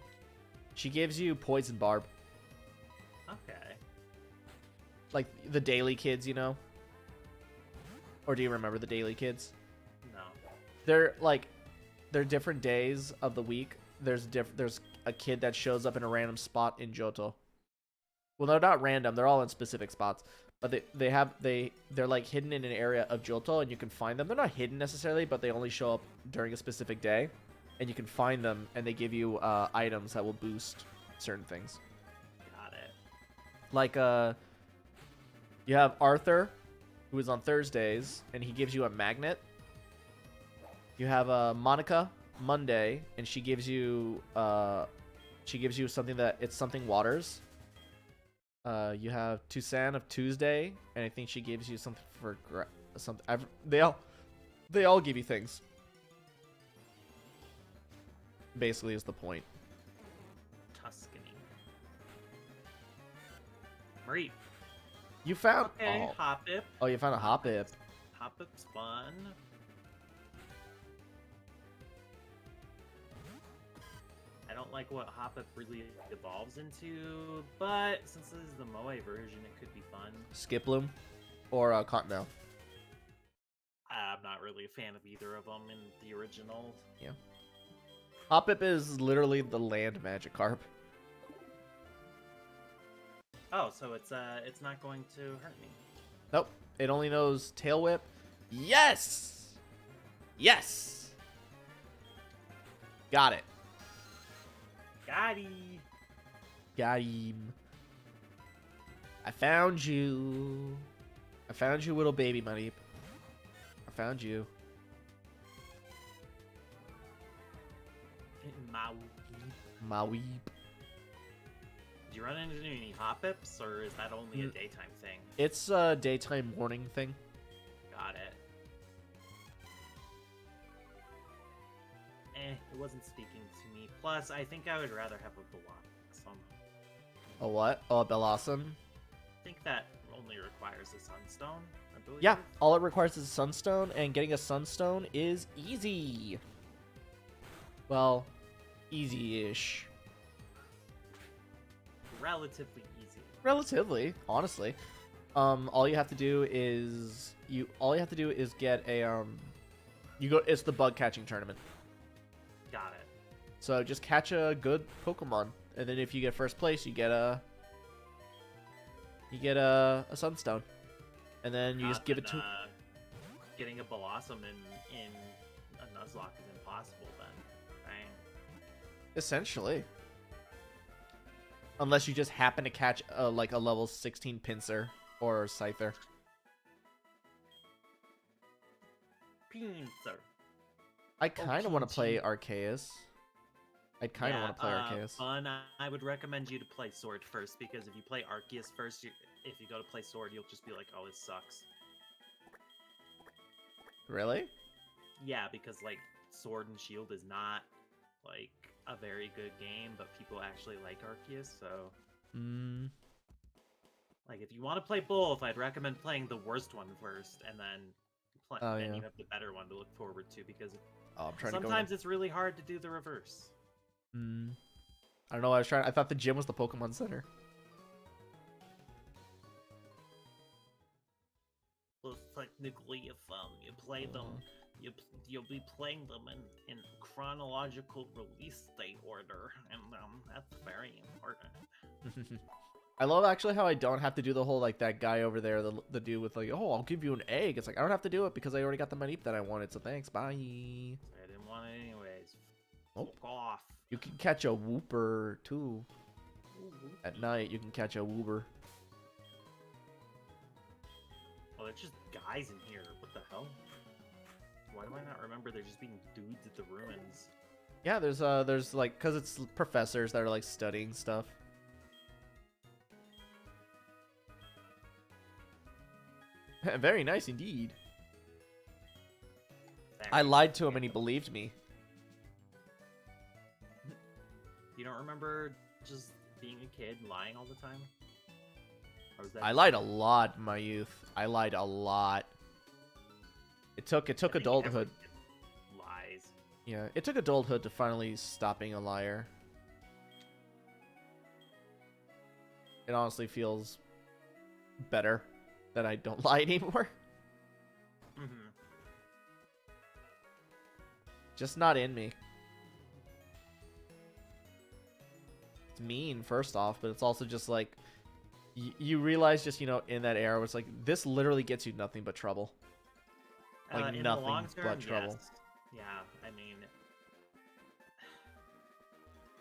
She gives you Poison Barb. Okay. Like the Daily Kids, you know? Or do you remember the Daily Kids? No. They're different days of the week. There's a kid that shows up in a random spot in Johto. Well, they're not random. They're all in specific spots. But they're like hidden in an area of Johto, and you can find them. They're not hidden necessarily, but they only show up during a specific day. and you can find them, and they give you items that will boost certain things. Got it. Like you have Arthur, who is on Thursdays, and he gives you a magnet. You have Monica Monday, and she gives you something that it's something waters. You have Tucson of Tuesday, and I think she gives you something for something. They all give you things. Basically, is the point. Tuscany. Marie. You found Okay, Hoppip. Oh, you found a Hoppip. Hoppip's fun. I don't like what Hoppip really evolves into, but since this is the Moe version, it could be fun. Skiploom or Cottonelle. I'm not really a fan of either of them in the original. Yeah. Hoppip is literally the land Magikarp. Oh, so it's not going to hurt me. Nope. It only knows Tail Whip. Yes! Yes! Got it. Got Got him. I found you. I found you, little baby Mareep. I found you. Maweep. Did you run into any Hoppips, or is that only a daytime thing? It's a daytime morning thing. Got it. It wasn't speaking to me. Plus, I think I would rather have a Blossom. A what? Oh, a Bellossom? I think that only requires a Sunstone, I believe. Yeah, all it requires is a Sunstone, and getting a Sunstone is easy. Well, easy-ish. Relatively easy. Relatively, honestly. All you have to do is get a it's the bug catching tournament. Got it. So just catch a good Pokemon, and then if you get first place, you get a Sunstone, and then you just give it to. Getting a Blossom in a Nuzlocke is impossible then. Right? Essentially. Unless you just happen to catch like a level 16 Pinsir or Scyther. Pinsir. I kind of want to play Arceus. I kind of want to play Arceus. Fun. I would recommend you to play Sword first, because if you play Arceus first, if you go to play Sword, you'll just be like, oh, this sucks. Really? Yeah, because like Sword and Shield is not like a very good game, but people actually like Arceus, so like if you want to play both, I'd recommend playing the worst one first, and then then you have the better one to look forward to, because sometimes it's really hard to do the reverse. I don't know. I thought the gym was the Pokemon Center. Well, technically, if you play them, you'll be playing them in chronological release date order, and that's very important. I love actually how I don't have to do the whole like that guy over there, the dude with like, oh, I'll give you an egg. It's like I don't have to do it because I already got the Mareep that I wanted. So thanks, bye. I didn't want it anyways. Oh. Fuck off. You can catch a Wooper too. At night, you can catch a Wooper. Well, there's just guys in here. What the hell? Why do I not remember there just being dudes at the ruins? Yeah, there's like, cause it's professors that are like studying stuff. Very nice indeed. I lied to him and he believed me. You don't remember just being a kid and lying all the time? Or was that I lied a lot in my youth. I lied a lot. It took adulthood. Lies. Yeah, it took adulthood to finally stop being a liar. It honestly feels better that I don't lie anymore. Just not in me. It's mean, first off, but it's also just like you realize just, you know, in that era, it's like this literally gets you nothing but trouble. Like In nothing the long term, but trouble. yes. Yeah, I mean,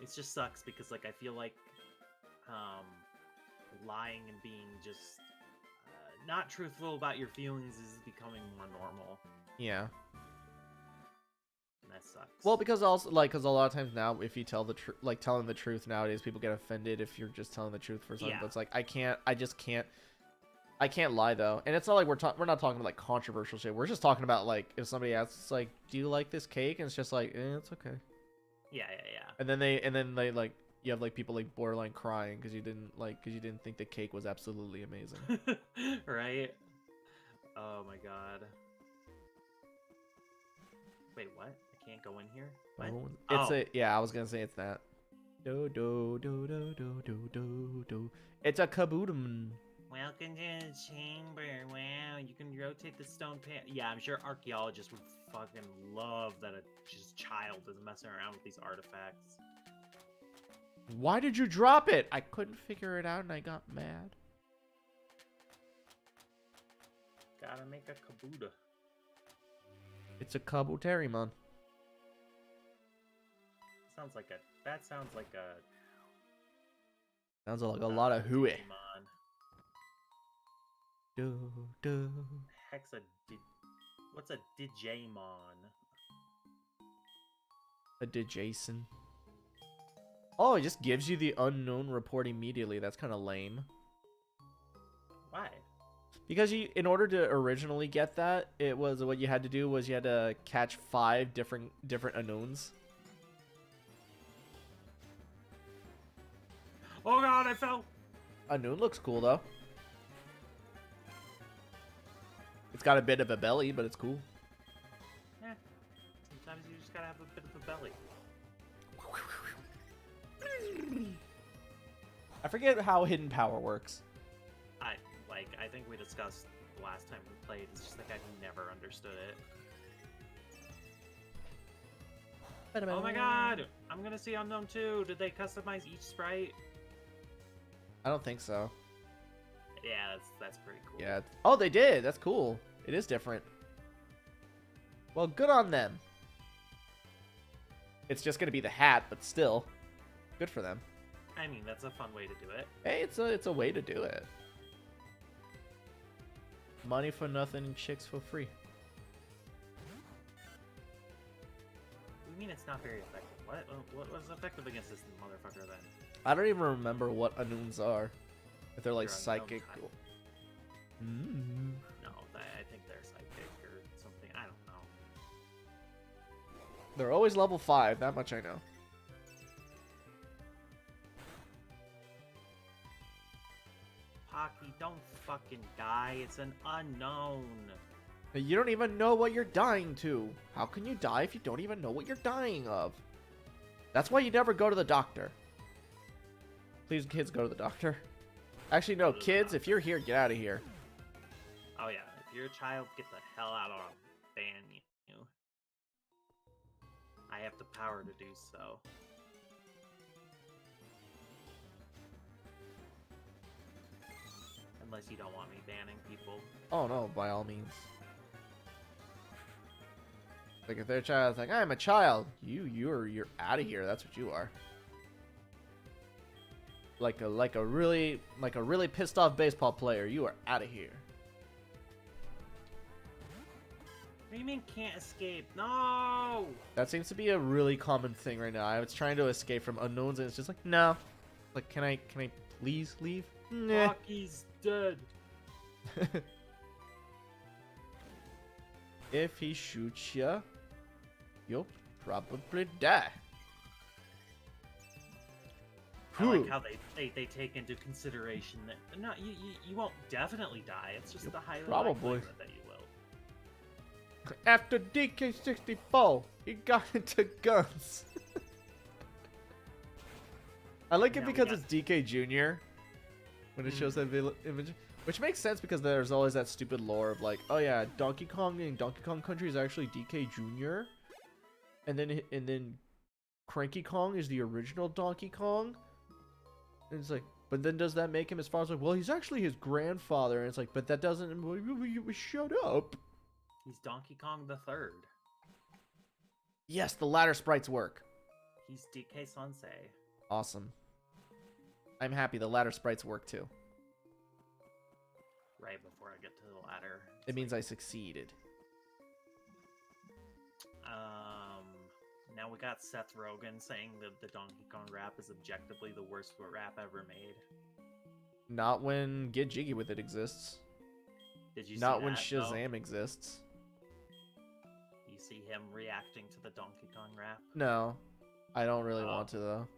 It just sucks because like I feel like lying and being just not truthful about your feelings is becoming more normal. Yeah. And that sucks. Well, because also because a lot of times now, if you tell the truth, like telling the truth nowadays, people get offended if you're just telling the truth for something. Yeah. But it's like I can't lie though, and it's not like we're not talking about like controversial shit. We're just talking about like if somebody asks like, "Do you like this cake?" and it's just like, it's okay. Yeah. And then they like you have like people like borderline crying because you didn't think the cake was absolutely amazing. Right? Oh my god. Wait, what? I can't go in here? What? I was gonna say it's that. Do do do do do do do do. It's a kaboodum. Welcome to the chamber. Wow, you can rotate the stone pan. Yeah, I'm sure archaeologists would fucking love that a just child is messing around with these artifacts. Why did you drop it? I couldn't figure it out and I got mad. Gotta make a kabuda. It's a kabuterimon. Sounds like a. That sounds like a. Sounds like a lot of hooey. Digimon. Do do. What's a Digimon? A Dijason. Oh, it just gives you the unknown report immediately. That's kind of lame. Why? Because in order to originally get that, it was what you had to do was you had to catch 5 different unknowns. Oh god, I fell. Unknown looks cool though. It's got a bit of a belly, but it's cool. Yeah. Sometimes you just gotta have a bit of a belly. I forget how hidden power works. I think we discussed the last time we played. It's just like I've never understood it. Oh my god! I'm gonna see Unknown 2. Did they customize each sprite? I don't think so. Yeah, that's pretty cool. Yeah. Oh, they did. That's cool. It is different. Well, good on them. It's just gonna be the hat, but still, good for them. I mean, that's a fun way to do it. Hey, it's a way to do it. Money for nothing and chicks for free. What do you mean it's not very effective? What was effective against this motherfucker then? I don't even remember what unknowns are. If they're like They're psychic. No, I think they're psychic or something. I don't know. They're always level 5. That much I know. Pocky, don't fucking die. It's an unknown. You don't even know what you're dying to. How can you die if you don't even know what you're dying of? That's why you never go to the doctor. Please, kids, go to the doctor. Actually, no, kids, if you're here, get out of here. Oh yeah, if you're a child, get the hell out of ban you. I have the power to do so. Unless you don't want me banning people. Oh no, by all means. Like if they're a child, it's like I'm a child. You're out of here. That's what you are. Like a really pissed off baseball player. You are out of here. What do you mean can't escape? No! That seems to be a really common thing right now. I was trying to escape from unknowns and it's just like no. Like can I please leave? Nah. Rocky's dead. If he shoots ya, you'll probably die. I like how they take into consideration that no, you won't definitely die. It's just the highly probably likelihood that you will. After DK64, he got into guns. I like it because it's DK Jr. when it shows that image. Which makes sense because there's always that stupid lore of like, oh yeah, Donkey Kong in Donkey Kong Country is actually DK Jr. And then Cranky Kong is the original Donkey Kong. And it's like, but then does that make him as far as like, well, he's actually his grandfather. And it's like, but that doesn't, shut up. He's Donkey Kong the Third. Yes, the ladder sprites work. He's DK Sensei. Awesome. I'm happy the ladder sprites work too. Right before I get to the ladder. It means I succeeded. Now we got Seth Rogen saying that the Donkey Kong rap is objectively the worst rap ever made. Not when Get Jiggy With It exists. Did you Not see when that, Shazam exists. You see him reacting to the Donkey Kong rap? No. I don't really want to, though.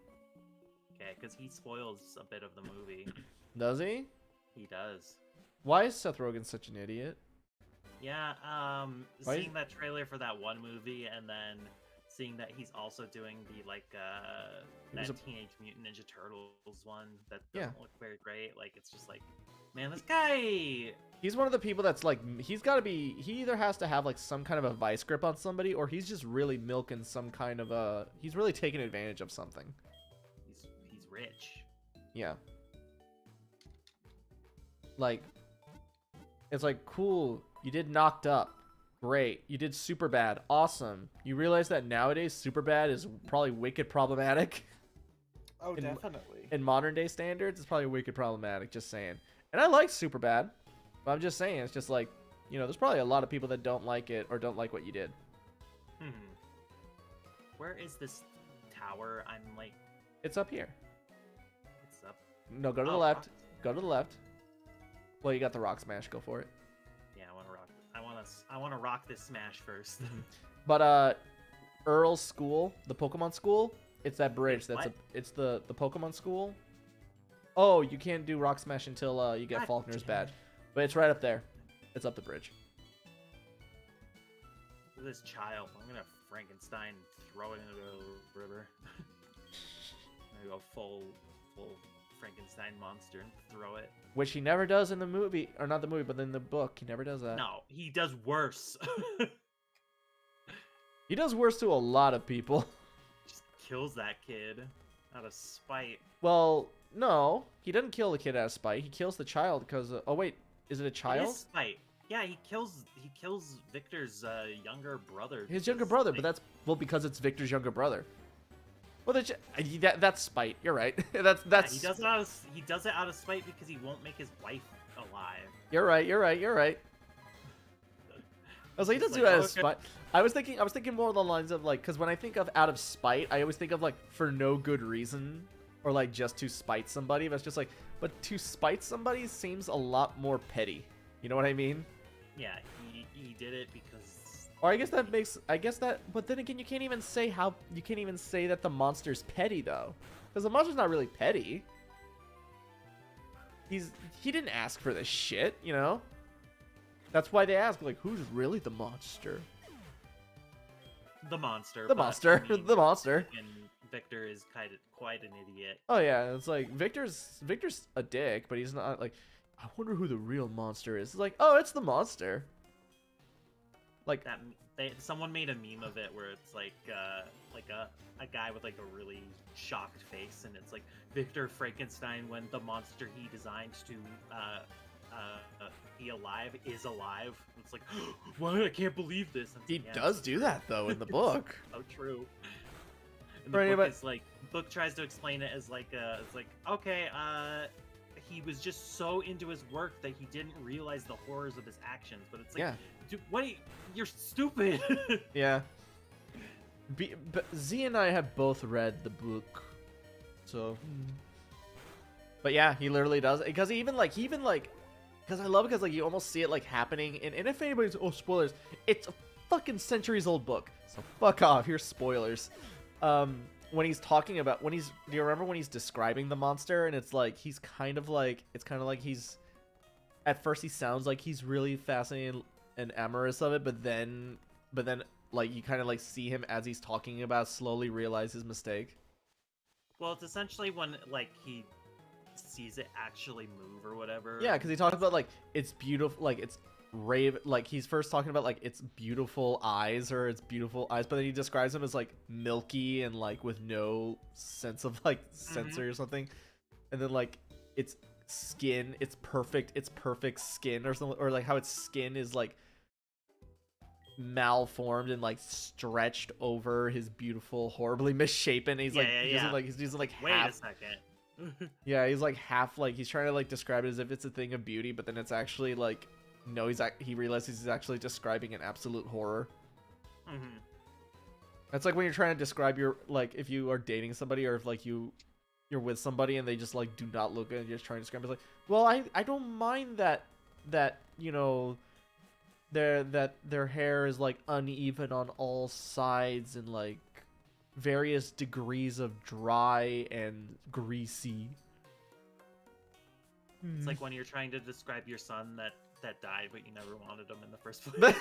Okay, because he spoils a bit of the movie. Does he? He does. Why is Seth Rogen such an idiot? Yeah, Why seeing that trailer for that one movie and then seeing that he's also doing the, like, that Teenage Mutant Ninja Turtles one that doesn't look very great. Like, it's just like, man, this guy... He's one of the people that's like, he either has to have like some kind of a vice grip on somebody, or he's just really milking some kind of a, he's really taking advantage of something. He's rich. Yeah. Like, it's like, cool, you did Knocked Up. Great. You did Superbad. Awesome. You realize that nowadays Superbad is probably wicked problematic? Oh, definitely. In modern day standards, it's probably wicked problematic, just saying. And I like Superbad. But I'm just saying, it's just like, you know, there's probably a lot of people that don't like it or don't like what you did. Where is this tower? I'm like... It's up here. It's up. No, go to the left. Go to the left. Well, you got the rock smash. Go for it. Yeah, I want to rock. I want to rock this smash first. But Earl's school, the Pokemon school, it's that bridge. Wait, It's the Pokemon school. Oh, you can't do rock smash until you get God Faulkner's damn badge. it. But it's right up there. It's up the bridge. Look at this child. I'm gonna Frankenstein throw it into the river. I'm gonna go full Frankenstein monster and throw it. Which he never does in the movie, or not the movie, but in the book, he never does that. No, he does worse. He does worse to a lot of people. Just kills that kid out of spite. Well, no, he doesn't kill the kid out of spite. He kills the child because. Oh wait, is it a child? It is spite. Yeah, he kills Victor's younger brother. His younger brother, but that's because it's Victor's younger brother. Well, that's spite. You're right. that's. Yeah, he does it out of spite because he won't make his wife alive. You're right. I was like, he doesn't do it out of spite. I was thinking more along the lines of like, because when I think of out of spite, I always think of like for no good reason, or like just to spite somebody. That's just like, but to spite somebody seems a lot more petty. You know what I mean? Yeah, he did it because. Or I guess that. But then again, you can't even say that the monster's petty though, because the monster's not really petty. He didn't ask for this shit, you know. That's why they ask, like, who's really the monster? The monster. The monster. I mean, the monster. And Victor is quite an idiot. Oh yeah, it's like Victor's a dick, but he's not like. I wonder who the real monster is. It's like, oh, it's the monster. Like that. Someone made a meme of it where it's like a guy with like a really shocked face, and it's like Victor Frankenstein when the monster he designed to be alive is alive. It's like, what? I can't believe this. He does do that though in the book. So true. And the book is like, book tries to explain it as like it's like, okay, he was just so into his work that he didn't realize the horrors of his actions. But it's like, yeah. Dude, what? You're stupid. Yeah. But Z and I have both read the book, so. But yeah, he literally does, because because I love it, because like you almost see it like happening, and if anybody's spoilers, it's a fucking centuries old book, so fuck off. Here's spoilers. When he's talking about do you remember when he's describing the monster, and it's like he's kind of like he's at first he sounds like he's really fascinated and amorous of it, but then like you kind of like see him as he's talking about slowly realize his mistake. Well, it's essentially when like he sees it actually move or whatever. Yeah, because he talks about like it's beautiful, like it's like he's first talking about like its beautiful eyes, but then he describes them as like milky and like with no sense of like sensory or something, and then like its skin, it's perfect skin or something, or like how its skin is like malformed and like stretched over his beautiful, horribly misshapen. He's like he's using like Wait half. a second. Yeah, he's like half like he's trying to like describe it as if it's a thing of beauty, but then it's actually like no, he realizes he's actually describing an absolute horror. Mm-hmm. That's like when you're trying to describe your like if you are dating somebody or if like you're with somebody and they just like do not look good and you're just trying to describe it. It's like, well, I don't mind that you know their hair is like uneven on all sides and like various degrees of dry and greasy. It's like when you're trying to describe your son that died, but you never wanted him in the first place.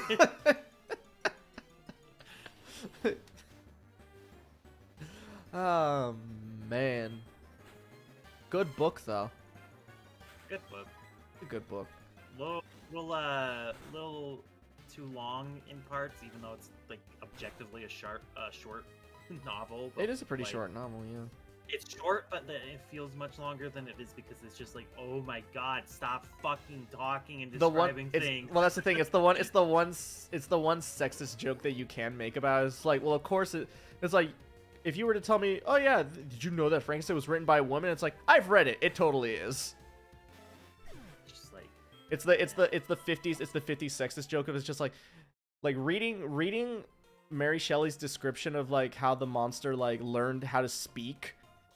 Oh man, good book though. Good book. A good book. Little too long in parts, even though it's like objectively a short novel. But It is a pretty like, short novel, yeah. It's short, but it feels much longer than it is because it's just like, oh my god, stop fucking talking and describing things. Well, that's the thing. It's the one sexist joke that you can make about it. It's like, well, of course it's like, if you were to tell me, oh yeah, did you know that Frankenstein was written by a woman? It's like, I've read it. It totally is. Just like It's the 50s. It's the 50s sexist joke of it's just like reading Mary Shelley's description of like how the monster like learned how to speak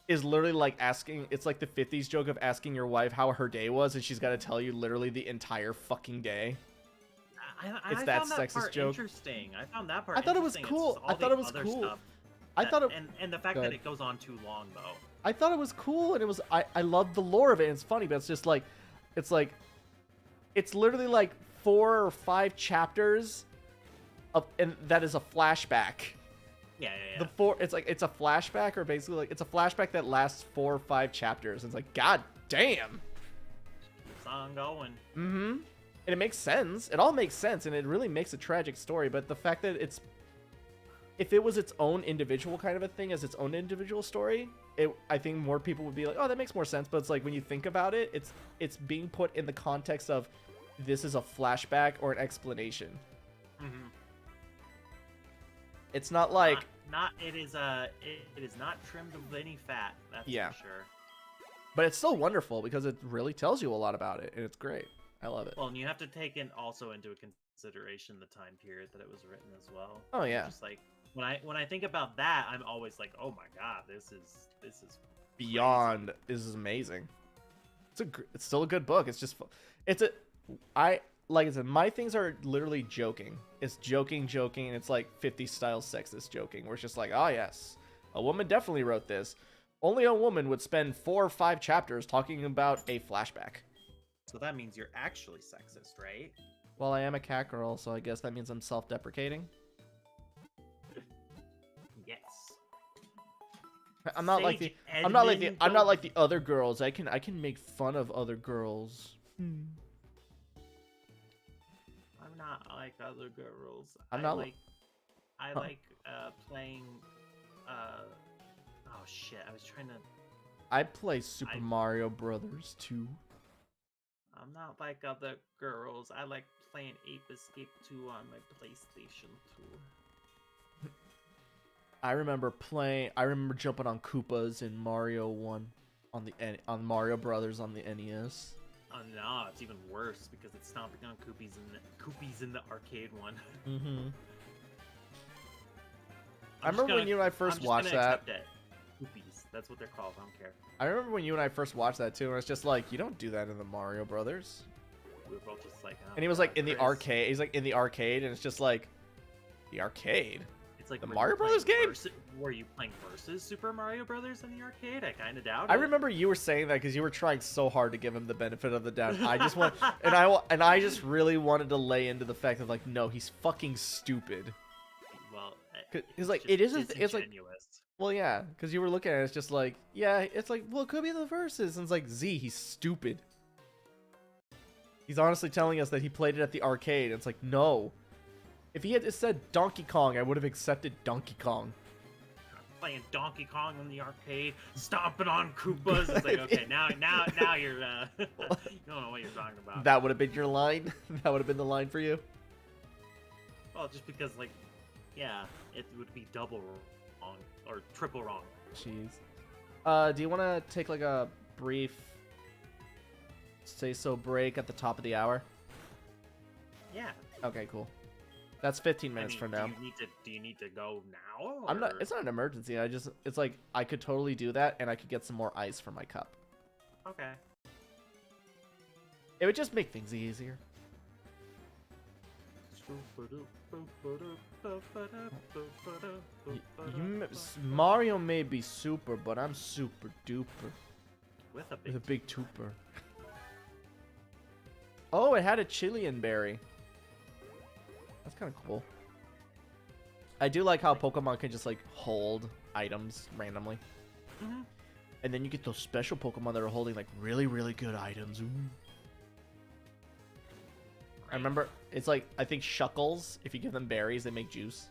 is literally like asking. It's like the 50s joke of asking your wife how her day was, and she's got to tell you literally the entire fucking day. I that found that sexist part joke. Interesting. I found that part. I thought it was interesting. It's cool. just all I thought the it was other cool. stuff I that- thought it. and the fact Go that ahead. it goes on too long though. I thought it was cool, and it was. I loved the lore of it. And it's funny, but it's just like, it's like, it's literally like 4 or 5 chapters, and that is a flashback. Yeah. It's a flashback, or basically like it's a flashback that lasts 4 or 5 chapters. And it's like, god damn. It's ongoing. Mm-hmm. And it makes sense. It all makes sense, and it really makes a tragic story. But the fact that if it was its own individual kind of a thing, as its own individual story, I think more people would be like, oh, that makes more sense. But it's like when you think about it, it's being put in the context of this is a flashback or an explanation. Mm-hmm. It's not like It is not trimmed of any fat. That's Yeah. for sure. but it's still wonderful because it really tells you a lot about it, and it's great. I love it. Well, and you have to take also into consideration the time period that it was written as well. Oh yeah. Just like when I think about that, I'm always like, oh my god, this is Beyond this is amazing. It's still a good book. It's just like I said, my things are literally joking. It's joking, and it's like 50s style sexist joking, where it's just like, oh yes, a woman definitely wrote this. Only a woman would spend 4 or 5 chapters talking about a flashback. So that means you're actually sexist, right? Well, I am a cat girl, so I guess that means I'm self-deprecating. Yes. I'm not like the other girls. I can make fun of other girls. I'm not like other girls. I'm not I Huh. like playing. Oh shit! I was trying to. I play Super Mario Brothers 2. I'm not like other girls. I like playing Ape Escape 2 on my PlayStation 2. I remember jumping on Koopas in Mario 1 on Mario Brothers on the NES. Oh no, it's even worse because it's stomping on Koopies in the arcade one. Mm-hmm. I remember when you and I first watched that. Koopies, that's what they're called. I don't care. I remember when you and I first watched that too, and it's just like, you don't do that in the Mario Brothers. We were both just like. Oh, And he was like in the Chris. arcade. He's like in the arcade, and it's just like, the arcade. It's like The were you Mario Brothers playing game? Were you playing versus Super Mario Brothers in the arcade? I kind of doubt. I it. remember you were saying that because you were trying so hard to give him the benefit of the doubt. I just want, and I just really wanted to lay into the fact that like, no, he's fucking stupid. Well, He's like, just it isn't. It's like, disingenuous. well, yeah, because you were looking at it, it's just like, yeah, it's like, well, it could be the verses, and it's like, Z, he's stupid. He's honestly telling us that he played it at the arcade. And it's like, no. If he had just said Donkey Kong, I would have accepted Donkey Kong. Playing Donkey Kong in the arcade, stomping on Koopas. It's like, okay, now you're you don't know what you're talking about. That would have been your line. That would have been the line for you. Well, just because, like, yeah, it would be double wrong or triple wrong. Jeez. Do you want to take like a brief say so break at the top of the hour? Yeah. Okay, cool. That's 15 minutes from now. Do you need to go now? I'm not. It's not an emergency. It's like I could totally do that, and I could get some more ice for my cup. Okay. It would just make things easier. Mario may be super, but I'm super duper. With a big tuper. Oh, it had a Chilean berry. That's kind of cool. I do like how Pokemon can just like hold items randomly. Mm-hmm. And then you get those special Pokemon that are holding like really, really good items. Ooh. I remember, it's like, I think Shuckles, if you give them berries, they make juice.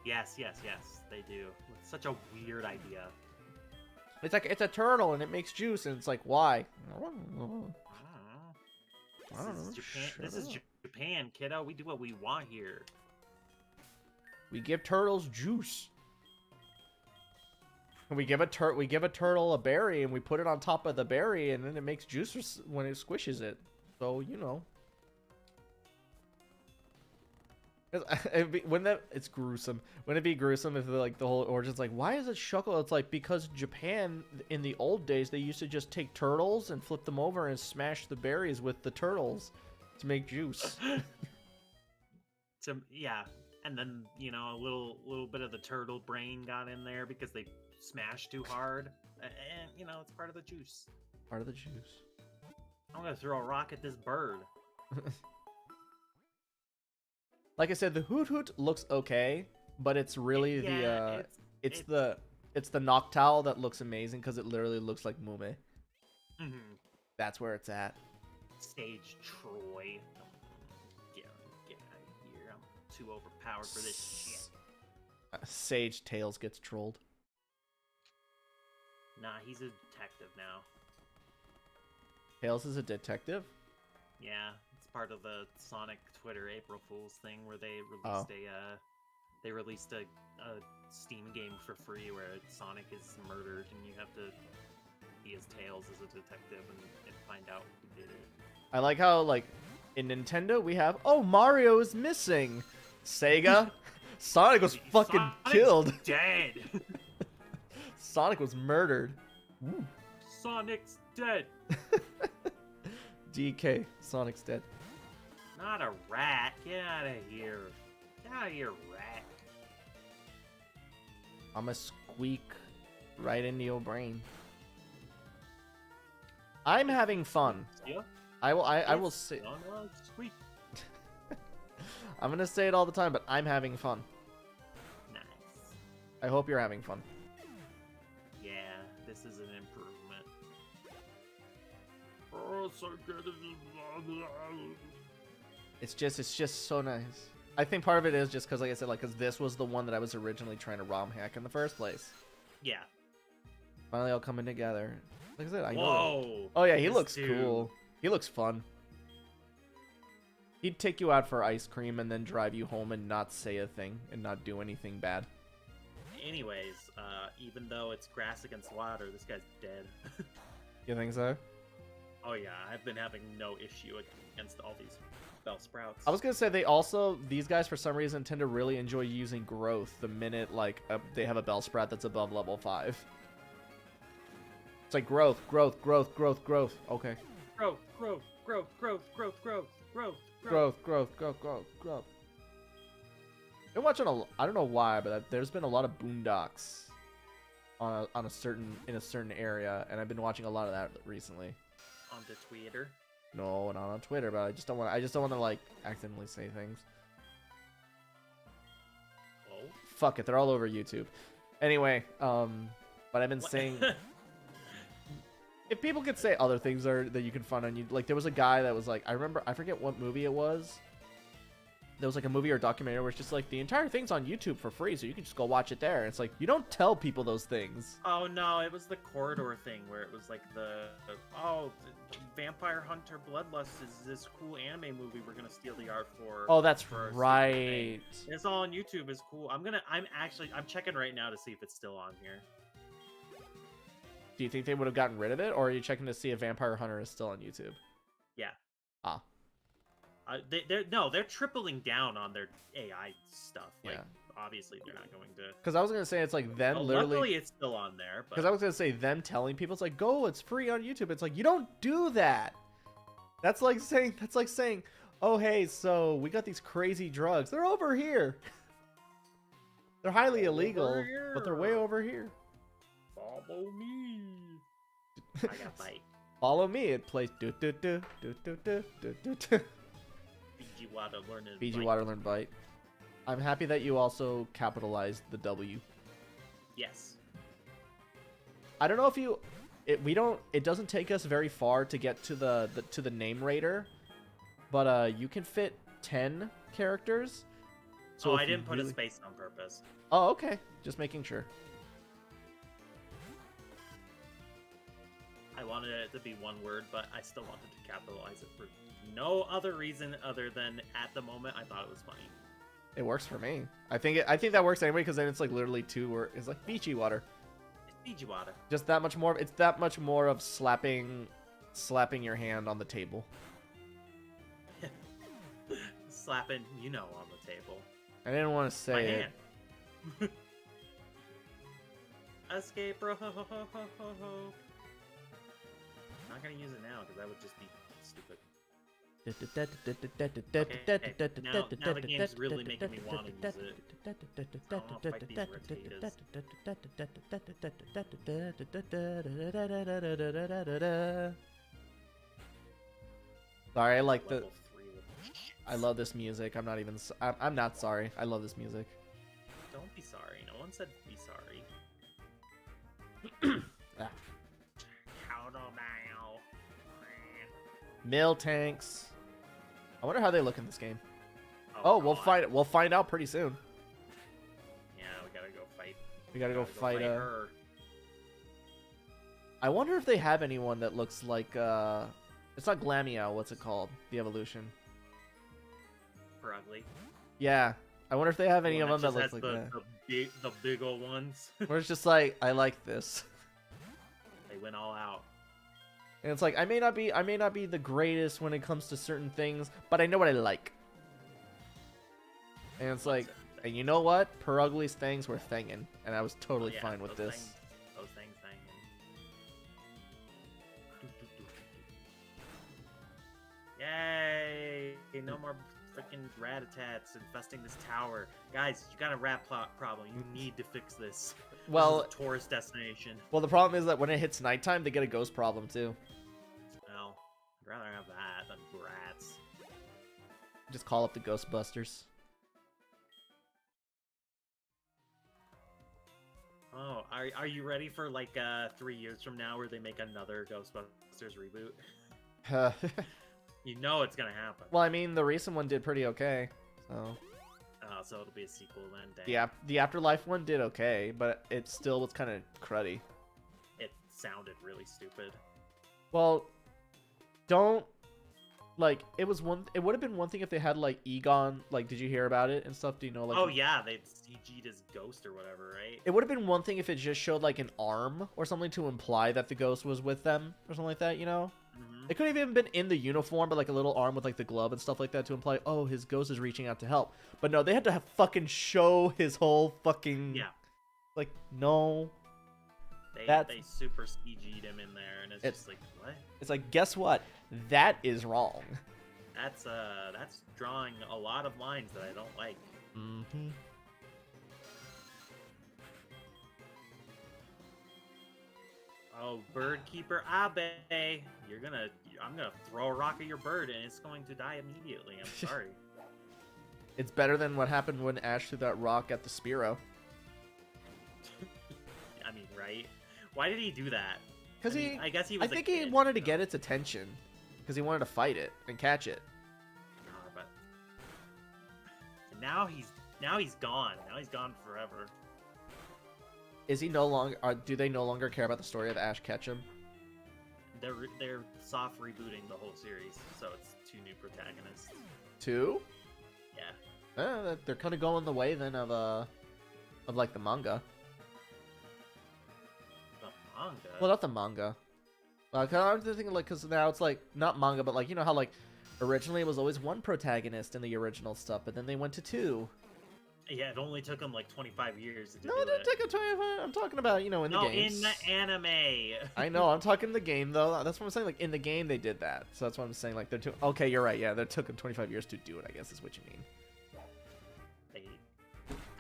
Yes, they do. It's such a weird idea. It's like, it's a turtle and it makes juice, and it's like, why? I don't know. This is Japan. This is Japan, kiddo. We do what we want here. We give turtles juice. We give a turtle a berry, and we put it on top of the berry, and then it makes juice when it squishes it. So, you know. It's gruesome. Wouldn't it be gruesome if like the whole origin's like, why is it Shuckle? It's like, because Japan in the old days, they used to just take turtles and flip them over and smash the berries with the turtles to make juice. Yeah, and then a little bit of the turtle brain got in there because they smashed too hard, and it's part of the juice. Part of the juice. I'm gonna throw a rock at this bird. Like I said, the Hoot Hoot looks okay, but it's really it's the Noctowl that looks amazing because it literally looks like Mume. Mm-hmm. That's where it's at. Sage Troy. Get out of here. I'm too overpowered for this shit. Sage Tails gets trolled. Nah, he's a detective now. Tails is a detective? Yeah, it's part of the Sonic Twitter April Fool's thing where they released a Steam game for free where Sonic is murdered and you have to be as Tails as a detective and find out who did it. I like how, like, in Nintendo we have, oh, Mario is missing. Sega, Sonic was fucking killed. Dead. Sonic was murdered. Ooh. Sonic's dead. DK, Sonic's dead. Not a rat. Get out of here. Get out of here, rat. I'ma squeak right into your brain. I'm having fun. Yeah. I will say. Squeak. I'm gonna say it all the time, but I'm having fun. Nice. I hope you're having fun. Yeah, this is an improvement. It's just so nice. I think part of it is just because, like I said, because this was the one that I was originally trying to ROM hack in the first place. Yeah. Finally all coming together. Like I said, I know. Whoa. Oh yeah, he looks cool. He looks fun. He'd take you out for ice cream and then drive you home and not say a thing and not do anything bad. Anyways, even though it's grass against water, this guy's dead. You think so? Oh yeah, I've been having no issue against all these Bellsprouts. I was gonna say these guys for some reason tend to really enjoy using growth the minute like they have a Bellsprout that's above level 5. It's like growth. Okay. Growth. Been watching I don't know why, but there's been a lot of Boondocks in a certain area, and I've been watching a lot of that recently. On the Twitter. No, not on Twitter, but I just don't want to like accidentally say things. Oh. Fuck it, they're all over YouTube. Anyway, but I've been saying if people could say other things that you can find on YouTube, like there was a guy that was like, I forget what movie it was, there was like a movie or a documentary where it's just like the entire thing's on YouTube for free, so you can just go watch it there. And it's like you don't tell people those things. Oh no, it was the corridor thing where it was like the Vampire Hunter Bloodlust is this cool anime movie we're gonna steal the art for. Oh, that's for our right. thing. It's all on YouTube. It's cool. I'm checking right now to see if it's still on here. Do you think they would have gotten rid of it, or are you checking to see if Vampire Hunter is still on YouTube? Yeah. Ah. They're tripling down on their AI stuff. Like, Yeah. obviously they're not going to. Because I was gonna say it's like them literally. Luckily, it's still on there. Because I was gonna say them telling people it's like, go, it's free on YouTube. It's like you don't do that. That's like saying, oh hey, so we got these crazy drugs. They're over here. They're highly illegal, but they're way over here. Follow me. I got bite. Follow me. It plays do do do do do do do do do. Fiji water learned. Fiji water learned bite. I'm happy that you also capitalized the W. Yes. I don't know if you, it doesn't take us very far to get to the name raider, but you can fit 10 characters. So if I you didn't put a really- space on purpose. Oh, okay. Just making sure. I wanted it to be one word, but I still wanted to capitalize it for no other reason other than at the moment I thought it was funny. It works for me. I think that works anyway because then it's like literally 2 words. It's like Fiji water. It's Fiji water. Just that much more. It's that much more of slapping your hand on the table. Slapping, on the table. I didn't want to say My it. hand. Escape rope. Not gonna use it now because that would just be stupid. Now the game's really making me want to use it. I wanna fight these rotators. Sorry, I like the. Level 3 with I love this music. I'm not even. I'm not sorry. I love this music. Don't be sorry. No one said be sorry. Ah. Counterbow. Mill tanks. I wonder how they look in this game. Oh, we'll God. find out pretty soon. Yeah, we gotta go fight. We gotta go fight. Her. I wonder if they have anyone that looks like. It's not Glameow. What's it called? The evolution. For ugly. Yeah. I wonder if they have any The of one them that just looks has like that. the big old ones. Where it's just like, I like this. They went all out. And it's like I may not be the greatest when it comes to certain things, but I know what I like. And it's like, and you know what? Per Ugly's things were thingin', and I was totally fine with this. Those things hanging. Yay! No more freaking rat-a-tats infesting this tower. Guys, you got a rat problem. You need to fix this. Well, this is a tourist destination. well, the problem is that when it hits nighttime, they get a ghost problem too. Well, I'd rather have that than rats. Just call up the Ghostbusters. Oh, are you ready for like 3 years from now where they make another Ghostbusters reboot? You know it's gonna happen. Well, I mean, the recent one did pretty okay, so. So it'll be a sequel then. Dang. The Afterlife one did okay, but it still was kind of cruddy. It sounded really stupid. Well, don't like it was one. It would have been one thing if they had like Egon. Like, did you hear about it and stuff? Do you know? Like, Oh yeah, they CG'd his ghost or whatever, right? it would have been one thing if it just showed like an arm or something to imply that the ghost was with them or something like that. You know, it could have even been in the uniform, but like a little arm with like the glove and stuff like that to imply, oh, his ghost is reaching out to help. But no, they had to have fucking show his whole fucking. Yeah. Like, no. They super CG'd him in there, and it's just like, what? It's like, guess what? That is wrong. That's drawing a lot of lines that I don't like. Mm-hmm. Oh, bird keeper Abe, I'm gonna throw a rock at your bird and it's going to die immediately. I'm sorry. It's better than what happened when Ash threw that rock at the Spearow. I mean, right? Why did he do that? Because I guess he was. I think he wanted to get its attention. Because he wanted to fight it and catch it. But Now he's gone. Now he's gone forever. Is he no longer? Do they no longer care about the story of Ash Ketchum? They're soft rebooting the whole series, so it's 2 new protagonists. 2? Yeah. They're kind of going the way then of like the manga. The manga. Well, not the manga. Cause I was thinking like, cause now it's like not manga, but like you know how like originally it was always 1 protagonist in the original stuff, but then they went to 2. Yeah, it only took them like 25 years to do No, it it. didn't take a 25. I'm talking about in the games. In the anime. I know. I'm talking the game though. That's what I'm saying. Like in the game, they did that. So that's what I'm saying. Like they're okay. You're right. Yeah, they took them 25 years to do it. I guess is what you mean.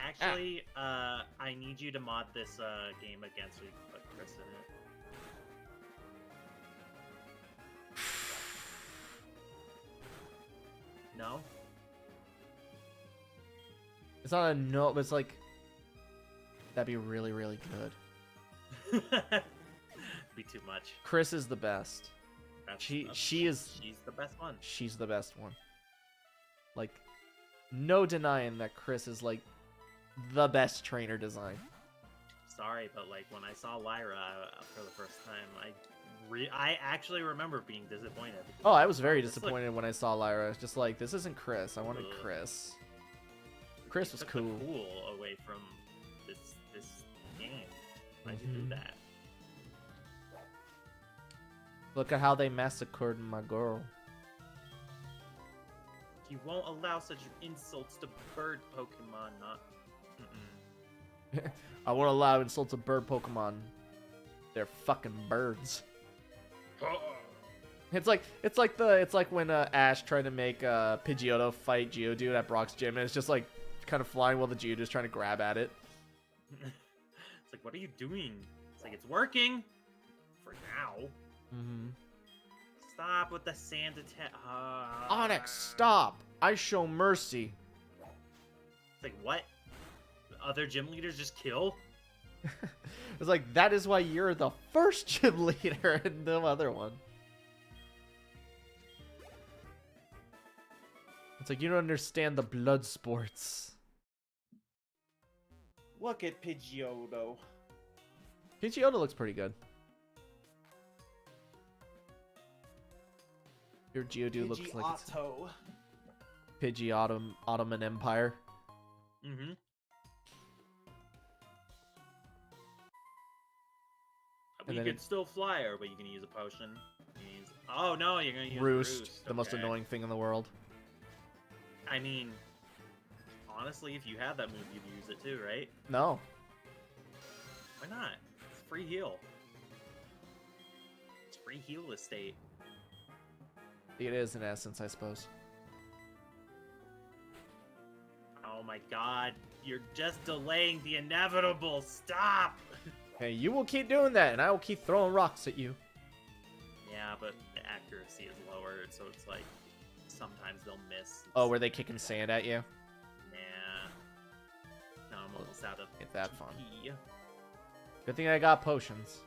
Actually, I need you to mod this game again so you can put Chris in it. No? It's not a no, but it's like that'd be really, really good. Be too much. Chris is the best. She's the best one. She's the best one. Like, no denying that Chris is like the best trainer design. Sorry, but like when I saw Lyra for the first time, I actually remember being disappointed. Oh, I was very disappointed when I saw Lyra. Just like, this isn't Chris. I wanted Chris. Chris was cool. The cool away from this game. Why'd you do that? Look at how they massacred my girl. You won't allow such insults to bird Pokemon, not. I won't allow insults of bird Pokemon. They're fucking birds. It's like when Ash tried to make Pidgeotto fight Geodude at Brock's gym, and it's just like kind of flying while the Geodude's trying to grab at it. It's like, what are you doing? It's like, it's working for now. Stop with the sand attack. Onyx, stop! I show mercy. It's like, what? Other gym leaders just kill? It's like, that is why you're the first gym leader and no other one. It's like, you don't understand the blood sports. Look at Pidgeotto. Pidgeotto looks pretty good. Your Geodude looks like it's Pidgeotto Ottoman Empire. Mm-hmm. You could still fly her, but you can use a potion. Oh no, you're gonna use Roost, the most annoying thing in the world. I mean, honestly, if you had that move, you'd use it too, right? No. Why not? It's free heal. It's free heal estate. It is in essence, I suppose. Oh my god, you're just delaying the inevitable. Stop! Hey, you will keep doing that, and I will keep throwing rocks at you. Yeah, but the accuracy is lower, so it's like sometimes they'll miss. Oh, were they kicking sand at you? Nah. No, I'm almost out of Ain't that fun. TP. Good thing I got potions.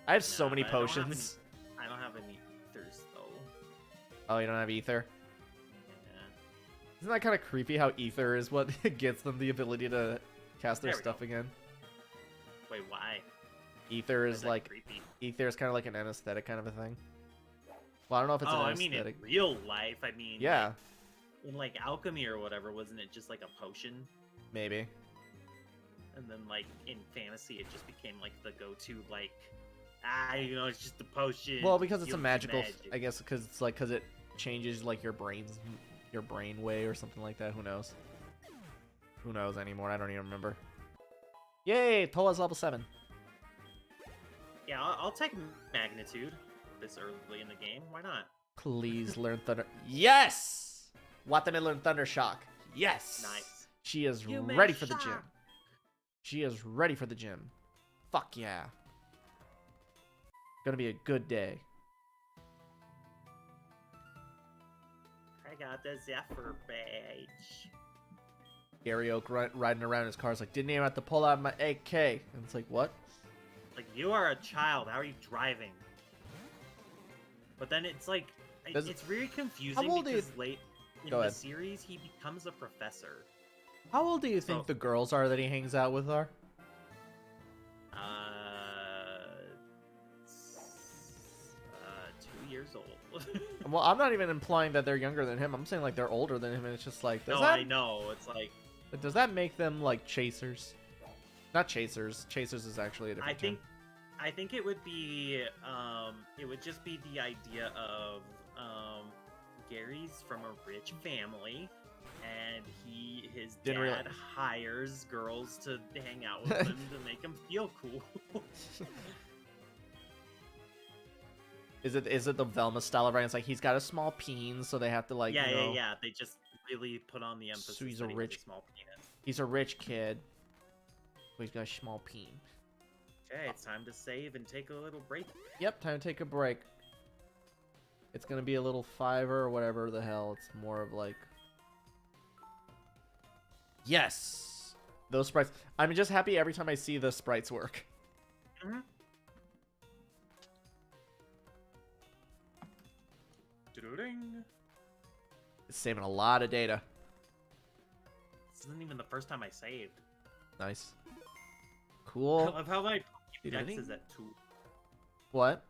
I have so many but potions. I don't have any ethers, though. Oh, you don't have ether? Yeah. Isn't that kind of creepy how ether is what gets them the ability to cast their There we stuff go. again? Wait, why? Ether Why is that like creepy? ether is kind of like an anesthetic kind of a thing. Well, I don't know if it's Oh, an I mean, anesthetic. in real life, I mean, Yeah, in like alchemy or whatever, wasn't it just like a potion? maybe. And then like in fantasy, it just became like the go-to, like, it's just a potion. Well, because it's a heals magical, magic. I guess, because it's like because it changes like your brain way or something like that. Who knows? Who knows anymore? I don't even remember. Yay! Toa's level 7. Yeah, I'll take magnitude this early in the game. Why not? Please learn Thunder. Yes! Watame learn Thunder Shock. Yes! Nice. She is You may ready for the gym. shock. She is ready for the gym. Fuck yeah. Gonna be a good day. I got the Zephyr badge. Gary Oak riding around in his car is like, didn't even have to pull out my AK. And it's like, what? Like, you are a child. How are you driving? But then it's like, it's really confusing How old because in Go the ahead. series, he becomes a professor. How old do you think So- the girls are that he hangs out with are? S- 2 years old. Well, I'm not even implying that they're younger than him. I'm saying like they're older than him, and it's just like, No, I know. It's like does that make them like chasers? Not chasers. Chasers is actually a different term. I think it would be it would just be the idea of Gary's from a rich family and his Didn't dad real- hires girls to hang out with him to make him feel cool. Is it the Velma style of writing? It's like he's got a small peen, so they have to like, yeah, you know, yeah. They just really put on the emphasis So he's a that he has rich- small penis. he's a rich kid, but he's got a small peen. Okay, it's time to save and take a little break. Yep, time to take a break. It's gonna be a little fiver or whatever the hell. It's more of like, yes, those sprites. I'm just happy every time I see the sprites work. Mm-hmm. Ding. It's saving a lot of data. This isn't even the first time I saved. Nice. I Cool. love how my Did Pokedex any? is at 2. What?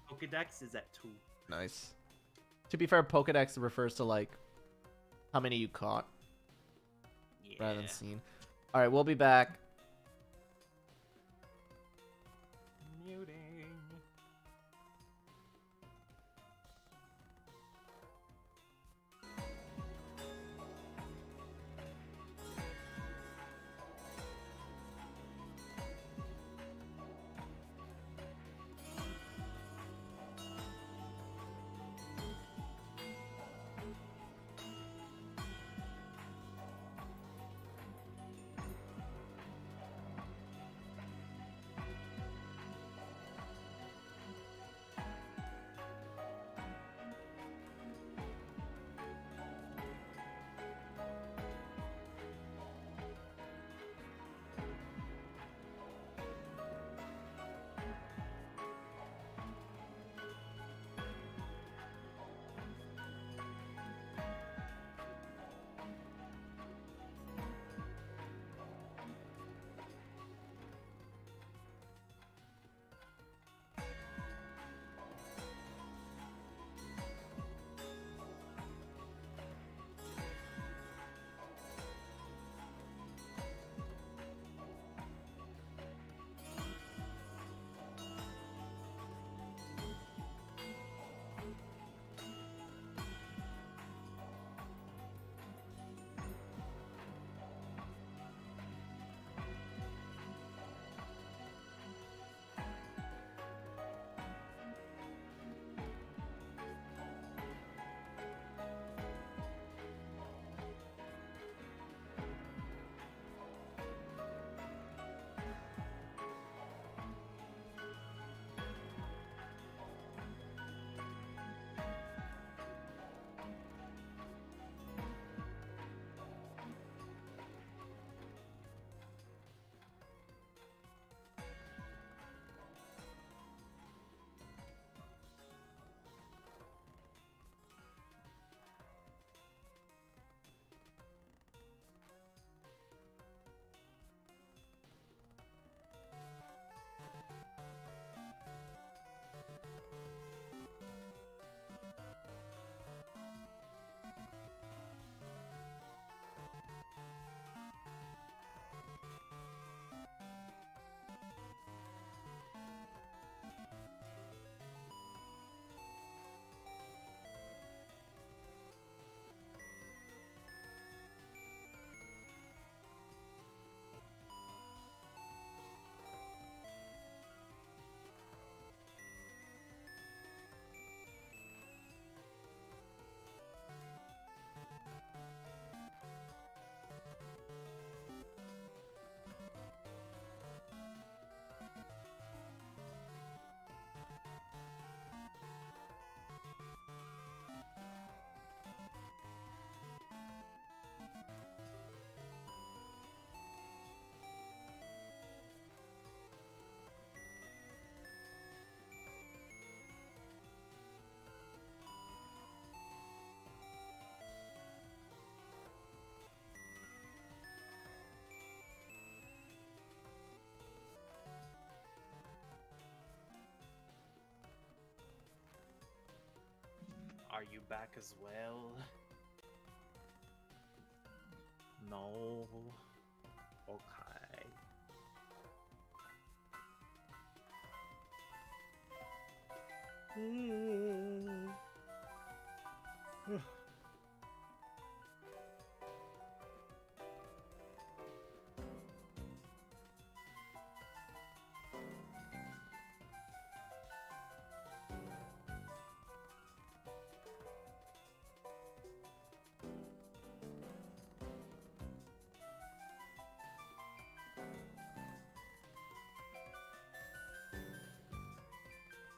My Pokedex is at 2. Nice. To be fair, Pokedex refers to like how many you caught Yeah. rather than seen. All right, we'll be back. Muting. Are you back as well? No. Okay.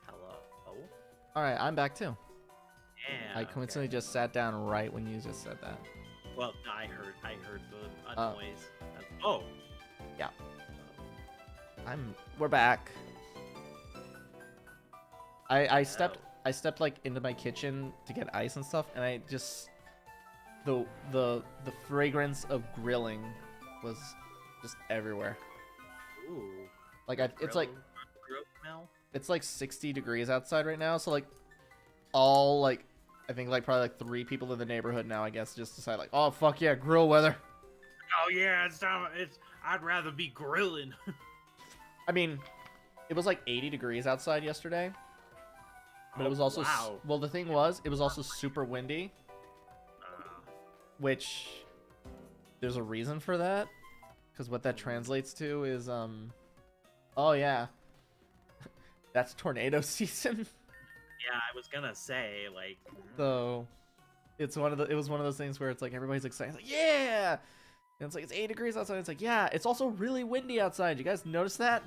Hello? All right, I'm back too. Yeah. I coincidentally just sat down right when you just said that. Well, I heard the Oh. noise. Oh. Yeah. We're back. I stepped like into my kitchen to get ice and stuff, and I just the fragrance of grilling was just everywhere. Ooh. Like it's like grill smell. it's like 60 degrees outside right now, so like all like I think like probably like 3 people in the neighborhood now, I guess, just decide like, oh fuck yeah, grill weather. Oh yeah, it's time. I'd rather be grilling. I mean, it was like 80 degrees outside yesterday, but it was also wow. well, the thing was, it was also super windy, which there's a reason for that, because what that translates to is oh yeah, that's tornado season. Yeah, I was gonna say like. So it was one of those things where it's like everybody's excited, it's like yeah, and it's like it's 8 degrees outside. It's like yeah, it's also really windy outside. You guys notice that?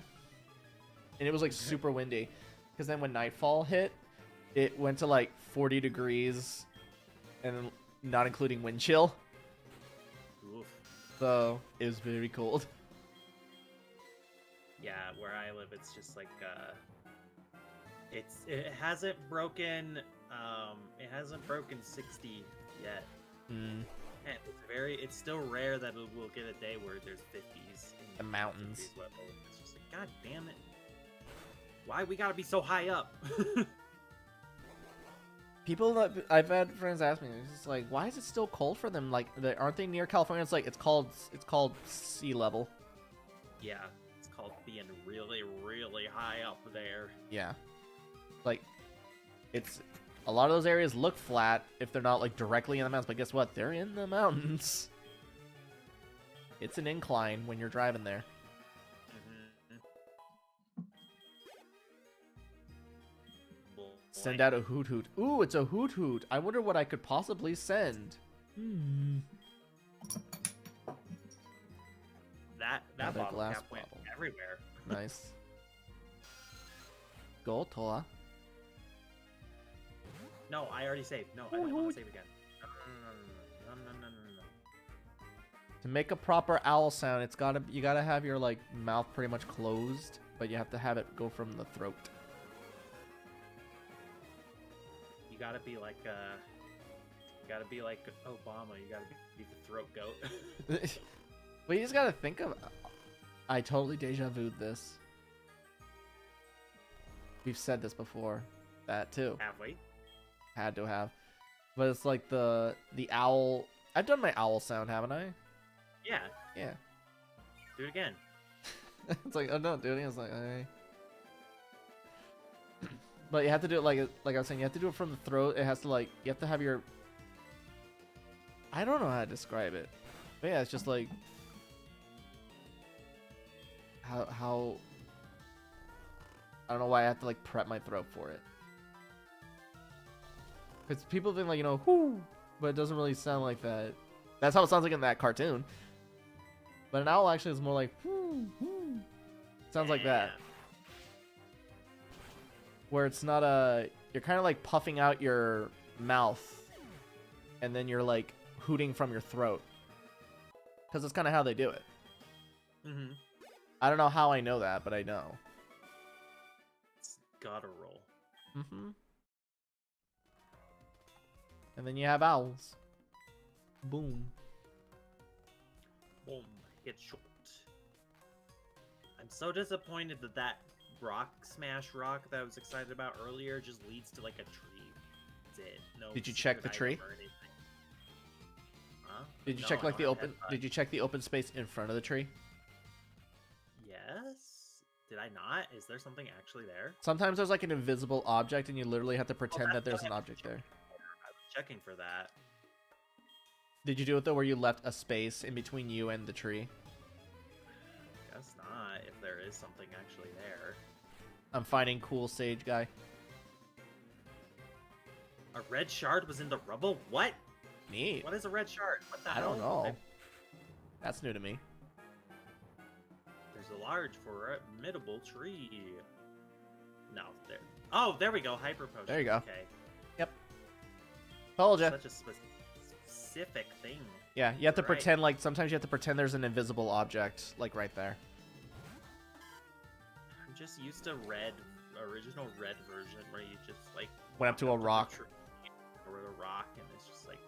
And it was like super windy, because then when nightfall hit, it went to like 40 degrees, and not including wind chill. Oof. So it was very cold. Yeah, where I live, it's just like it hasn't broken 60 yet. Mm, And it's still rare that we'll get a day where there's 50s in the mountains. 50s level. It's just like, god damn it. Why we gotta be so high up? People that I've had friends ask me, it's just like, why is it still cold for them? Like, aren't they near California? It's like it's called sea level. Yeah, it's called being really, really high up there. Yeah, like it's a lot of those areas look flat if they're not like directly in the mountains, but guess what? They're in the mountains. It's an incline when you're driving there. Send out a hoot hoot. Ooh, it's a hoot hoot. I wonder what I could possibly send. That Another bottle glass cap went bottle. everywhere. Nice. Go, Toa. No, I already saved. No, I don't want to save again. No. To make a proper owl sound, you gotta have your like mouth pretty much closed, but you have to have it go from the throat. You gotta be like Obama. You gotta be the throat goat. But you just gotta think of. I totally deja vu'd this. We've said this before. That too. Have we? Had to have. But it's like the owl. I've done my owl sound, haven't I? Yeah. Yeah. Do it again. It's like, oh no, dude. It's like, okay. But you have to do it like I was saying. You have to do it from the throat. It has to like you have to have your. I don't know how to describe it, but yeah, it's just like how. I don't know why I have to like prep my throat for it. Because people think like whoo, but it doesn't really sound like that. That's how it sounds like in that cartoon. But an owl actually is more like whoo whoo. Sounds like that. Where it's not you're kind of like puffing out your mouth, and then you're like hooting from your throat. Because that's kind of how they do it. Mm-hmm. I don't know how I know that, but I know. It's gotta roll. Mm-hmm. And then you have owls. Boom. Boom. Get shot. I'm so disappointed that rock smash rock that I was excited about earlier just leads to like a tree. That's it. No. Did you check the secret tree? item or anything. Huh? Did you No, check I like the don't have open? headbutt. Did you check the open space in front of the tree? Yes. Did I not? Is there something actually there? Sometimes there's like an invisible object, and you literally have to pretend that that's there's what an I was object there. I was checking for that. Did you do it though, where you left a space in between you and the tree? Guess not. If there is something actually there. I'm finding cool sage guy. A red shard was in the rubble. What? Neat. What is a red shard? What the I hell? don't know. That's new to me. There's a large formidable tree. No, there. Oh, there we go. Hyper potion. There you go. Okay. Told ya. Such a specific thing. Yeah, you have to Right. pretend like sometimes you have to pretend there's an invisible object like right there. I'm just used to original red version where you just like Went up to a walk the rock. tree or a rock and it's just like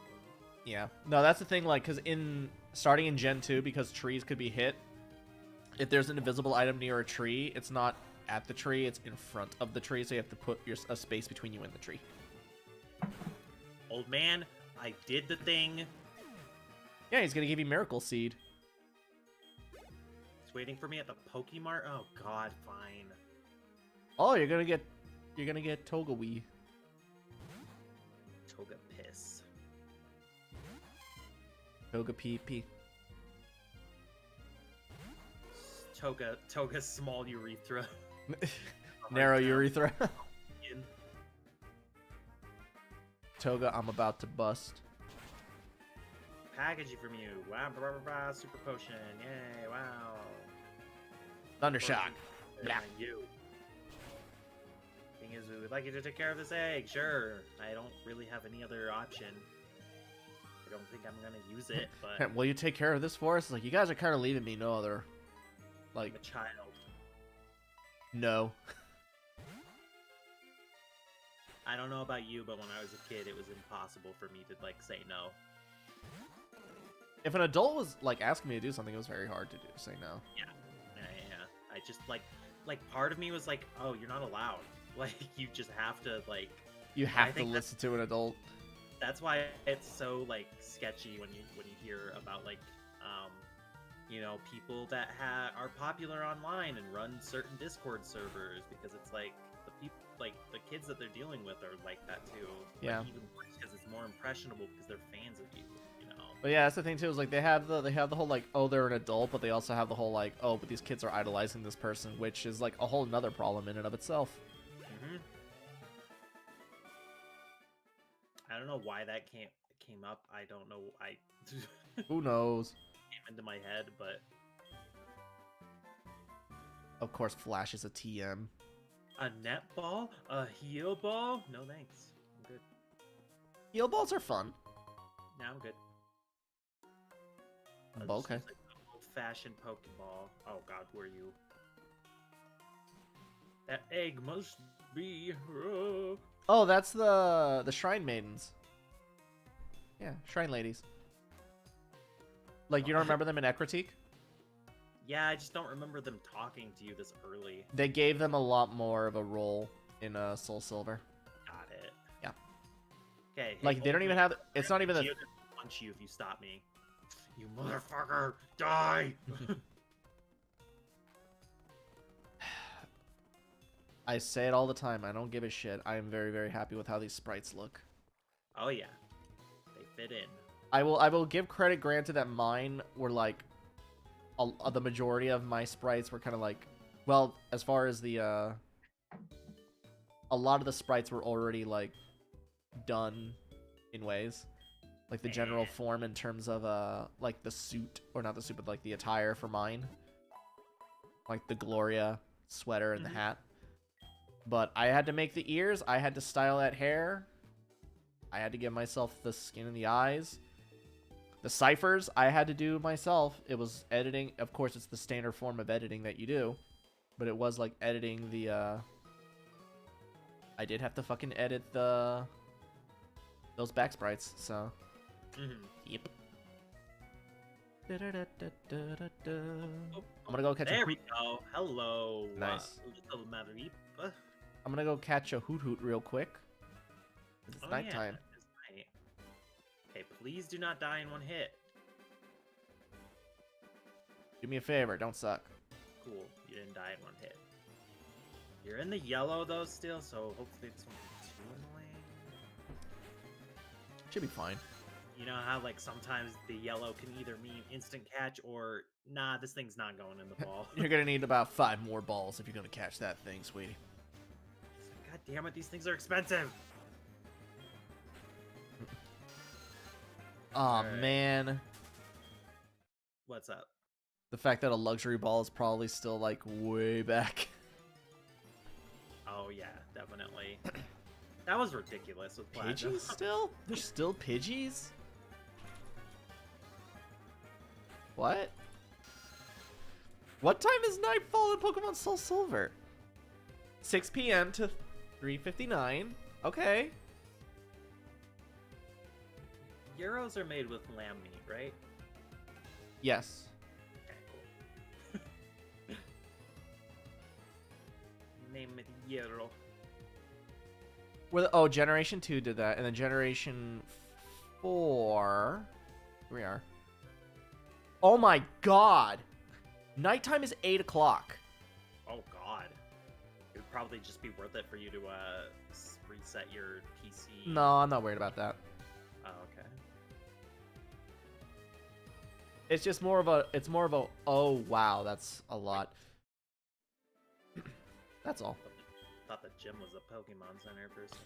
Yeah. No, that's the thing. Like, cause starting in Gen 2, because trees could be hit. If there's an invisible item near a tree, it's not at the tree; it's in front of the tree. So you have to put a space between you and the tree. old man. I did the thing. Yeah, he's gonna give you Miracle Seed. It's waiting for me at the Pokemart. Oh God, fine. Oh, you're gonna get Togawee. Toga piss. Toga PP. Toga small urethra. Narrow Hard urethra. down. Toga, I'm about to bust. Packaging from you. Wow, blah, blah, blah, super potion. Yay, wow. Thundershock. And Blah. you. Thing is, we would like you to take care of this egg. Sure. I don't really have any other option. I don't think I'm gonna use it, but Will you take care of this for us? Like, you guys are kind of leaving me no other. Like, I'm a child. no. I don't know about you, but when I was a kid, it was impossible for me to like say no. If an adult was like asking me to do something, it was very hard to say no. Yeah. I just like part of me was like, oh, you're not allowed. Like you just have to like. You I have to think listen to an adult. That's why it's so like sketchy when you hear about like you know, people that are popular online and run certain Discord servers, because it's like the people like the kids that they're dealing with are like that too. Yeah. Like, even worse because it's more impressionable because they're fans of you. You know. But yeah, that's the thing too. Is like they have the whole like, oh, they're an adult, but they also have the whole like, oh, but these kids are idolizing this person, which is like a whole nother problem in and of itself. Mm-hmm. I don't know why that came up. I don't know. Who knows? Came into my head, but Of course, Flash is a TM. a netball, a heel ball. No thanks. I'm good. Heal balls are fun. Now I'm good. Okay. Like old-fashioned Pokeball. Oh God, who are you? That egg must be. Oh, that's the Shrine Maidens. Yeah, Shrine Ladies. Like, you don't remember them in Ecritique? Yeah, I just don't remember them talking to you this early. They gave them a lot more of a role in Soul Silver. Got it. Yeah. Okay. Like, they don't even have... It's not even the... I'll punch you if you stop me. You motherfucker! Die! I say it all the time. I don't give a shit. I am very, very happy with how these sprites look. Oh yeah, they fit in. I will give credit granted that mine were like... the majority of my sprites were kind of like... Well, as far as the... a lot of the sprites were already like done in ways. Like the general form in terms of like the suit, or not the suit, but like the attire for mine. Like the Gloria sweater and the hat. But I had to make the ears, I had to style that hair. I had to give myself the skin and the eyes. The ciphers, I had to do myself. It was editing. Of course, it's the standard form of editing that you do. But it was like editing the, I did have to fucking edit those back sprites, so. Yep. I'm gonna go catch There a we hoot. go. Hello. Nice. Little Mareep. I'm gonna go catch a hoot hoot real quick. It's Oh, nighttime. Yeah, it's night. Okay, please do not die in one hit. Do me a favor, don't suck. Cool, you didn't die in one hit. You're in the yellow though still, so hopefully this won't be too annoying. Should be fine. You know how like sometimes the yellow can either mean instant catch or nah, this thing's not going in the ball. You're gonna need about 5 more balls if you're gonna catch that thing, sweetie. God damn it, these things are expensive. Aw, Alright. man. What's up? The fact that a luxury ball is probably still, like, way back. Oh yeah, definitely. That was ridiculous with Platinum. Pidgeys still? There's still Pidgeys? What? What time is Nightfall in Pokemon Soul Silver? 6 p.m. to 3:59. Okay. Euros are made with lamb meat, right? Yes. Okay, cool. Name it Euro. Oh, Generation 2 did that, and then Generation 4... Here we are. Oh my god! Nighttime is 8 o'clock. Oh god. It would probably just be worth it for you to reset your PC. No, I'm not worried about that. Oh, okay. It's just more of a... It's more of a... Oh, wow, that's a lot. That's all. Thought the gym was a Pokemon Center for a second.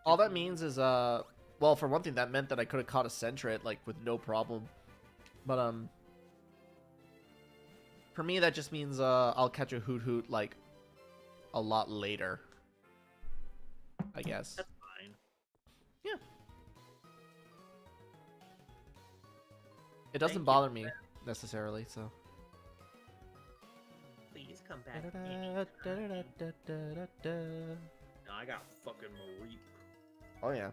All that means is, well, for one thing, that meant that I could have caught a Sentret, like, with no problem. But, for me, that just means, I'll catch a Hoot, like, a lot later. I guess. That's fine. Yeah. It doesn't Thank you. bother me, necessarily, so. Please come back. No, I got fucking Mareep. Oh, yeah.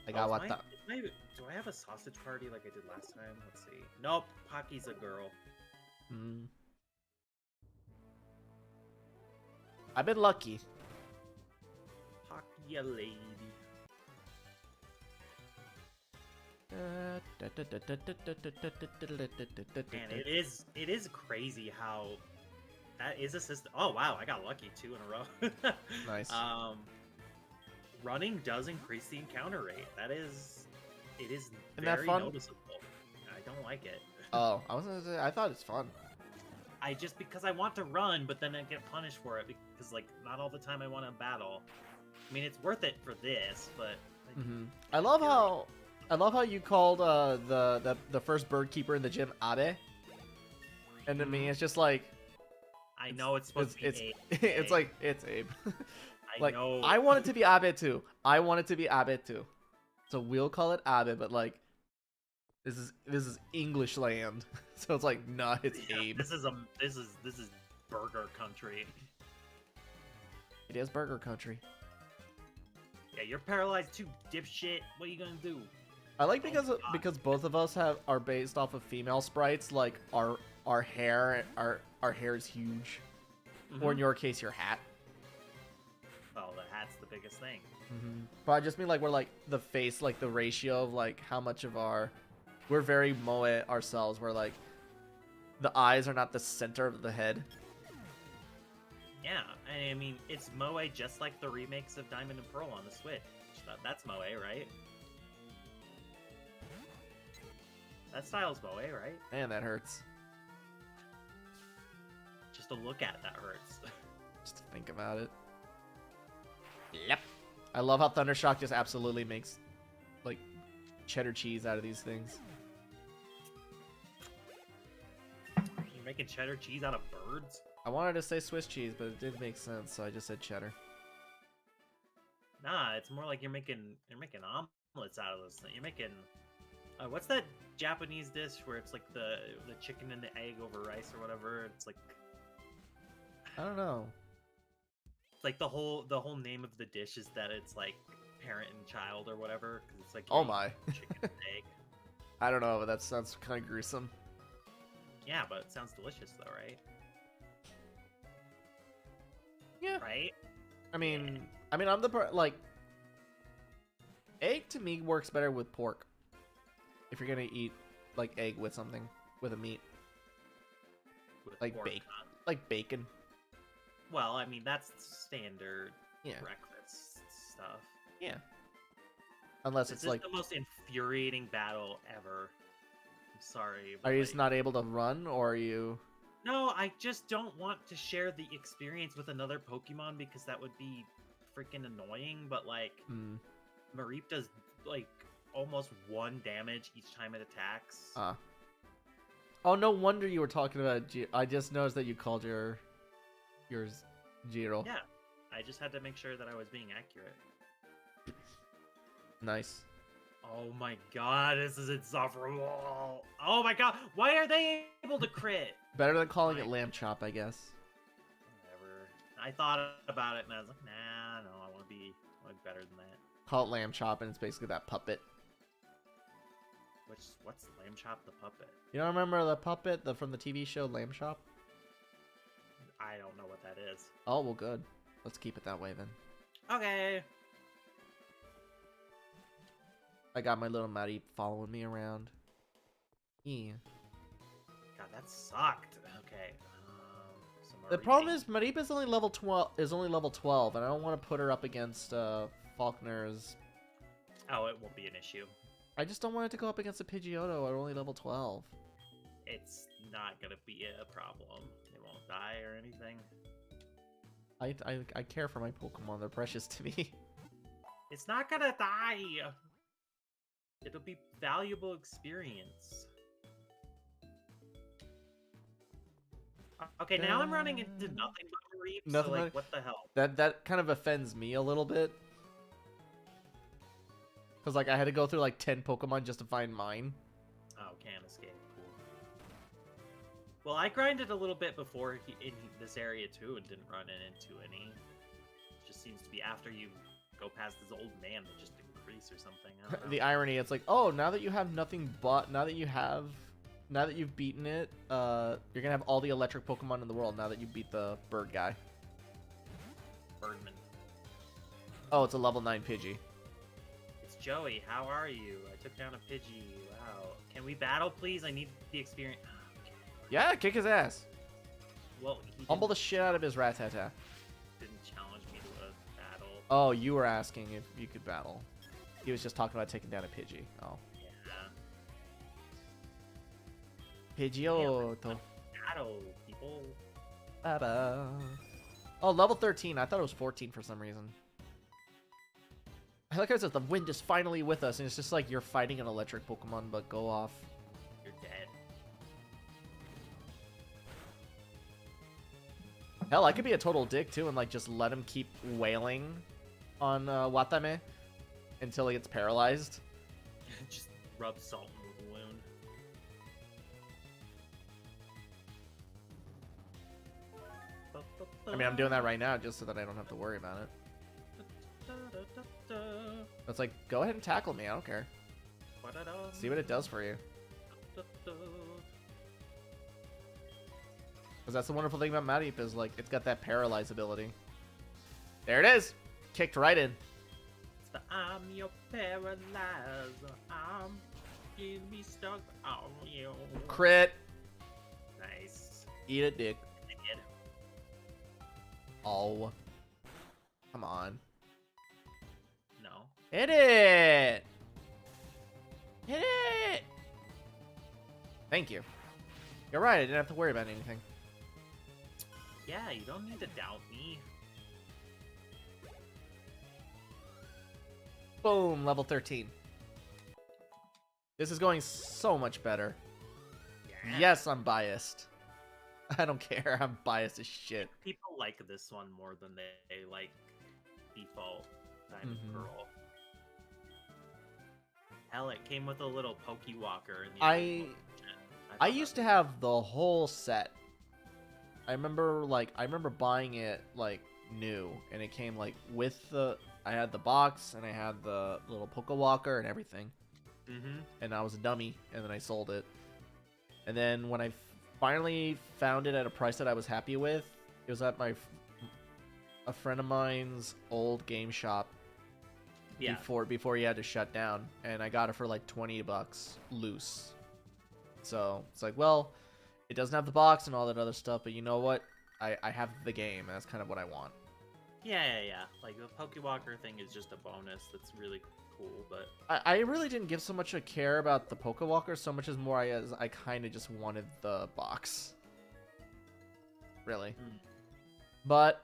I got what the... Do I have a sausage party like I did last time? Let's see. Nope, Pocky's a girl. Mm. I've been lucky. Pocky a lady. Man, it is crazy how that is a system. Oh wow, I got lucky 2 in a row. Nice. Running does increase the encounter rate. It is Isn't that very fun? noticeable. I don't like it. Oh, I was gonna say, I thought it's fun. I just because I want to run, but then I get punished for it because like not all the time I want to battle. I mean, it's worth it for this, but like, I love how you called the first bird keeper in the gym Abe. And to me, it's just like I know it's supposed to be Abe. it's like it's Abe. I Like know. I want it to be Abe too. I want it to be Abe too. So we'll call it Abe, but like this is English land. So it's like nah, it's Yeah, Abe. This is burger country. It is burger country. Yeah, you're paralyzed too, dipshit. What are you gonna do? I like Oh my God. because both of us are based off of female sprites. Like our hair is huge, or in your case, your hat. Oh, the hat's the biggest thing. But I just mean like we're like the face, like the ratio of like how much of we're very moe ourselves. We're like the eyes are not the center of the head. Yeah, I mean it's moe just like the remakes of Diamond and Pearl on the Switch. That's moe, right? That style's moe, right? Man, that hurts. Just to look at that hurts. Just to think about it. Yep. I love how Thundershock just absolutely makes like cheddar cheese out of these things. You're making cheddar cheese out of birds? I wanted to say Swiss cheese, but it didn't make sense, so I just said cheddar. Nah, it's more like you're making omelets out of those things. You're making what's that Japanese dish where it's like the chicken and the egg over rice or whatever? It's like I don't know. it's like the whole name of the dish is that it's like parent and child or whatever because it's like Oh you're my. eating chicken and egg. I don't know, but that sounds kind of gruesome. Yeah, but it sounds delicious though, right? Yeah. Right? I mean, I mean, like, egg to me works better with pork. If you're gonna eat like egg with something, with a meat, With like pork, bacon, huh? like bacon. Well, I mean that's standard Yeah, breakfast stuff. yeah. Unless This it's is like, the most infuriating battle ever. I'm sorry. are But you just not able to run, or are you? No, I just don't want to share the experience with another Pokemon because that would be freaking annoying. But like, Hmm. Mareep does like almost 1 damage each time it attacks. Oh, no wonder you were talking about. I just noticed that you called yours Giro. Yeah, I just had to make sure that I was being accurate. Nice. Oh my god, this is insufferable. Oh my god, why are they able to crit? Better than calling it Fine. lamb chop, I guess. Whatever. I thought about it and I was like, nah, no, I want to be better than that. Call it lamb chop, and it's basically that puppet. What's Lamb Chop the puppet? You don't remember the puppet from the TV show Lamb Chop? I don't know what that is. Oh, well, good. Let's keep it that way then. Okay. I got my little Maddie following me around. Yeah. God, that sucked. Okay. So The problem is Mareep is only level 12, and I don't want to put her up against Faulkner's. Oh, it won't be an issue. I just don't want it to go up against a Pidgeotto at only level 12. It's not gonna be a problem. It won't die or anything. I care for my Pokemon. They're precious to me. It's not gonna die. It'll be valuable experience. Okay, now I'm running into nothing but Mareep, so Nothing like, but- what the hell? That kind of offends me a little bit. Because, like, I had to go through, like, 10 Pokemon just to find mine. Oh, can't escape. Cool. Well, I grinded a little bit before in this area too, and didn't run into any. It just seems to be after you go past this old man that just increase or something. I don't know. The irony, it's like, oh, now that you have nothing but, now that you've beaten it, you're gonna have all the electric Pokemon in the world now that you beat the bird guy. Birdman. Oh, it's a level 9 Pidgey. It's Joey. How are you? I took down a Pidgey. Wow. Can we battle, please? I need the experience. Okay. Yeah, kick his ass. Well, he Humble the didn't, shit out of his Rattata. didn't challenge me to a battle. Oh, you were asking if you could battle. He was just talking about taking down a Pidgey. Oh. Yeah. Pidgeotto. Battle, people. Ba-ba. Oh, level 13. I thought it was 14 for some reason. I like how it says the wind is finally with us, and it's just like you're fighting an electric Pokemon, but go off. You're dead. Hell, I could be a total dick too and like just let him keep wailing on Watame until he gets paralyzed. Just rub salt in the wound. I mean, I'm doing that right now just so that I don't have to worry about it. It's like, go ahead and tackle me. I don't care. See what it does for you. Because that's the wonderful thing about Mareep is like it's got that paralyze ability. There it is. Kicked right in. I'm your paralyzer. I'm gonna be stuck on you. Crit. Nice. Eat a dick. I did. Oh. Come on. No. Hit it! Hit it! Thank you. You're right, I didn't have to worry about anything. Yeah, you don't need to doubt me. Boom, level 13. This is going so much better. Yeah. Yes, I'm biased. I don't care, I'm biased as shit. People like this one more than they like default Diamond Mhm. Pearl. Hell, it came with a little Pokewalker in the I original version. I thought used that to have the whole set. I remember buying it like new, and it came like with I had the box and I had the little Pokewalker and everything. Mhm. And I was a dummy, and then I sold it. And then when I finally found it at a price that I was happy with, it was at my a friend of mine's old game shop Yeah. before he had to shut down, and I got it for like $20 loose. So it's like, well, it doesn't have the box and all that other stuff, but you know what? I have the game, and that's kind of what I want. Yeah. Like the Pokewalker thing is just a bonus. That's really cool, but I really didn't give so much a care about the Pokewalker so much as more as I kind of just wanted the box. Really. But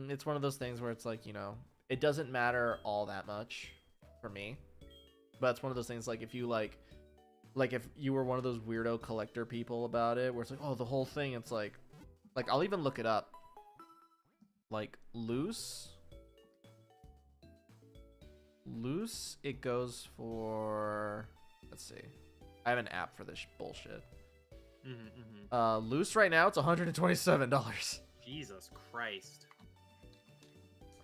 it's one of those things where it's like, you know, it doesn't matter all that much for me. But it's one of those things like if you like if you were one of those weirdo collector people about it where it's like, oh, the whole thing, it's like I'll even look it up. Like loose, it goes for, let's see. I have an app for this bullshit. Loose right now, it's $127. Jesus Christ.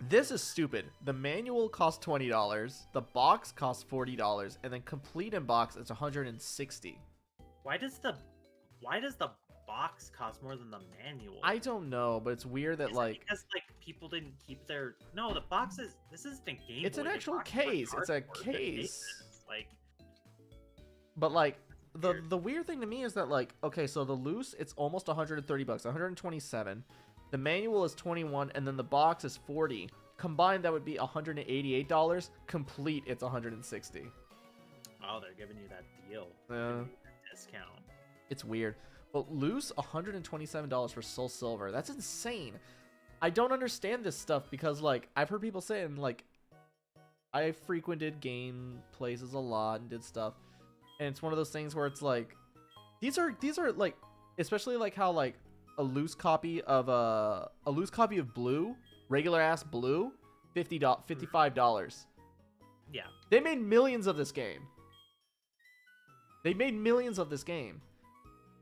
This is stupid. The manual costs $20, the box costs $40, and then complete in box it's $160. Why does the box cost more than the manual? I don't know, but it's weird that Is it like because like people didn't keep their the box is this isn't a game. it's Boy. an The actual box is case. It's a cardboard. The case. is, like But like weird. the weird thing to me is that like, okay, so the loose it's almost $130, $127. The manual is $21, and then the box is $40. Combined, that would be $188. Complete, it's $160. Oh, they're giving you that deal. Yeah. They're giving you that discount. It's weird. But loose, $127 for Soul Silver. That's insane. I don't understand this stuff because like I've heard people saying like I frequented game places a lot and did stuff, and it's one of those things where it's like these are like, especially like how like a loose copy of blue, regular ass blue, $55. Yeah. They made millions of this game.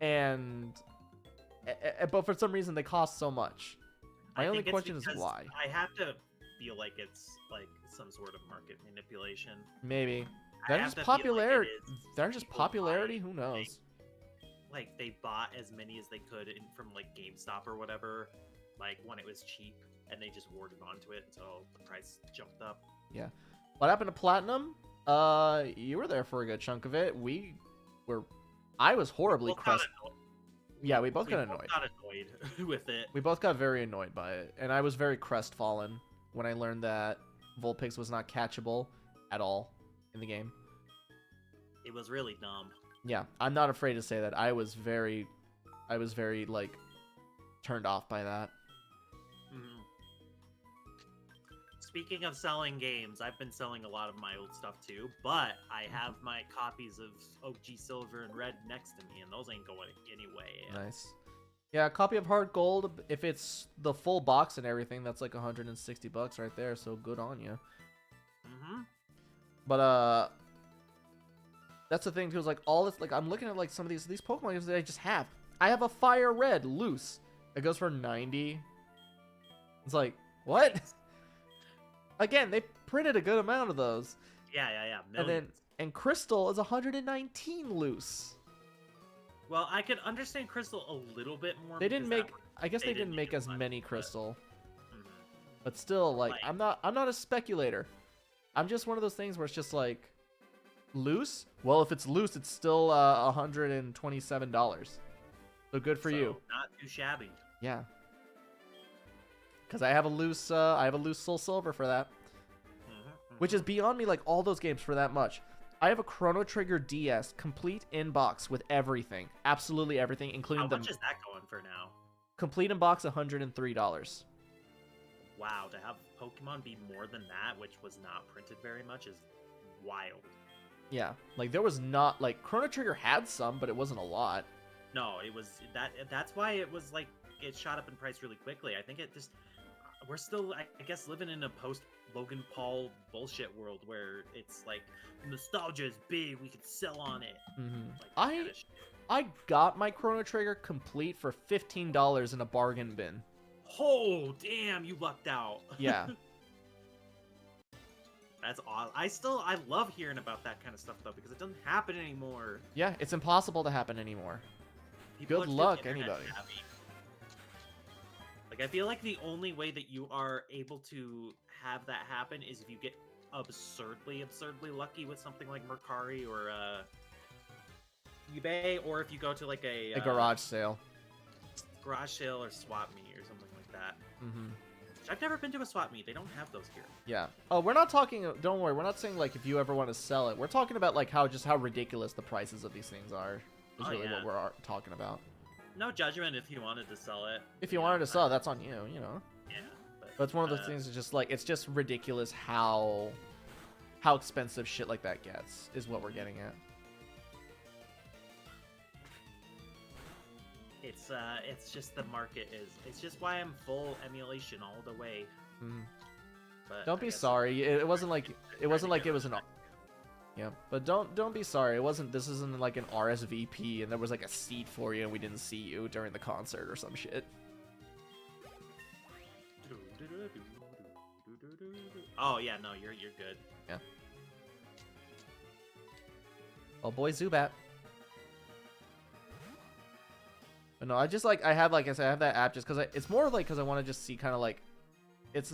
And but for some reason they cost so much. My I only think it's question is because why. I have to feel like it's like some sort of market manipulation. Maybe. I That have is to feel like it popularity. is They're just people buying, popularity. Who knows? Like they bought as many as they could from like GameStop or whatever, like when it was cheap, and they just warded onto it until the price jumped up. Yeah. What happened to Platinum? You were there for a good chunk of it. I was horribly Both got crushed. annoyed. Yeah, we both We got both annoyed. got annoyed with it. We both got very annoyed by it, and I was very crestfallen when I learned that Vulpix was not catchable at all in the game. It was really dumb. Yeah, I'm not afraid to say that. I was very like turned off by that. Mhm. Speaking of selling games, I've been selling a lot of my old stuff too, but I have my copies of OG Silver and Red next to me, and those ain't going anyway. Nice. Yeah, a copy of Hard Gold, if it's the full box and everything, that's like $160 right there, so good on you. Mm-hmm. But that's the thing too, is like all this, like I'm looking at like some of these Pokemon games that I just have. I have a Fire Red loose. It goes for 90. It's like, what? Again, they printed a good amount of those. Yeah. And then Crystal is 119 loose. Well, I could understand Crystal a little bit more. They didn't because make I guess they didn't make as much, many but- Crystal. Mhm. But still, like, Like- I'm not a speculator. I'm just one of those things where it's just like loose. Well, if it's loose, it's still $127. So good for you. So, not too shabby. Yeah. Because I have a loose Soul Silver for that, Mhm, which is beyond me. Like all those games for that much. I have a Chrono Trigger DS complete in box with everything, absolutely everything, including How the much is that going for now? complete in box, $103. Wow, to have Pokemon be more than that, which was not printed very much, is wild. Yeah, like there was not like Chrono Trigger had some, but it wasn't a lot. No, it was that. That's why it was like it shot up in price really quickly. I think it just we're still, I guess, living in a post Logan Paul bullshit world where it's like nostalgia is big, we could sell on it. Mm-hmm. Like, that kind of shit. I got my Chrono Trigger complete for $15 in a bargain bin. Oh damn, you lucked out. Yeah. That's awesome. I love hearing about that kind of stuff though, because it doesn't happen anymore. Yeah, it's impossible to happen anymore. People Good are too luck, internet anybody. savvy. Like, I feel like the only way that you are able to have that happen is if you get absurdly lucky with something like Mercari or eBay, or if you go to like a garage sale. garage sale or swap meet or something like that. Mm-hmm. I've never been to a swap meet. They don't have those here. Yeah. Oh, we're not talking. Don't worry. We're not saying like if you ever want to sell it. We're talking about like how ridiculous the prices of these things are. Is really what we're talking about. No judgment if you wanted to sell it. If you wanted to sell, that's on you. You know. Yeah. But it's one of those things. It's just like it's just ridiculous how expensive shit like that gets. Is what we're getting at. It's just the market is. It's just why I'm full emulation all the way. Mm. But Don't be sorry. It wasn't like it was an. Yeah, but don't be sorry. It wasn't. This isn't like an RSVP, and there was like a seat for you, and we didn't see you during the concert or some shit. Oh yeah, no, you're good. Yeah. Oh boy, Zubat. But no, I just like I have that app just because it's more like because I want to just see kind of like it's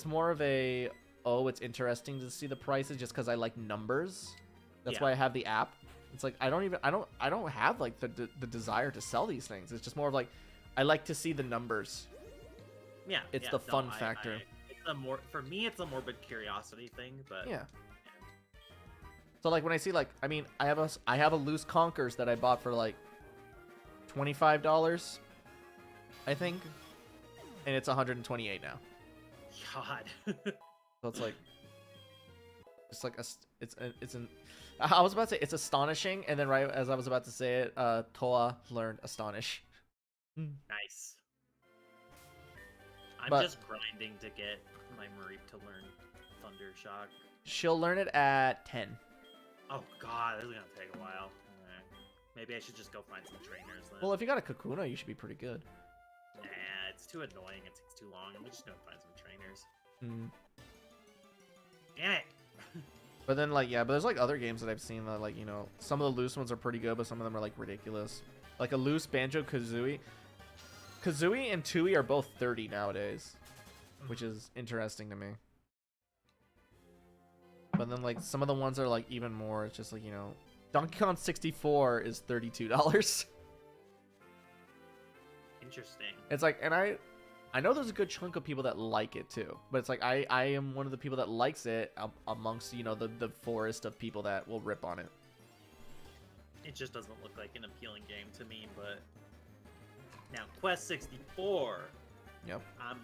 more of a it's interesting to see the prices just because I like numbers. That's why I have the app. It's like I don't have like the desire to sell these things. It's just more of like I like to see the numbers. Yeah, it's the fun factor. For me it's a morbid curiosity thing, but yeah. So like when I see like I have a loose Conkers that I bought for like $25, I think, and it's $128 now. God. So it's like I was about to say it's astonishing, and then right as I was about to say it, Toa learned Astonish. Nice. I'm just grinding to get my Mareep to learn Thunder Shock. She'll learn it at 10. Oh god, this is gonna take a while. Maybe I should just go find some trainers then. Well, if you got a Kakuna, you should be pretty good. Nah, it's too annoying. It takes too long. I'm just gonna find some trainers. Damn it! But then, like, yeah, but there's, like, other games that I've seen that, like, you know, some of the loose ones are pretty good, but some of them are, like, ridiculous. Like, a loose Banjo-Kazooie. Kazooie and Tooie are both 30 nowadays, which is interesting to me. But then, like, some of the ones are, like, even more. It's just, like, you know, Donkey Kong 64 is $32. Interesting. It's like, and I know there's a good chunk of people that like it too, but it's like I am one of the people that likes it amongst, you know, the forest of people that will rip on it. It just doesn't look like an appealing game to me, but now Quest 64. Yep. I'm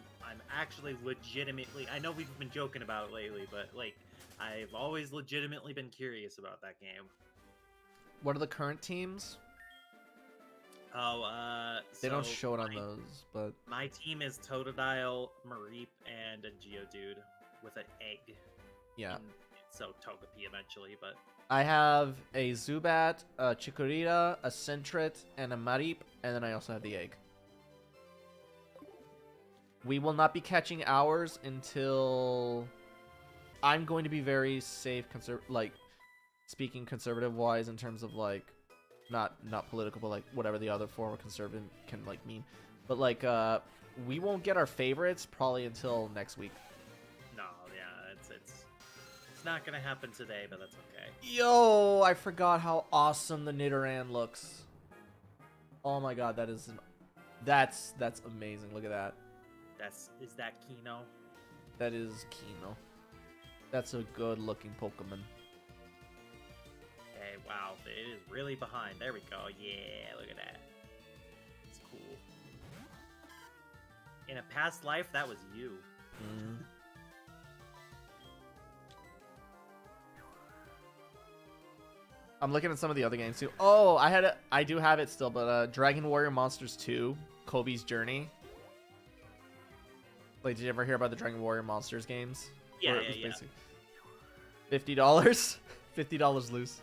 actually legitimately. I know we've been joking about it lately, but like I've always legitimately been curious about that game. What are the current teams? Oh, they don't show it on those, but my team is Totodile, Mareep, and a Geodude with an egg. Yeah. So Togepi eventually, but I have a Zubat, a Chikorita, a Sentret, and a Mareep, and then I also have the egg. We will not be catching ours until I'm going to be very safe, like speaking conservative-wise in terms of like. Not political, but like whatever the other form of conservative can like mean. But like we won't get our favorites probably until next week. No, yeah, it's not gonna happen today, but that's okay. Yo, I forgot how awesome the Nidoran looks. Oh my god, that's amazing. Look at that. Is that Kino? That is Kino. That's a good looking Pokemon. Wow, it is really behind. There we go. Yeah, look at that. It's cool. In a past life, that was you. I'm looking at some of the other games too. Oh, I do have it still, but Dragon Warrior Monsters 2, Kobe's Journey. Like, did you ever hear about the Dragon Warrior Monsters games? Yeah, yeah. $50. $50 loose.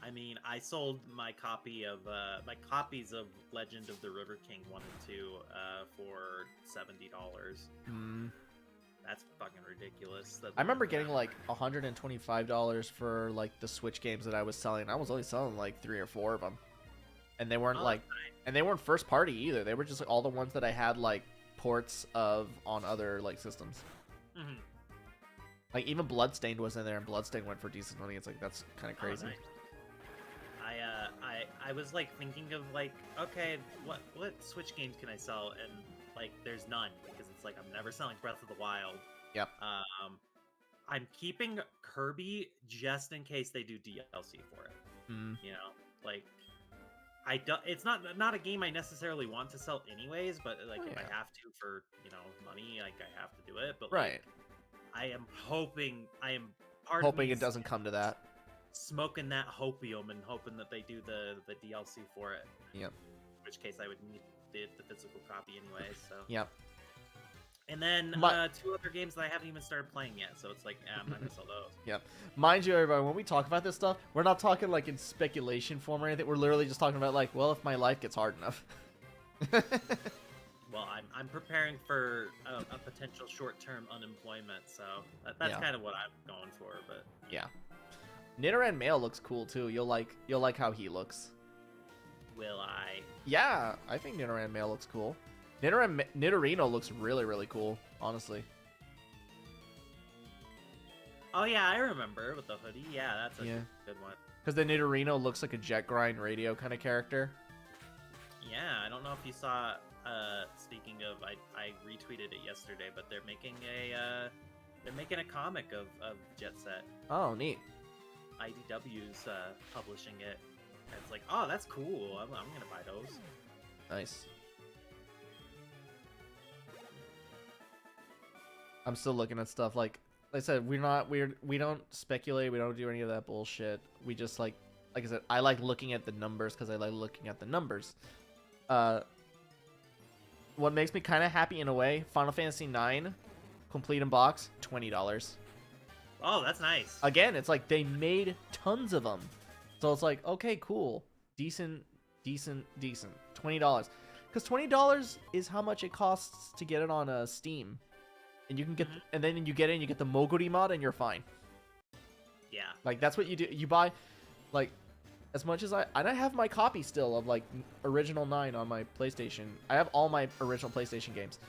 I mean, I sold my copies of Legend of the River King 1 and 2 for $70. That's fucking ridiculous. I remember getting like $125 for like the Switch games that I was selling. I was only selling like 3 or 4 of them, and they weren't Oh, like, and they weren't first party either. They were just like, all the ones that I had like ports of on other like systems. Mhm. Like even Bloodstained was in there, and Bloodstained went for decent money. It's like that's kind of crazy. Oh, nice. I was like thinking of like, okay, what Switch games can I sell? And like, there's none because it's like I'm never selling Breath of the Wild. Yep. I'm keeping Kirby just in case they do DLC for it. Mm. You know, like I don't. It's not a game I necessarily want to sell anyways. But like, if I have to for money, like I have to do it. But Right. like, I am hoping. Hoping it doesn't come to that. Smoking that hopium and hoping that they do the DLC for it. Yep. In which case I would need the physical copy anyway. So. Yep. And then 2 other games that I haven't even started playing yet, so it's like, I'm not gonna sell those. Yep. Mind you, everybody, when we talk about this stuff, we're not talking like in speculation form or anything. We're literally just talking about like, well, if my life gets hard enough. Well, I'm preparing for a potential short-term unemployment, so that's kind of what I'm going for. But yeah, Nidoran Male looks cool too. You'll like how he looks. Will I? Yeah, I think Nidoran Male looks cool. Nidorino looks really, really cool, honestly. Oh yeah, I remember with the hoodie. Yeah, that's a good one. Because the Nidorino looks like a Jet Grind Radio kind of character. Yeah, I don't know if you saw. Speaking of, I retweeted it yesterday, but they're making a comic of Jet Set. Oh, neat. IDW's publishing it. And it's like, oh, that's cool. I'm gonna buy those. Nice. I'm still looking at stuff like I said. We don't speculate. We don't do any of that bullshit. We just like I said. I like looking at the numbers because I like looking at the numbers. What makes me kind of happy in a way? Final Fantasy IX, complete in box, $20. Oh, that's nice. Again, it's like they made tons of them, so it's like okay, cool, decent. $20. Because $20 is how much it costs to get it on Steam. And you can get, and then you get in, you get the Moguri mod, and you're fine. Yeah. Like that's what you do. You buy, like, as much as I have my copy still of like original 9 on my PlayStation. I have all my original PlayStation games.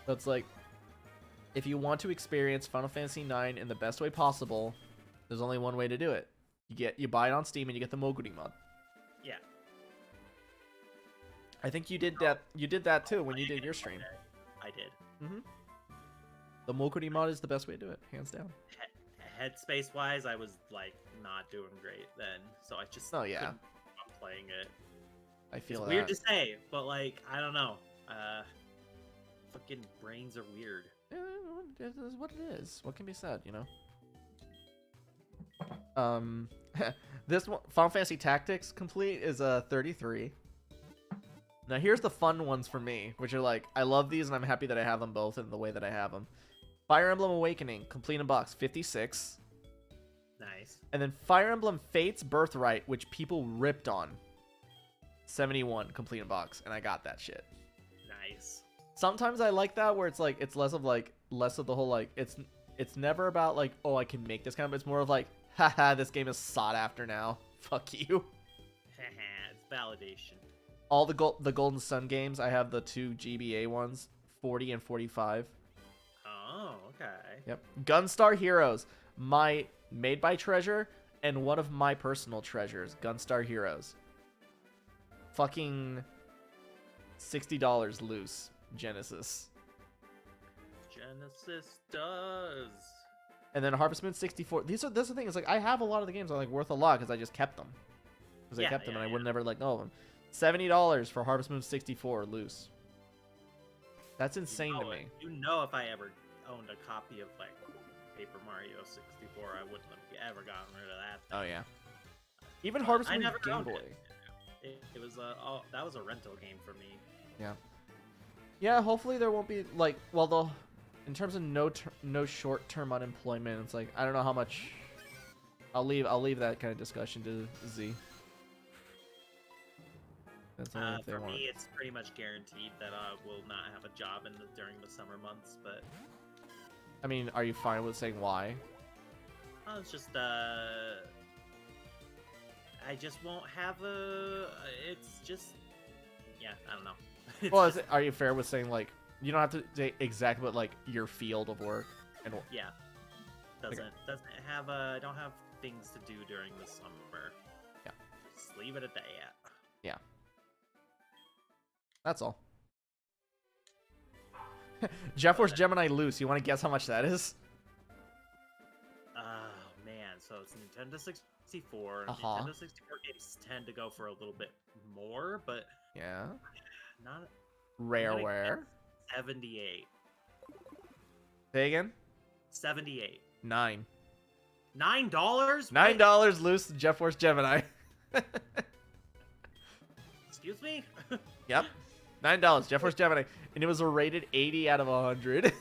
So it's like, if you want to experience Final Fantasy IX in the best way possible, there's only one way to do it. You buy it on Steam and you get the Moguri mod. Yeah. I think you did that. You did that too when you did your stream. I did. Mm-hmm. The Moguri mod is the best way to do it, hands down. Headspace wise, I was like not doing great then, so I just I'm playing it. I feel it's weird to say, but like I don't know. Fucking brains are weird. It is what it is. What can be said, you know? This one, Final Fantasy Tactics Complete is 33. Now here's the fun ones for me, which are like I love these and I'm happy that I have them both in the way that I have them. Fire Emblem Awakening Complete in box 56. Nice. And then Fire Emblem Fates Birthright, which people ripped on, 71 complete in box, and I got that shit. Nice. Sometimes I like that where it's like it's less of the whole like it's never about like, oh, I can make this kind of, it's more of like, haha, this game is sought after now. Fuck you. It's validation. All the Golden Sun games, I have the 2 GBA ones, 40 and 45. Oh, okay. Yep. Gunstar Heroes, my made by Treasure and one of my personal treasures, Gunstar Heroes. Fucking $60 loose, Genesis. Genesis does. And then Harvest Moon 64. That's the thing. It's like I have a lot of the games that are like worth a lot because I just kept them. Because I kept them and I would never let go of them. $70 for Harvest Moon 64 loose. That's insane to me. You know, if I ever owned a copy of like Paper Mario 64, I wouldn't have ever gotten rid of that thing. Oh yeah. Even Harvest Moon never Game owned Boy. It was that was a rental game for me. Yeah. Yeah. Hopefully there won't be like in terms of no short-term unemployment. It's like I don't know how much. I'll leave that kind of discussion to Z. That's only if they for want. me, it's pretty much guaranteed that I will not have a job during the summer months. But I mean, are you fine with saying why? it's just I just won't have a. It's just, yeah, I don't know. It's Well, just- are you fair with saying like you don't have to say exactly what like your field of work and yeah, doesn't have I don't have things to do during the summer. Yeah. Just leave it at that. that's all. Jeff Force Gemini Loose. You want to guess how much that is? Oh man, so it's Nintendo 64. Uh-huh. Nintendo 64 games tend to go for a little bit more, but Yeah. not I'm gonna Rareware. guess 78. Say again. 78. $9. $9? $9 loose. Jeff Force Gemini. Excuse me? Yep. $9. Jeff Force Gemini, and it was a rated 80 out of 100.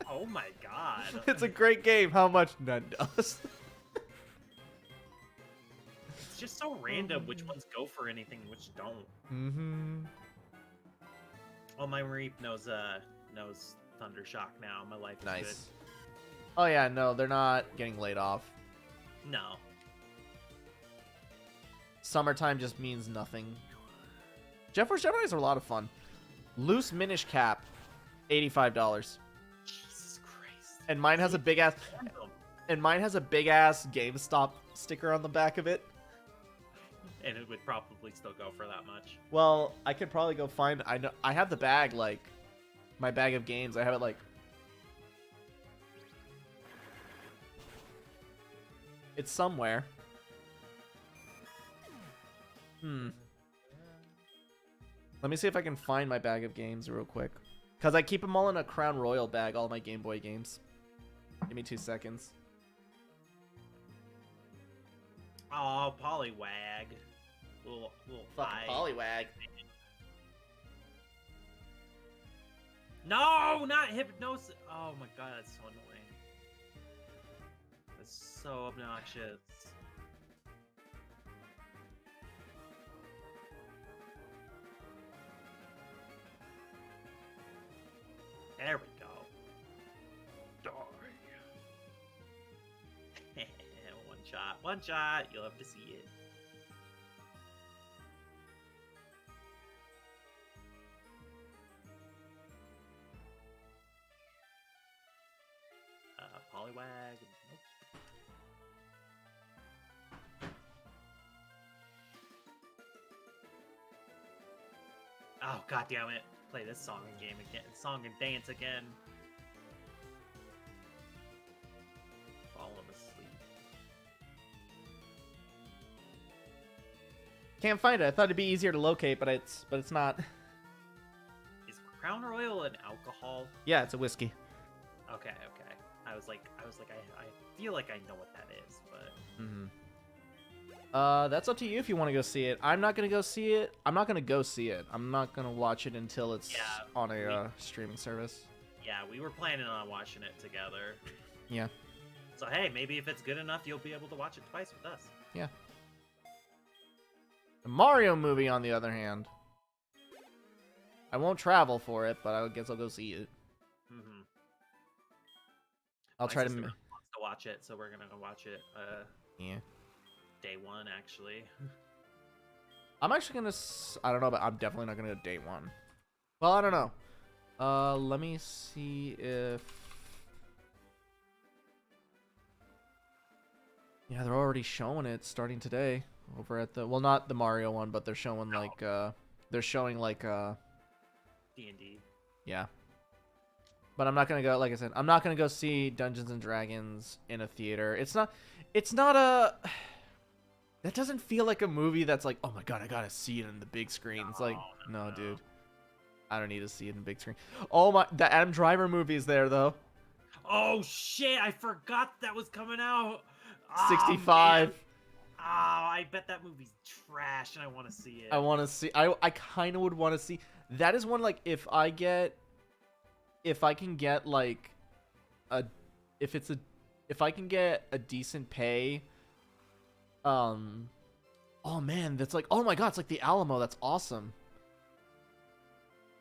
Oh my god. It's a great game. How much? $9. It's just so random which ones go for anything and which don't. Mm-hmm. Oh, my Reap knows Thundershock now. My life is Nice. Oh yeah, no, they're not getting laid off. good. No. Summertime just means nothing. Jeff Force Geminis are a lot of fun. Loose Minish Cap, $85. Jesus Christ. And mine has a big ass Random. GameStop sticker on the back of it. And it would probably still go for that much. Well, I could probably go find. I have the bag, like my bag of games. I have it like. It's somewhere. Let me see if I can find my bag of games real quick. Because I keep them all in a Crown Royal bag, all my Game Boy games. Give me 2 seconds. Oh, Poliwag. Little Fucking eye. Poliwag. No, not Hypnosis. Oh my god, that's so annoying. That's so obnoxious. There we go. Die. One shot. One shot. You'll have to see it. Poliwag. Nope. Oh, god damn it. Play this song and game again. Song and dance again. Falling asleep. Can't find it. I thought it'd be easier to locate, but it's not. Is Crown Royal an alcohol? Yeah, it's a whiskey. Okay, okay. I was like, I feel like I know what that is, but Mm-hmm. That's up to you if you want to go see it. I'm not gonna go see it. I'm not gonna go see it. I'm not gonna watch it until it's Yeah, on a streaming service. yeah, we were planning on watching it together. Yeah. So hey, maybe if it's good enough, you'll be able to watch it twice with us. Yeah. The Mario movie, on the other hand, I won't travel for it, but I guess I'll go see it. Mm-hmm. I'll try to. Wants to watch it, so we're gonna go watch it. Yeah. Day one, actually. I'm actually gonna. I don't know, but I'm definitely not gonna go day one. Well, I don't know. Let me see if. Yeah, they're already showing it starting today over at the. Well, not the Mario one, but they're showing like. They're showing like. D&D. Yeah. But I'm not gonna go. Like I said, I'm not gonna go see Dungeons and Dragons in a theater. It's not. It's not a. That doesn't feel like a movie that's like, oh my god, I gotta see it in the big screen. It's like, no, dude. I don't need to see it in the big screen. Oh my, the Adam Driver movie is there, though. Oh shit, I forgot that was coming out. 65. Man. Oh, I bet that movie's trash and I want to see it. I want to see, I kind of would want to see. That is one, like, if I can get, like, if I can get a decent pay, oh man, that's like, oh my god, it's like the Alamo. That's awesome.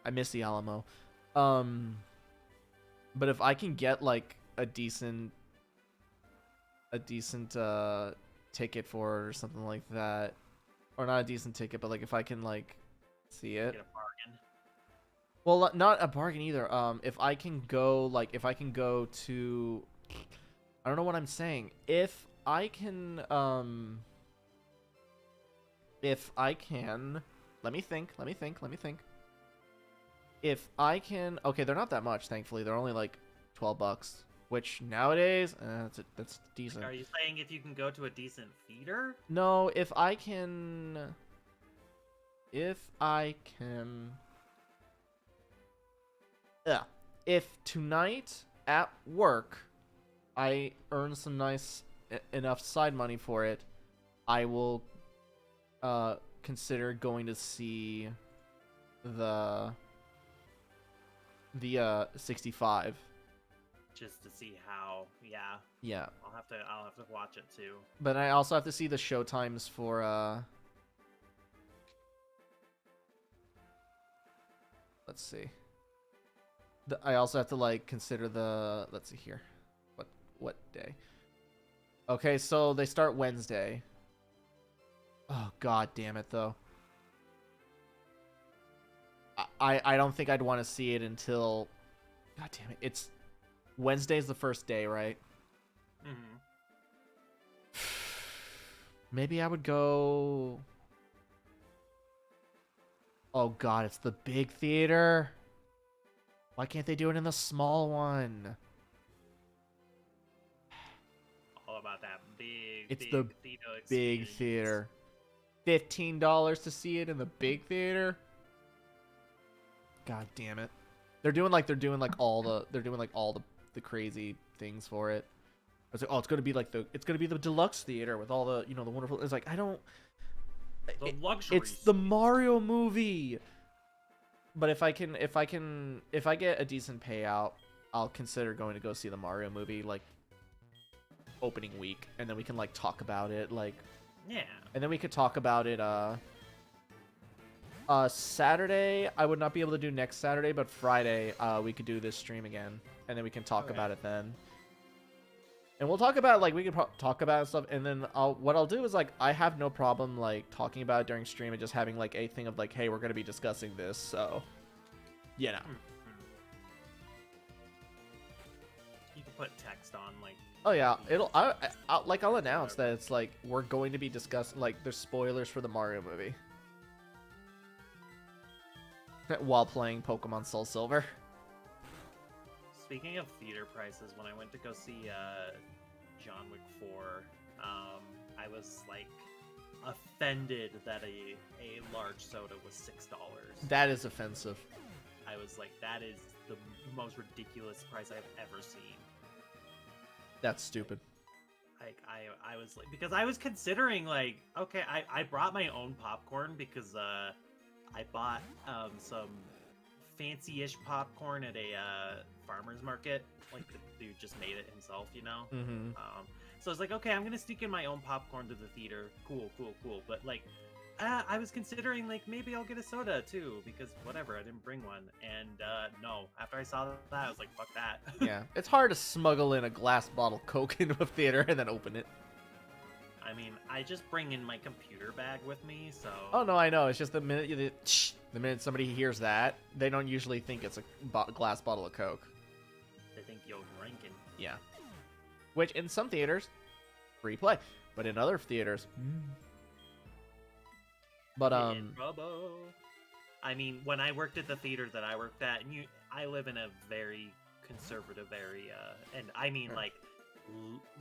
I miss the Alamo. But if I can get like a decent ticket for it or something like that, or not a decent ticket, but like if I can like see it. Get a bargain. Well, not a bargain either. If I can go to, I don't know what I'm saying. If I can, let me think. If I can, okay, they're not that much, thankfully. They're only like $12, which nowadays, that's decent. Are you saying if you can go to a decent theater? No, if I can, yeah. If tonight at work I earn some nice enough side money for it, I will consider going to see the 65. Just to see how, yeah. Yeah. I'll have to watch it too. But I also have to see the show times for let's see. I also have to like consider the, let's see here. What day? Okay, so they start Wednesday. Oh god damn it though. I don't think I'd want to see it until, god damn it. It's Wednesday's the first day, right? Mm-hmm. Maybe I would go. Oh god, it's the big theater. Why can't they do it in the small one? All about that big. It's big the theater big experience. theater. $15 to see it in the big theater. God damn it! They're doing like all the crazy things for it. I was like, oh, it's gonna be the deluxe theater with all the the wonderful. It's like I don't. The luxury. It's the Mario movie. But if I get a decent payout, I'll consider going to go see the Mario movie like opening week, and then we can like talk about it like. Yeah. And then we could talk about it. Saturday I would not be able to do next Saturday, but Friday we could do this stream again, and then we can talk about it then. And we'll talk about we could talk about stuff, and then what I'll do is like I have no problem like talking about it during stream and just having like a thing of like, hey, we're gonna be discussing this, so you know. You can put text on like. Oh yeah, I'll announce that it's like we're going to be discussing like there's spoilers for the Mario movie while playing Pokemon Soul Silver. Speaking of theater prices, when I went to go see John Wick 4, I was like offended that a large soda was $6. That is offensive. I was like, that is the most ridiculous price I've ever seen. That's stupid. Like I was like, because I was considering like, okay, I brought my own popcorn because I bought some fancy-ish popcorn at a farmer's market. Like the dude just made it himself, you know. Mm-hmm. So I was like, okay, I'm gonna sneak in my own popcorn to the theater. Cool. But like, I was considering like maybe I'll get a soda too because whatever, I didn't bring one. And no, after I saw that, I was like, fuck that. Yeah, it's hard to smuggle in a glass bottle Coke into a theater and then open it. I mean, I just bring in my computer bag with me, so. Oh no, I know. It's just the minute somebody hears that, they don't usually think it's a glass bottle of Coke. They think you're drinking. Yeah. Which in some theaters, free play, but in other theaters, But I mean, when I worked at the theater that I worked at, and I live in a very conservative area, and I mean Sure. like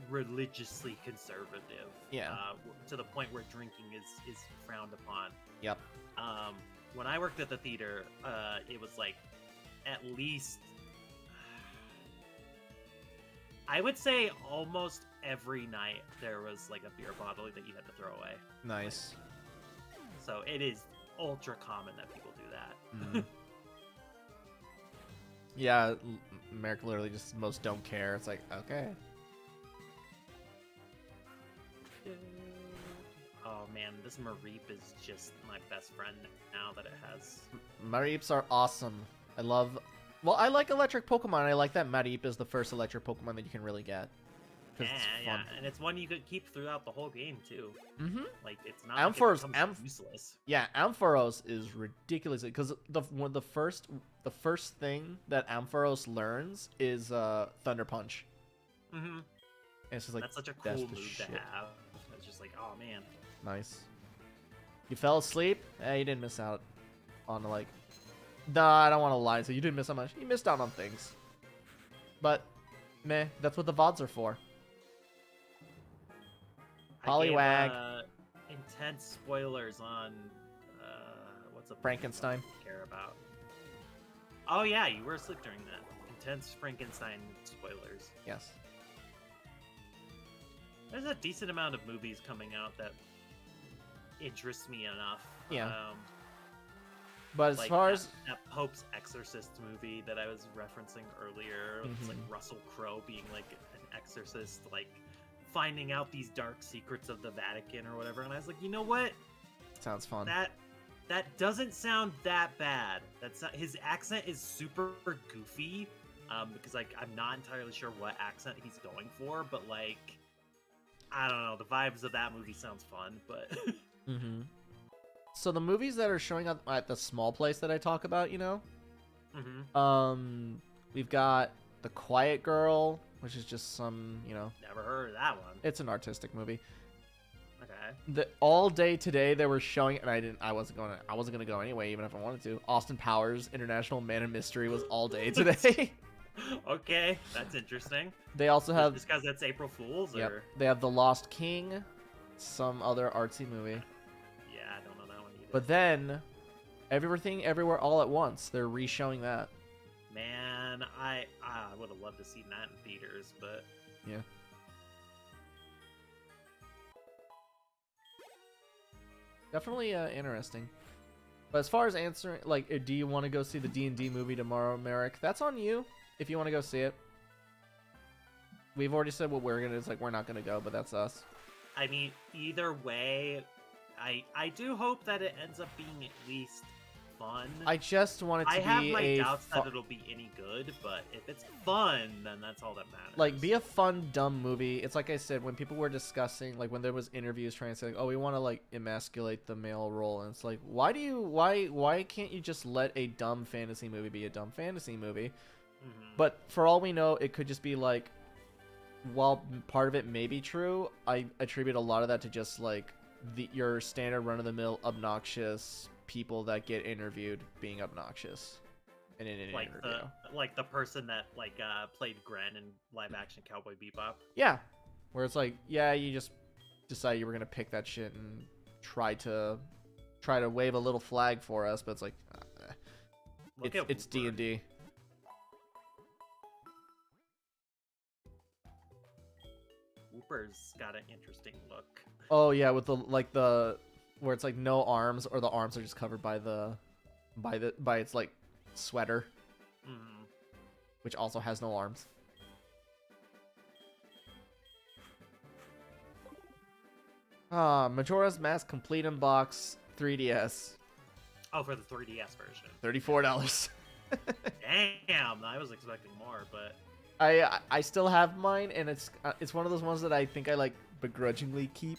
religiously conservative. Yeah. To the point where drinking is frowned upon. Yep. When I worked at the theater, it was like at least I would say almost every night there was like a beer bottle that you had to throw away. Nice. So it is ultra common that people do that. Mhm. Yeah, America literally just most don't care. It's like, okay. Oh man, this Mareep is just my best friend now that it has. Mareeps are awesome. I like electric Pokemon. I like that Mareep is the first electric Pokemon that you can really get. 'cause Yeah, it's yeah, fun. and it's one you could keep throughout the whole game too. Mm-hmm. Like it's not Ampharos- like it becomes useless. Yeah, Ampharos is ridiculous because the first thing that Ampharos learns is Thunder Punch. Mm-hmm. And it's just like That's such a that's cool the move shit. to have. It's just like, oh man. Nice. You fell asleep? You didn't miss out on like. Nah, I don't want to lie. So you didn't miss out much. You missed out on things. But, meh. That's what the VODs are for. Poliwag. I gave, intense spoilers on what's a Frankenstein. I don't care about. Oh yeah, you were asleep during that. Intense Frankenstein spoilers. Yes. There's a decent amount of movies coming out that interest me enough. Yeah. But as like far that, as that Pope's Exorcist movie that I was referencing earlier, it's like Russell Crowe being like an exorcist, like finding out these dark secrets of the Vatican or whatever, and I was like, you know what? sounds fun. That doesn't sound that bad. That's not, his accent is super goofy, because like I'm not entirely sure what accent he's going for, but like I don't know, the vibes of that movie sounds fun, but Mm-hmm. So the movies that are showing up at the small place that I talk about, you know, we've got The Quiet Girl, which is just some, you know, never heard of that one. it's an artistic movie. Okay. All day today they were showing, and I wasn't gonna go anyway, even if I wanted to. Austin Powers International Man of Mystery was all day today. Okay, that's interesting. They also have Just because that's April Fool's, yep, or they have The Lost King, some other artsy movie. yeah, I don't know that one either. But then, Everything Everywhere All at Once, they're re-showing that. Man, I would have loved to see that in theaters, but Yeah. Definitely interesting. But as far as answering, like, do you want to go see the D&D movie tomorrow, Merrick? That's on you, if you want to go see it. We've already said what we're gonna. It's like we're not gonna go, but that's us. I mean, either way, I do hope that it ends up being at least fun. I just want it to I be have my a doubts that it'll be any good, but if it's fun, then that's all that matters. like be a fun dumb movie. It's like I said when people were discussing, like when there was interviews trying to say, like, oh, we want to like emasculate the male role, and it's like, why can't you just let a dumb fantasy movie be a dumb fantasy movie? But for all we know, it could just be like, while part of it may be true, I attribute a lot of that to just like your standard run-of-the-mill obnoxious people that get interviewed being obnoxious in an interview. Like the person that like played Gren in live action Cowboy Bebop. Yeah, where it's like, yeah, you just decided you were gonna pick that shit and try to wave a little flag for us, but it's like, it's D&D. Whooper's got an interesting look. Oh yeah, with the where it's like no arms, or the arms are just covered by its like sweater, which also has no arms. Majora's Mask Complete in Box 3DS. Oh, for the 3DS version. $34. Damn, I was expecting more, but I still have mine, and it's one of those ones that I think I like begrudgingly keep.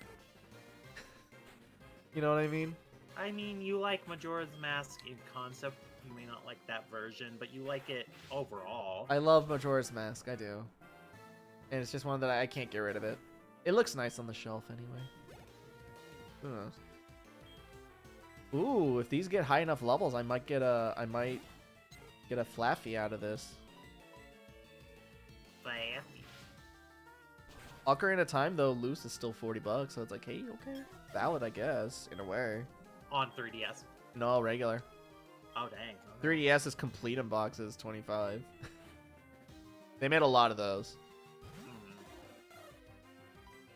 You know what I mean? I mean, you like Majora's Mask in concept. You may not like that version, but you like it overall. I love Majora's Mask, I do. And it's just one that I can't get rid of it. It looks nice on the shelf anyway. Who knows? Ooh, if these get high enough levels, I might get a Flaffy out of this. Ocarina of Time though, loose is still $40, so it's like, hey, okay, valid, I guess, in a way. On 3DS. No, regular. Oh dang. 3DS is complete in boxes, 25. They made a lot of those.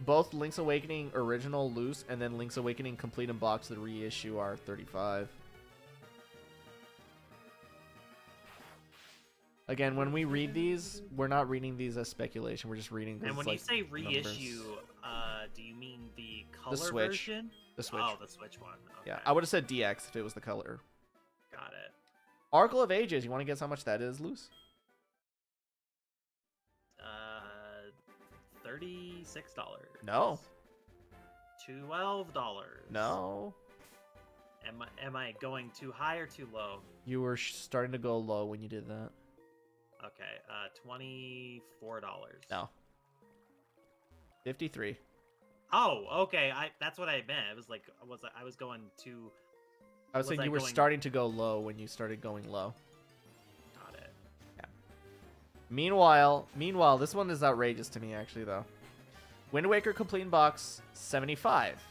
Both Link's Awakening original loose and then Link's Awakening complete in box, the reissue, are 35. Again, when we read these, we're not reading these as speculation. We're just reading. And when like you say reissue, numbers. do you mean the color Switch. version? The Switch. Oh, the Switch one. Okay. Yeah, I would have said DX if it was the color. Got it. Oracle of Ages. You want to guess how much that is loose? $36. No. $12. No. Am I going too high or too low? You were starting to go low when you did that. Okay, $24. No. 53. Oh, okay. That's what I meant. It was like I was going too. I was saying you were starting to go low when you started going low. Got it. Yeah. Meanwhile, this one is outrageous to me actually though. Wind Waker complete in box 75.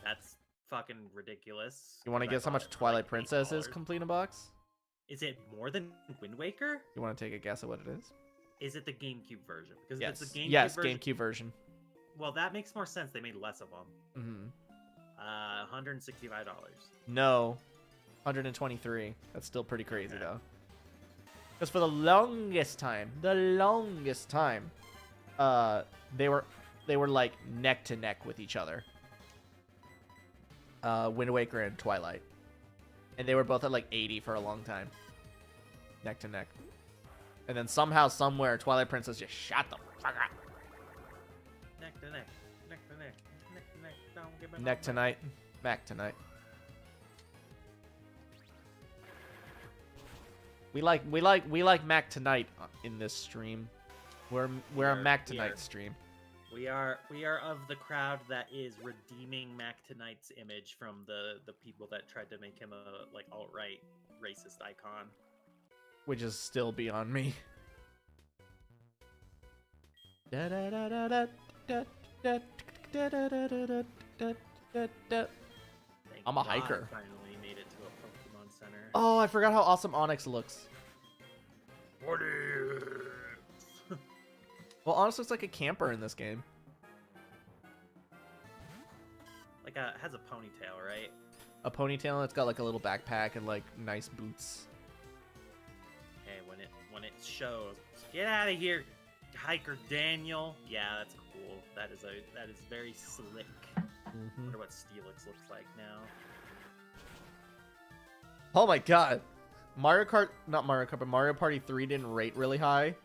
That's fucking ridiculous. You want to 'cause I guess how bought much it for, Twilight like, Princess is $8. complete in box? Is it more than Wind Waker? You want to take a guess at what it is? Is it the GameCube version? Because Yes. if it's the GameCube Yes, version, GameCube version. well, that makes more sense. They made less of them. Mm-hmm. $165. No. 123. That's still pretty crazy though. Because for the longest time, they were like neck to neck with each other. Wind Waker and Twilight. And they were both at like 80 for a long time. Neck to neck. And then somehow, somewhere, Twilight Princess just shot the fuck up. Neck to neck. Neck to neck. Neck to neck. Don't give me Neck tonight. Mac tonight. We like Mac tonight in this stream. We're a Mac tonight stream. We are of the crowd that is redeeming Mac Tonight's image from the people that tried to make him a like alt-right racist icon. Which is still beyond me. I'm a hiker. I finally made it to a Pokemon Center. Oh, I forgot how awesome Onyx looks. What is? Well, Onyx looks like a camper in this game. Like has a ponytail, right? A ponytail, and it's got like a little backpack and like nice boots. Hey, when it shows, get out of here, hiker Daniel. Yeah, that's cool. That is very slick. Mm-hmm. Wonder what Steelix looks like now. Oh my god. Mario Kart, not Mario Kart, but Mario Party 3 didn't rate really high.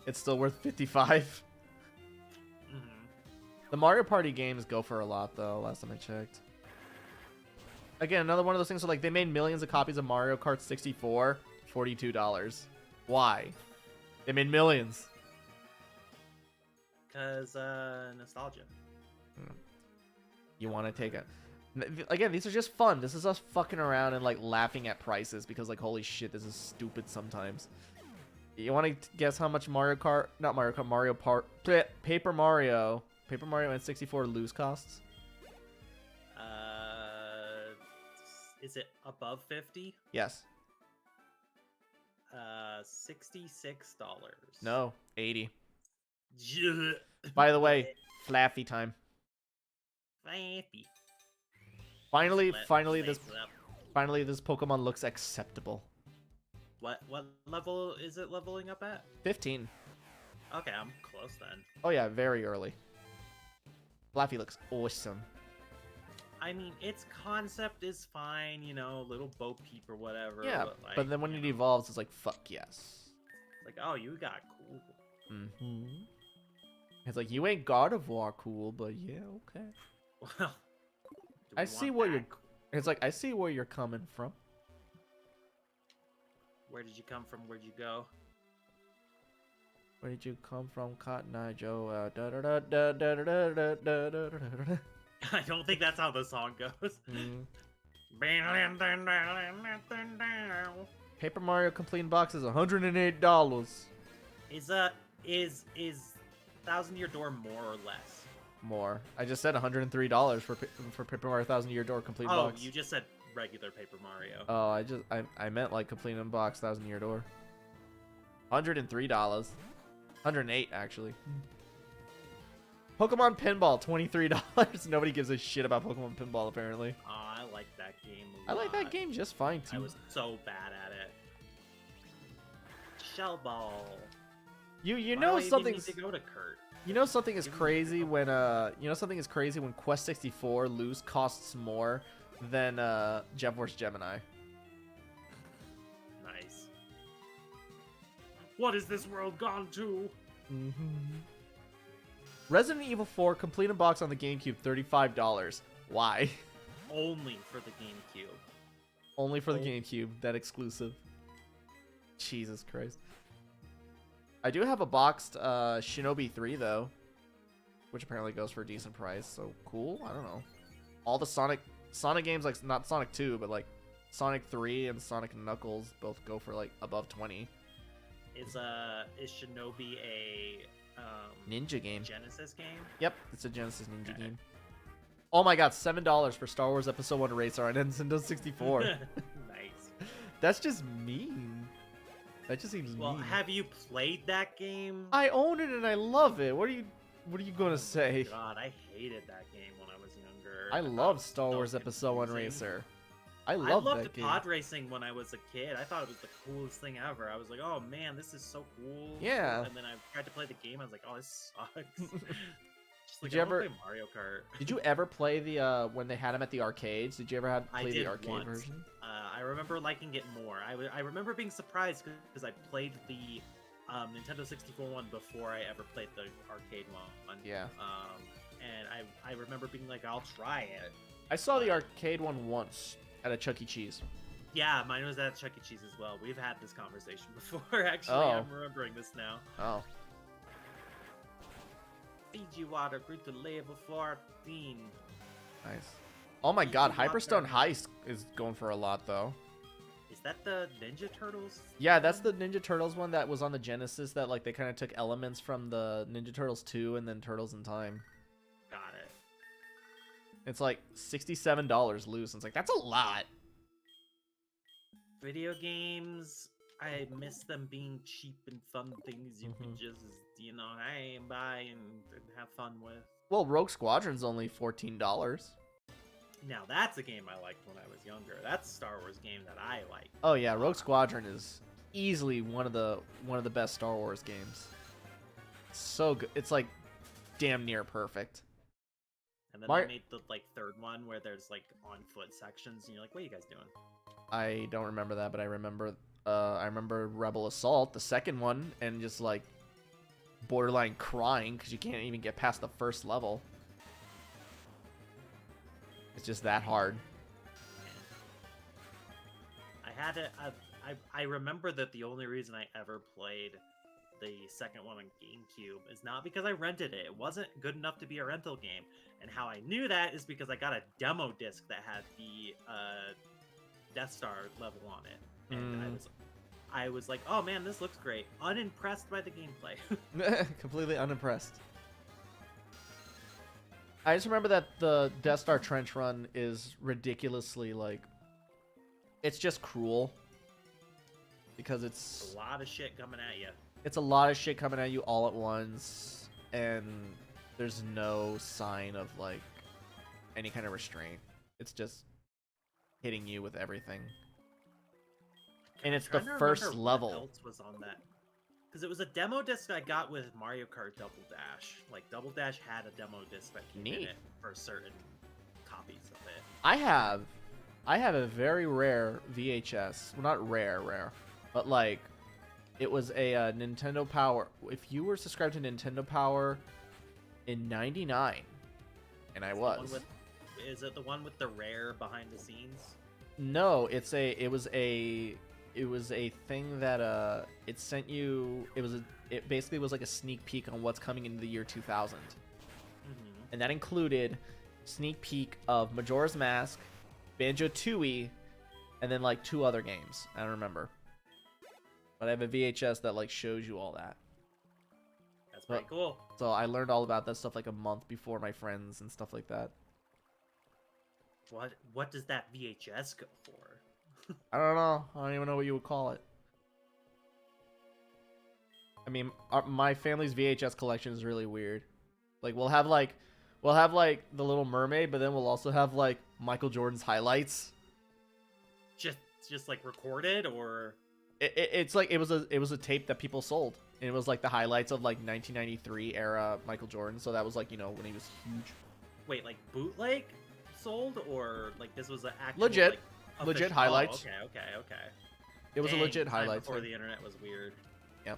It's still worth 55. Mm-hmm. The Mario Party games go for a lot though, last time I checked. Again, another one of those things where like they made millions of copies of Mario Kart 64, $42. Why? They made millions. Cause nostalgia. You want to take it. Again, these are just fun. This is us fucking around and like laughing at prices because like holy shit, this is stupid sometimes. You want to guess how much Mario Kart, not Mario Kart, Mario Part, Paper Mario and 64 loose costs? Is it above 50? Yes. $66. No, 80. By the way, Flaffy time. Flaffy. Finally, Let finally face this Pokemon looks acceptable. What level is it leveling up at? 15. Okay, I'm close then. Oh yeah, very early. Flaffy looks awesome. I mean, its concept is fine, you know, little Bo Peep or whatever. Yeah, like, but then when you it know, evolves, it's like, fuck yes. like, oh, you got cool. Mm-hmm. It's like, you ain't God of War cool, but yeah, okay. Well, do I we see want what that? you're... It's like, I see where you're coming from. Where did you come from? Where'd you go? Where did you come from, Cotton Eye Joe? Da-da-da-da-da-da-da-da-da-da-da-da. I don't think that's how the song goes. Mm. Paper Mario complete in box is $108. Is 1,000 Year Door more or less? More. I just said $103 for Paper Mario 1000 Year Door complete Oh, box. you just said regular Paper Mario. Oh, I meant like complete in box 1000 Year Door. $103. 108 actually. Pokemon Pinball, $23. Nobody gives a shit about Pokemon Pinball apparently. Oh, I like that game a I lot. like that game just fine I too. was so bad at it. Shell Ball. You Why know do I even something's need to go to Kurt. you know something is Give me crazy the- when Quest 64 loose costs more than Jet Force Gemini. Nice. What is this world gone to? Mm-hmm. Resident Evil 4 complete in box on the GameCube, $35. Why? Only for the GameCube. Only for the GameCube, that exclusive. Jesus Christ. I do have a boxed Shinobi 3 though, which apparently goes for a decent price. So cool. I don't know. All the Sonic games, like not Sonic 2, but like Sonic 3 and Sonic and Knuckles both go for like above 20. Is Shinobi a Ninja game? Genesis game? Yep, it's a Genesis Ninja game. Oh my god, $7 for Star Wars Episode 1 Racer on Nintendo 64. Nice. That's just mean. That just seems Well, mean. have you played that game? I own it and I love it. What are you gonna say? God, I hated that game when I was younger. I thought love it was Star so Wars Episode 1 confusing. Racer. I loved that game. pod racing when I was a kid. I thought it was the coolest thing ever. I was like, oh man, this is so cool. Yeah. And then I tried to play the game. I was like, oh, this sucks. Just like, Did you I wanna ever- play Mario Kart? Did you ever play the when they had them at the arcades? Did you ever I play the did arcade once. version? I remember liking it more. I remember being surprised because I played the Nintendo 64 one before I ever played the arcade one. Yeah. And I remember being like, I'll try it. I saw the arcade one once at a Chuck E. Cheese. Yeah, mine was at Chuck E. Cheese as well. We've had this conversation before, actually. Oh. I'm remembering this now. Oh. Fiji water grew to level 14. Nice. Oh my god, Easy Hyperstone water. Heist is going for a lot though. Is that the Ninja Turtles? Yeah, that's the Ninja Turtles one that was on the Genesis that like they kind of took elements from the Ninja Turtles 2 and then Turtles in Time. Got it. It's like $67 loose. And it's like, that's a lot. Video games, I miss them being cheap and fun things you can just, hey, buy and have fun with. Well, Rogue Squadron's only $14. Now that's a game I liked when I was younger. That's a Star Wars game that I like. Oh yeah, Rogue Squadron is easily one of the best Star Wars games. So good. It's like damn near perfect. And then Mar- they made the third one where there's on foot sections, and you're like, what are you guys doing? I don't remember that, but I remember Rebel Assault, the second one, and just like borderline crying because you can't even get past the first level. It's just that hard. I remember that the only reason I ever played the second one on GameCube is not because I rented it. It wasn't good enough to be a rental game. And how I knew that is because I got a demo disc that had the Death Star level on it. And I was like, oh man, this looks great. Unimpressed by the gameplay. Completely unimpressed. I just remember that the Death Star trench run is ridiculously it's just cruel because it's A lot of shit coming at you. it's a lot of shit coming at you all at once, and there's no sign of any kind of restraint. It's just hitting you with everything. And it's the Trying to first remember level. What else was on that? Because it was a demo disc I got with Mario Kart Double Dash. Double Dash had a demo disc that came in Neat. it for certain copies of it. I have a very rare VHS. Well, not rare, but it was a Nintendo Power. If you were subscribed to Nintendo Power in '99, and I was. Is it the one with the rare behind the scenes? No, it was a thing that it sent you. It basically was like a sneak peek on what's coming into the year 2000, and that included sneak peek of Majora's Mask, Banjo-Tooie, and then 2 other games. I don't remember, but I have a VHS that shows you all that. That's pretty cool. So I learned all about that stuff a month before my friends and stuff like that. What does that VHS go for? I don't know. I don't even know what you would call it. I mean, my family's VHS collection is really weird. We'll have the Little Mermaid, but then we'll also have Michael Jordan's highlights. Just recorded, or It was a tape that people sold, and it was the highlights of 1993 era Michael Jordan. So that was when he was huge. wait, bootleg sold, or this was an actual Legit official- highlights. Oh, okay. It was a Dang, legit time highlights. before thing. the internet was weird. Yep.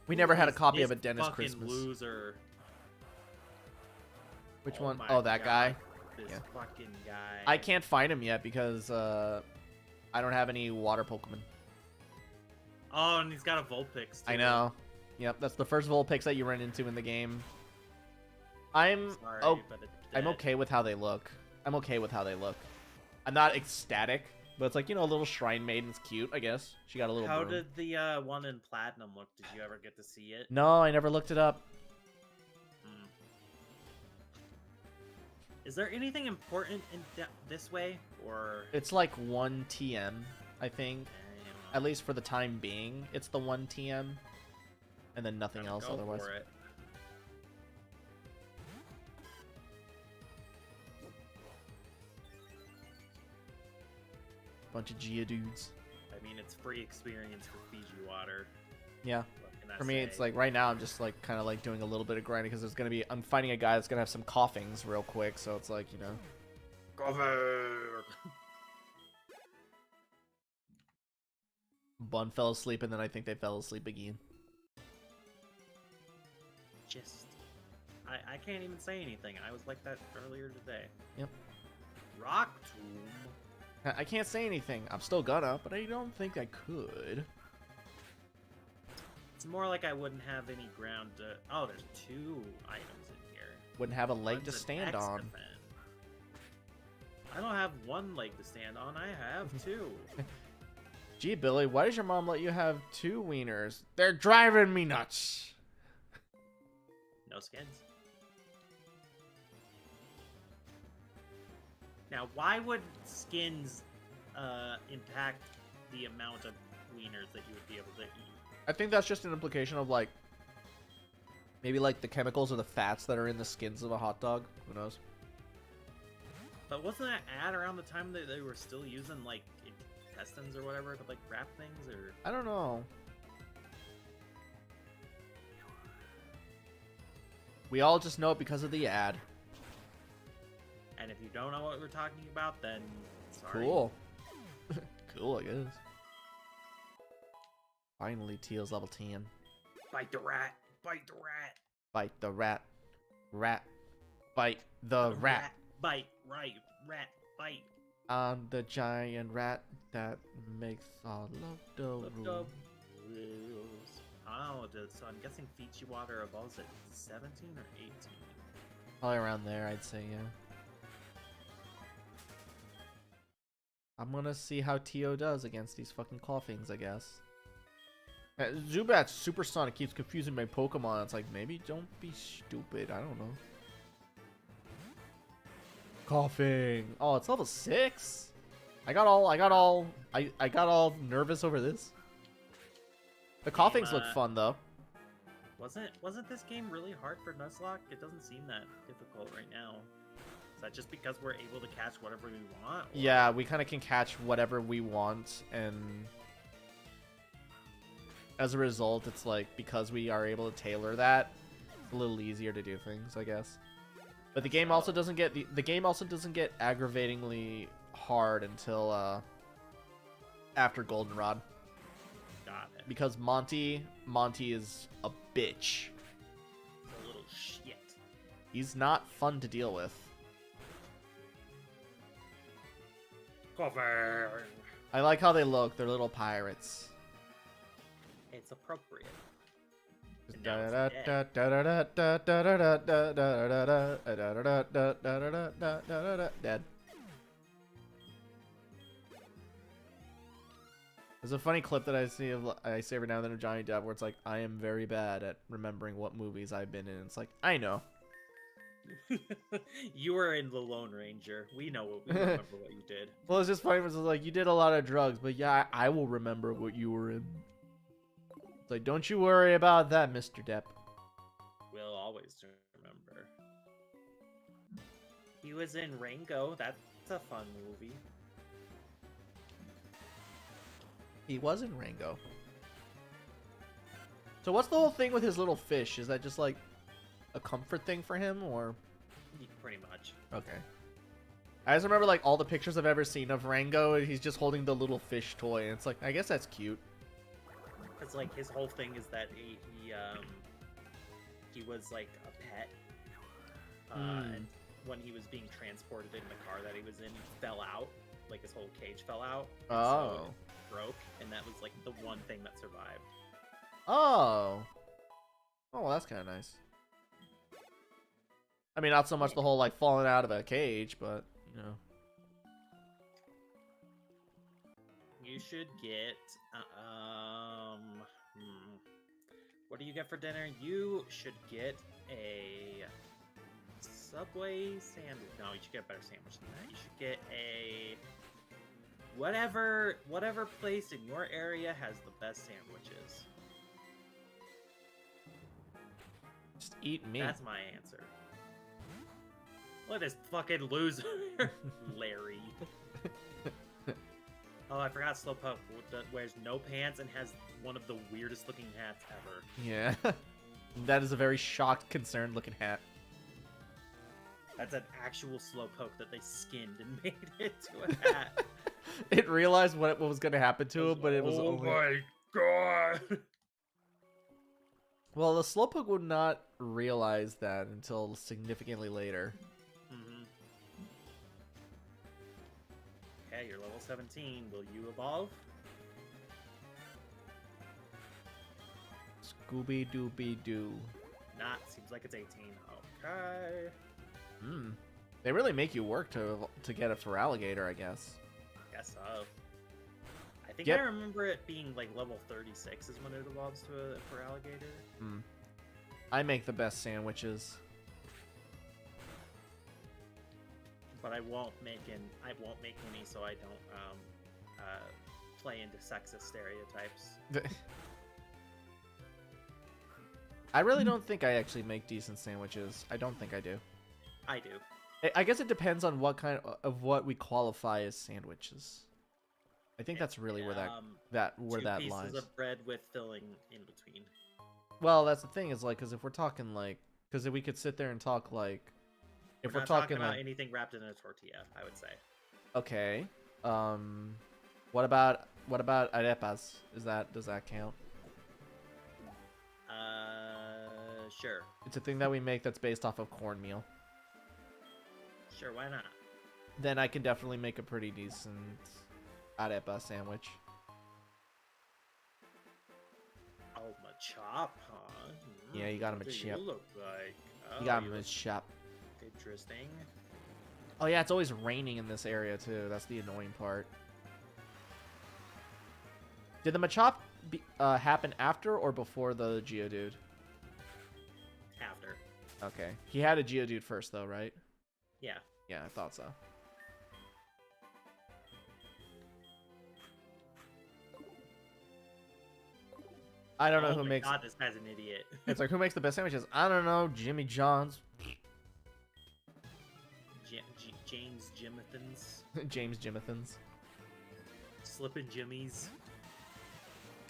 We never had a This- copy of this a Dennis fucking Christmas. Loser. Which Oh one? my Oh, that God, guy. This Yeah. fucking guy. I can't find him yet because I don't have any water Pokemon. Oh, and he's got a Vulpix. I too. know. Yep, that's the first Vulpix that you run into in the game. I'm Sorry, but it's I'm dead. okay with how they look. I'm okay with how they look. I'm not ecstatic, but it's like, you know, a little shrine maiden's cute, I guess. She got a little How broom. did the one in Platinum look? Did you ever get to see it? No, I never looked it up. Hmm. Is there anything important in this way, or It's like 1 TM, I think. you know, At least for the time being, it's the 1 TM. And then nothing gotta else go otherwise. for it. Bunch of Geodudes. I mean, it's free experience for Fiji water. Yeah. What can I For me, it's say? like right now I'm just like kind of like doing a little bit of grinding because there's gonna be I'm finding a guy that's gonna have some coughings real quick, so it's like, you know. Cover. Bun fell asleep and then I think they fell asleep again. Just, I can't even say anything. I was like that earlier today. Yep. Rock Tomb. I can't say anything. I'm still gonna, but I don't think I could. It's more like I wouldn't have any ground to... Oh, there's 2 items in here. Wouldn't have a leg to One's an stand on. X-Defend. I don't have 1 leg to stand on. I have 2. Gee, Billy, why does your mom let you have 2 wieners? They're driving me nuts. No skins. Now, why would skins impact the amount of wieners that you would be able to eat? I think that's just an implication of like maybe like the chemicals or the fats that are in the skins of a hot dog. Who knows? But wasn't that ad around the time that they were still using like intestines or whatever to like wrap things? Or I don't know. We all just know it because of the ad. and if you don't know what we're talking about, then sorry. Cool. Cool, I guess. Finally, Teal's level 10. Bite the rat. Bite the rat. Bite the rat. Rat. Bite the rat. Bite. Right. Rat. Bite. I'm the giant rat that makes all of the Look rules. up rules. Oh, so I'm guessing Fiji water evolves at 17 or 18. Probably around there, I'd say, yeah. I'm gonna see how Tio does against these fucking coughings, I guess. Zubat's Supersonic keeps confusing my Pokemon. It's like, maybe don't be stupid. I don't know. Coughing. Oh, it's level 6. I got all nervous over this. The coughings look fun though. Wasn't this game really hard for Nuzlocke? It doesn't seem that difficult right now. Is that just because we're able to catch whatever we want? Or... Yeah, we kind of can catch whatever we want, and as a result, it's like because we are able to tailor that, it's a little easier to do things, I guess. But the game also doesn't get the game also doesn't get aggravatingly hard until after Goldenrod. Got it. Because Monty is a bitch. A little shit. He's not fun to deal with. Cover. I like how they look. They're little pirates. It's appropriate. Dead. There's a funny clip that I see every now and then of Johnny Depp where it's like, I am very bad at remembering what movies I've been in. It's like, I know. You were in The Lone Ranger. We remember what you did. Well, it's just funny because it's like, you did a lot of drugs, but yeah, I will remember what you were in. It's like, don't you worry about that, Mr. Depp. We'll always remember. He was in Rango. That's a fun movie. He was in Rango. So what's the whole thing with his little fish? Is that just like a comfort thing for him, or? Pretty much. Okay. I just remember like all the pictures I've ever seen of Rango, and he's just holding the little fish toy, and it's like, I guess that's cute. Because it's like his whole thing is that he was like a pet, and when he was being transported in the car that he was in, he fell out. Like his whole cage fell out. And so it broke, and that was like the one thing that survived. Oh, well, that's kind of nice. I mean, not so much the whole like falling out of a cage, but you know. You should get what do you get for dinner? You should get a Subway sandwich. No, you should get a better sandwich than that. You should get a whatever place in your area has the best sandwiches. Just eat me. That's my answer. Look at this fucking loser, Larry. Oh, I forgot Slowpoke wears no pants and has one of the weirdest looking hats ever. Yeah. That is a very shocked, concerned looking hat. That's an actual Slowpoke that they skinned and made into a hat. It realized what was going to happen to him, but it was oh only... my god! Well, the Slowpoke would not realize that until significantly later. Mm-hmm. Okay, you're level 17. Will you evolve? Scooby-Dooby-Doo. Not. Seems like it's 18. Okay. They really make you work to get it for alligator, I guess. Guess so. I think Yep. I remember it being like level 36 is when it evolves to a for alligator. I make the best sandwiches. But I won't make any so I don't play into sexist stereotypes. I really don't think I actually make decent sandwiches. I don't think I do. I do. I guess it depends on what kind of what we qualify as sandwiches. I think that's really where that two lies. pieces of bread with filling in between. Well, that's the thing is like, because if we're talking like, because we could sit there and talk like, if We're we're not talking talking about like, anything wrapped in a tortilla, I would say. okay, what about arepas? Does that count? Sure. It's a thing that we make that's based off of cornmeal. Sure, why not? Then I can definitely make a pretty decent arepa sandwich. Oh, machop, huh? Yeah, you got him What a do chip. You look like. You got you him in look his shop. Interesting. Oh yeah, it's always raining in this area too. That's the annoying part. Did the Machop happen after or before the Geodude? After. Okay. He had a Geodude first though, right? Yeah. Yeah, I thought so. I don't know Oh who my makes... God, this guy's an idiot. It's like, who makes the best sandwiches? I don't know. Jimmy John's. James Jimathons. James Jimathons. Slippin' Jimmies.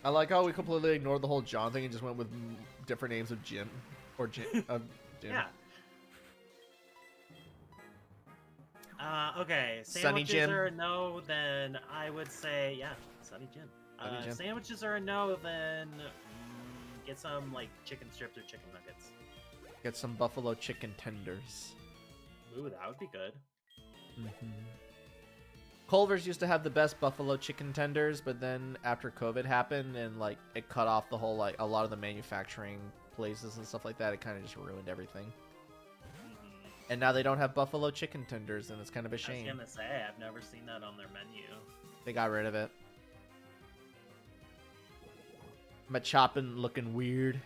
I like how we completely ignored the whole John thing and just went with different names of Jim. Or Jim. Jim. Yeah. Okay. Sunny Sandwiches Jim. are a no, then I would say, yeah, Sunny Jim. Sunny Jim. Sandwiches are a no, then get some, like, chicken strips or chicken nuggets. Get some buffalo chicken tenders. Ooh, that would be good. Culver's used to have the best buffalo chicken tenders, but then after COVID happened and like it cut off the whole like a lot of the manufacturing places and stuff like that, it kind of just ruined everything. And now they don't have buffalo chicken tenders, and it's kind of a shame. I was gonna say, I've never seen that on their menu. They got rid of it. Machoppin looking weird.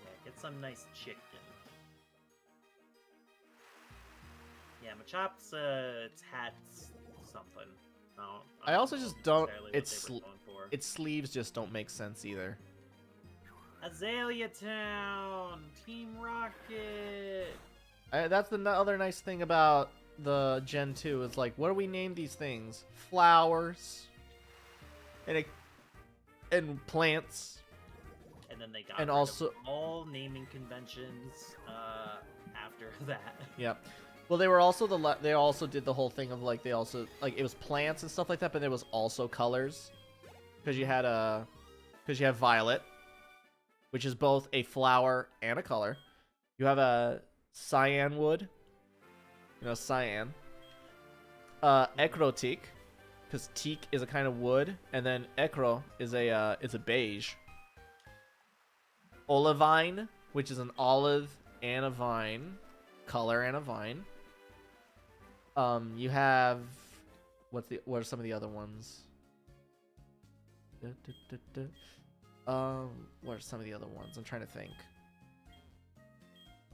Yeah, get some nice chicken. Yeah, Machop's its hat's something. No, I also just don't. necessarily what they were going for. Its sleeves just don't make sense either. Azalea Town, Team Rocket. That's the other nice thing about the Gen 2 is like, what do we name these things? Flowers, and plants. And then they got And rid also of all naming conventions after that. Yep. Well, they were also they also did the whole thing of like they also like it was plants and stuff like that, but there was also colors because you had violet, which is both a flower and a color. You have a cyan wood, cyan. Ecro teak, because teak is a kind of wood, and then ecro is a beige. Olivine, which is an olive and a vine, color and a vine. You have what are some of the other ones? What are some of the other ones? I'm trying to think.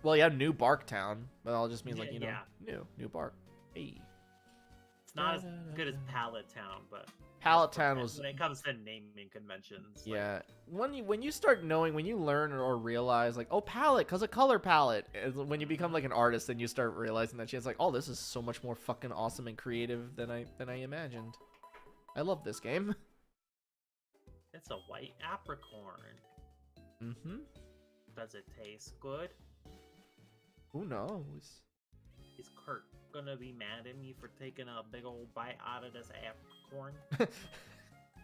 Well, you have New Bark Town, but all just means like new bark. Hey. It's not as good as Pallet Town, but Pallet Town was when it comes to naming conventions. Yeah, when you start knowing, when you learn or realize like, oh, palette, cause a color palette. When you become like an artist, then you start realizing that shit. It's like, oh, this is so much more fucking awesome and creative than I imagined. I love this game. It's a white apricorn. Mm-hmm. Does it taste good? Who knows? Is Kurt gonna be mad at me for taking a big old bite out of this apricorn?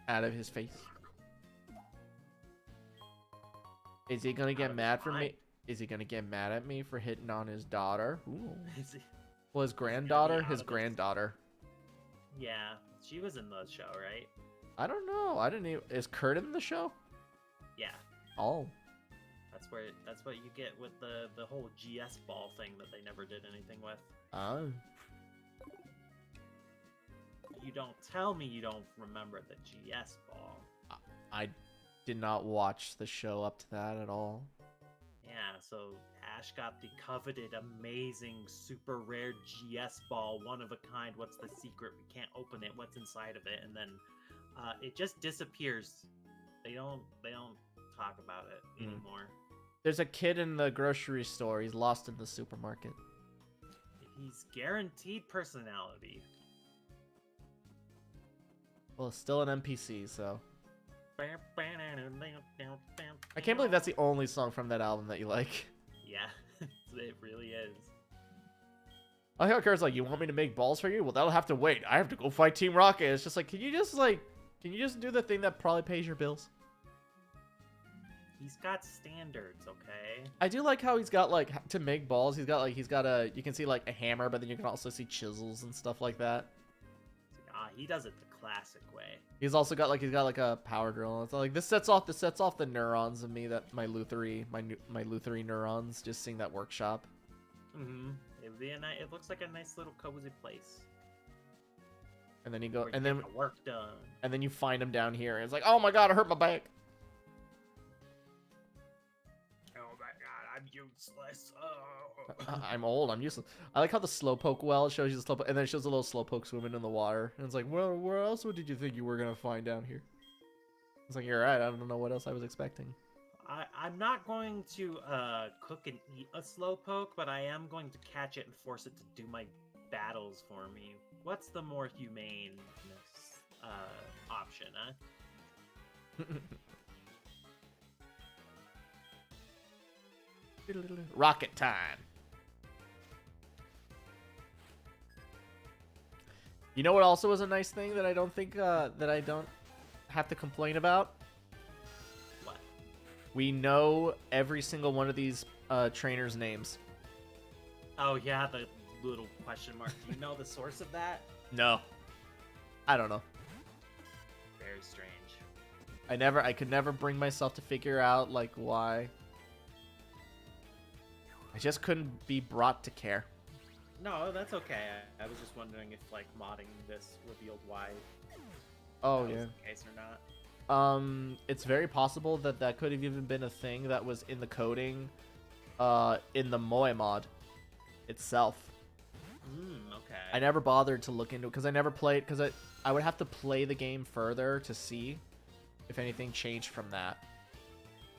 Out of his face. Is he gonna get mad for me? Is he gonna get mad at me for hitting on his daughter? Ooh. Well, his granddaughter? His granddaughter. Yeah, she was in the show, right? I don't know. I didn't even... Is Kurt in the show? Yeah. Oh. That's what you get with the whole GS ball thing that they never did anything with. Oh. You don't tell me you don't remember the GS ball. I did not watch the show up to that at all. Yeah, so Ash got the coveted, amazing, super rare GS ball, one of a kind. What's the secret? We can't open it. What's inside of it? And then it just disappears. They don't talk about it anymore. There's a kid in the grocery store. He's lost in the supermarket. He's guaranteed personality. Well, it's still an NPC, so. I can't believe that's the only song from that album that you like. Yeah, it really is. I hear Kurt's like, you want me to make balls for you? Well, that'll have to wait. I have to go fight Team Rocket. It's just like, can you just do the thing that probably pays your bills? He's got standards, okay? I do like how he's got like to make balls. You can see like a hammer, but then you can also see chisels and stuff like that. He does it the classic way. He's also got like a power drill. It's like this sets off the neurons of me, that my Luthery neurons, just seeing that workshop. Mm-hmm. It looks like a nice little cozy place. And then you go, Where and you then get the work done. And then you find him down here, and it's like, oh my god, I hurt my back. Oh my god, I'm useless. Oh. I'm old. I'm useless. I like how the slowpoke well shows you the slowpoke, and then it shows a little slowpoke swimming in the water, and it's like, well, where else did you think you were gonna find down here? It's like, you're right. I don't know what else I was expecting. I'm not going to cook and eat a slowpoke, but I am going to catch it and force it to do my battles for me. What's the more humane option, huh? Rocket time. You know what also was a nice thing that I don't think that I don't have to complain about? What? We know every single one of these trainers' names. Oh yeah, the little question mark. Do you know the source of that? No. I don't know. Very strange. I could never bring myself to figure out like why. I just couldn't be brought to care. No, that's okay. I was just wondering if like modding this revealed why. Oh that yeah. was the case or not. It's very possible that could have even been a thing that was in the coding, in the Moe mod itself. Okay. I never bothered to look into it because I never played, because I would have to play the game further to see if anything changed from that.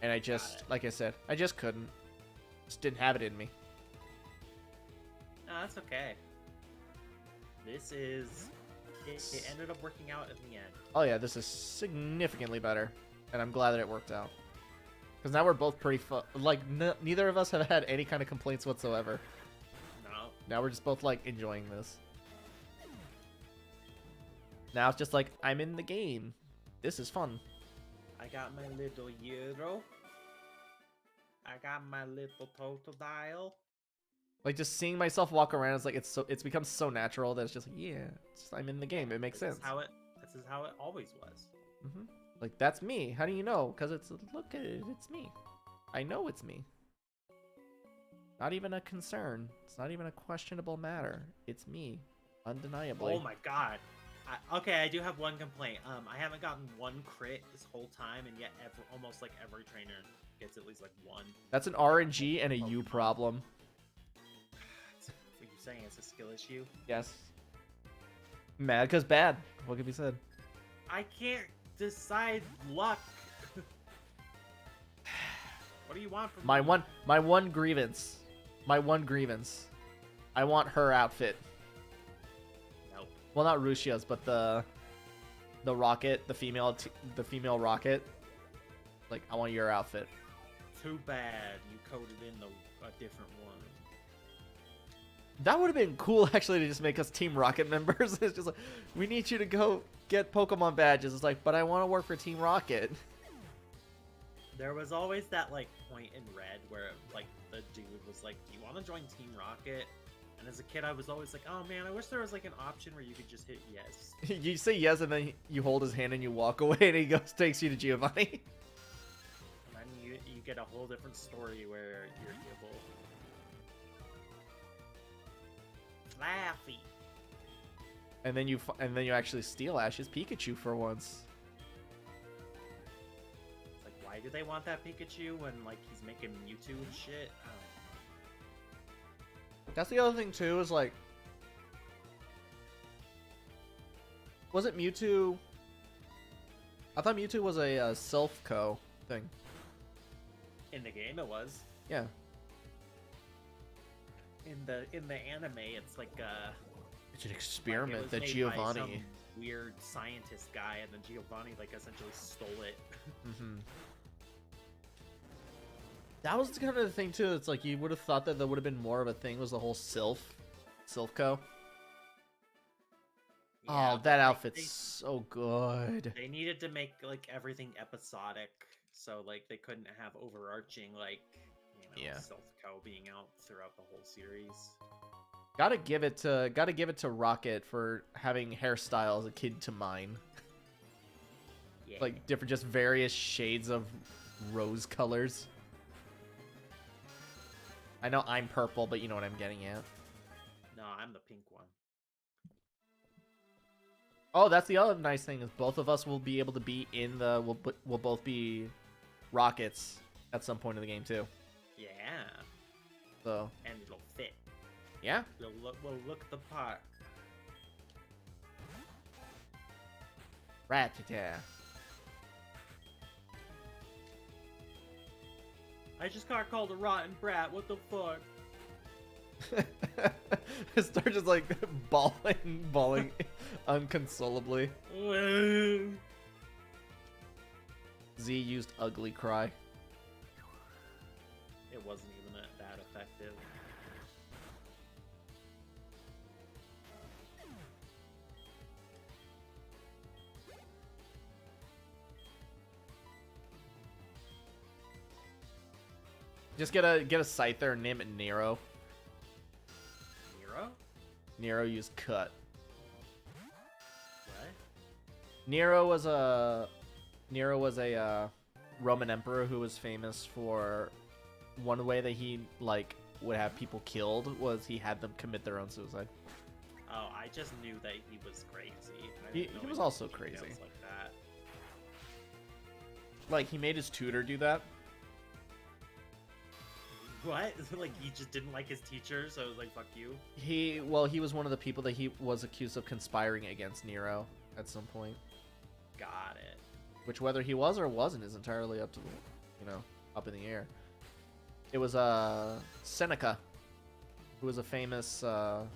And I just, like I said, I just couldn't. Just didn't have it in me. No, that's okay. This is... It ended up working out in the end. Oh yeah, this is significantly better. And I'm glad that it worked out. Because now we're both pretty like, neither of us have had any kind of complaints whatsoever. No. Now we're just both like enjoying this. Now it's just like, I'm in the game. This is fun. I got my little euro. I got my little total dial. Like just seeing myself walk around is like it's become so natural that it's just like, yeah, it's just, I'm in the game. It makes sense. This is how it always was. Like that's me. How do you know? Because look at it, it's me. I know it's me. Not even a concern. It's not even a questionable matter. It's me, undeniably. Oh my god. Okay, I do have one complaint. I haven't gotten one crit this whole time, and yet almost like every trainer gets at least like one. That's an RNG and a U problem. What you saying? It's a skill issue. Yes. Mad because bad. What could be said? I can't decide luck. What do you want from My me? one grievance. My one grievance. I want her outfit. Nope. Well, not Rushia's, but the rocket, the female rocket. Like, I want your outfit. Too bad you coded in a different one. That would have been cool, actually, to just make us Team Rocket members. It's just like, we need you to go get Pokemon badges. It's like, but I want to work for Team Rocket. There was always that like point in Red where like the dude was like, "Do you want to join Team Rocket?" And as a kid, I was always like, "Oh man, I wish there was like an option where you could just hit yes." You say yes, and then you hold his hand and you walk away, and he takes you to Giovanni. And then you get a whole different story where you're evil. Flaffy. And then you actually steal Ash's Pikachu for once. It's like, why do they want that Pikachu when like he's making Mewtwo and shit? I don't know. That's the other thing too. Is like, was it Mewtwo? I thought Mewtwo was a self-co thing. In the game, it was. Yeah. In the anime, it's like It's an like, it experiment was that made by Giovanni. some weird scientist guy, and then Giovanni like essentially stole it. That was kind of the thing too. It's like you would have thought that there would have been more of a thing. Was the whole Silph-co? Yeah, Oh, but, that like, outfit's so good. They needed to make like everything episodic, so like they couldn't have overarching like Yeah. Silph-co being out throughout the whole series. Gotta give it to Rocket for having hairstyles akin to mine. Yeah. Like different, just various shades of rose colors. I know I'm purple, but you know what I'm getting at. No, I'm the pink one. Oh, that's the other nice thing is both of us will be able to be in the. We'll both be Rockets at some point in the game too. Yeah. So And it'll fit. yeah. We'll look the part. Ratata. I just got called a rotten brat. What the fuck? Start just like bawling unconsolably. Z used ugly cry. It wasn't even that effective. Just get a Scyther and name it Nero. Nero? Nero used cut. What? Nero was a Roman emperor who was famous for one way that he like would have people killed was he had them commit their own suicide. Oh, I just knew that he was crazy. I He didn't know was any also details crazy. like that. Like he made his tutor do that. What? Like he just didn't like his teacher, so it was like, fuck you? He was one of the people that he was accused of conspiring against Nero at some point. Got it. Which whether he was or wasn't is entirely up to up in the air. It was Seneca, who was a famous I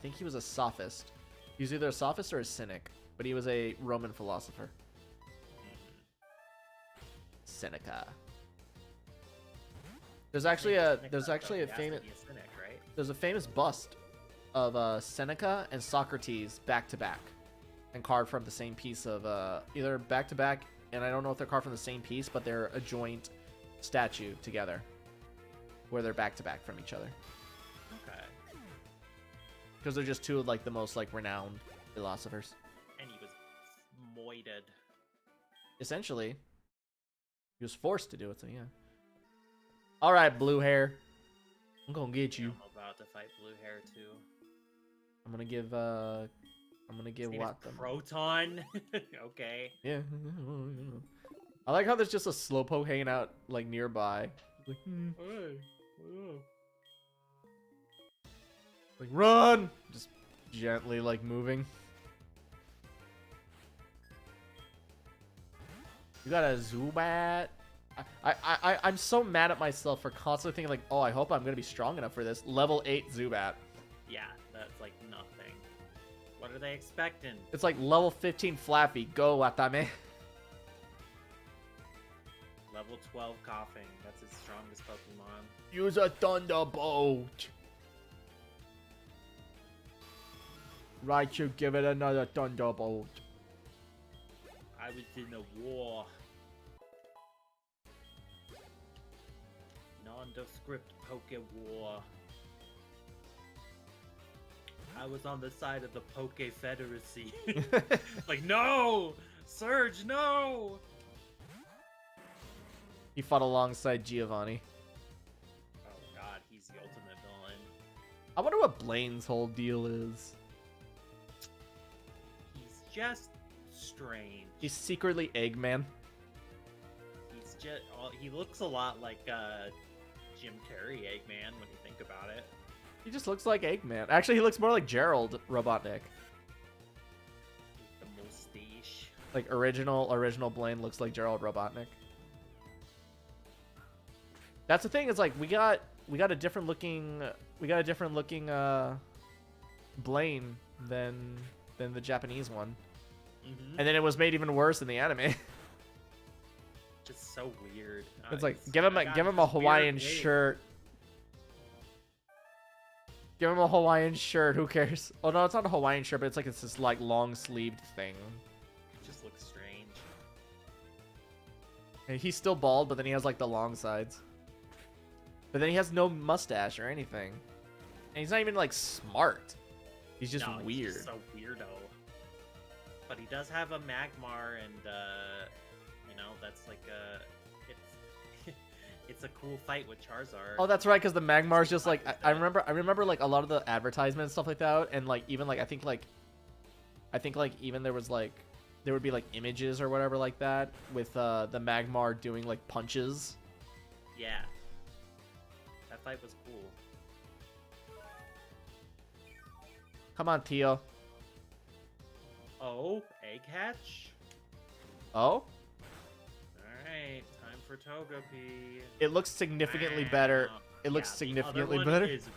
think he was a sophist. He was either a sophist or a cynic, but he was a Roman philosopher. Seneca. There's actually Cynic a does, there's though. actually He a has to famous be a cynic, right? there's a famous bust of Seneca and Socrates back to back, and carved from the same piece of either back to back, and I don't know if they're carved from the same piece, but they're a joint statue together, where they're back to back from each other, Okay. because they're just two of like the most like renowned philosophers. And he was moited. Essentially, he was forced to do it. So yeah. All right, blue hair, I'm gonna get you. I'm about to fight blue hair too. I'm gonna give His name is what the Proton. Okay. yeah. I like how there's just a slowpoke hanging out like nearby. Like, Hey. like run, just gently like moving. You got a Zubat. I'm so mad at myself for constantly thinking like, oh, I hope I'm gonna be strong enough for this. Level 8 Zubat. Yeah, that's like nothing. What are they expecting? It's like level 15 Flaffy. Go, Watame. Level 12 Coughing. That's his strongest Pokemon. Use a Thunderbolt. Right, you give it another Thunderbolt. I was in a war. Nondescript Poke War. I was on the side of the Poke Federacy. Like, no! Surge, no! He fought alongside Giovanni. Oh god, he's the ultimate villain. I wonder what Blaine's whole deal is. He's just strange. He's secretly Eggman. He's just, he looks a lot like Jim Carrey Eggman when you think about it. He just looks like Eggman. Actually, he looks more like Gerald Robotnik. The mustache. Like original Blaine looks like Gerald Robotnik. That's the thing, is like we got a different looking Blaine than the Japanese one. Mm-hmm. And then it was made even worse in the anime. Just so weird. It's like It's- give him I a got give him a this weird Hawaiian wig. shirt. Give him a Hawaiian shirt. Who cares? Oh no, it's not a Hawaiian shirt, but it's this like long sleeved thing. It just looks strange. And he's still bald, but then he has like the long sides. But then he has no mustache or anything. And he's not even like smart. He's just No, weird. He's just so weirdo. But he does have a Magmar, and that's like it's a cool fight with Charizard. Oh, that's right, because the Magmar's just like I remember like a lot of the advertisements and stuff like that, and like even like I think like even there would be like images or whatever like that with the Magmar doing like punches. Yeah. That fight was cool. Come on, Tio. Oh, egg hatch? Oh, Alright, time for Togepi. it looks significantly better. Wow. It looks Yeah, significantly the other one better. is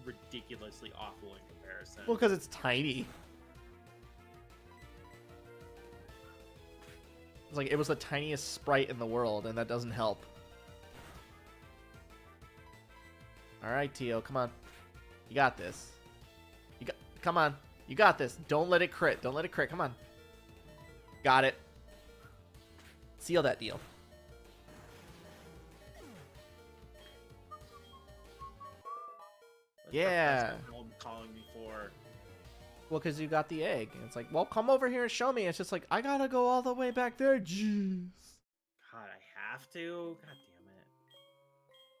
ridiculously awful in comparison. Well, because it's tiny. It's like it was the tiniest sprite in the world, and that doesn't help. All right, Tio, come on. You got this. Come on. You got this. Don't let it crit. Don't let it crit. Come on. Got it. Seal that deal. What's Yeah. Professor Elm calling me for? Well, because you got the egg. And it's like, well, come over here and show me. It's just like, I gotta go all the way back there. Jeez. God, I have to? God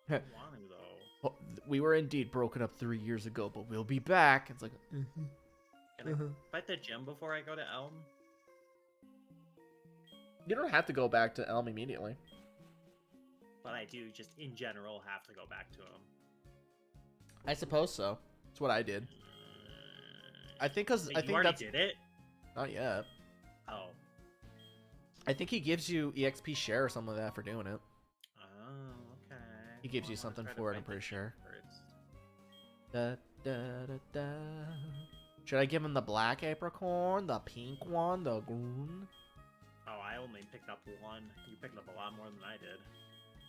damn it. I don't want to, though. Well, we were indeed broken up 3 years ago, but we'll be back. It's like, Can I fight the gym before I go to Elm? you don't have to go back to Elm immediately. But I do, just in general, have to go back to him. I suppose so. That's what I did. I think because Wait, I you think already that's did it? not yet. Oh. I think he gives you EXP share or something like that for doing it. Oh, okay. He gives you Well, something try to for it, fight I'm pretty the sure. gym first. Da, da, da, da. Should I give him the black apricorn, the pink one, the green? Oh, I only picked up one. You picked up a lot more than I did.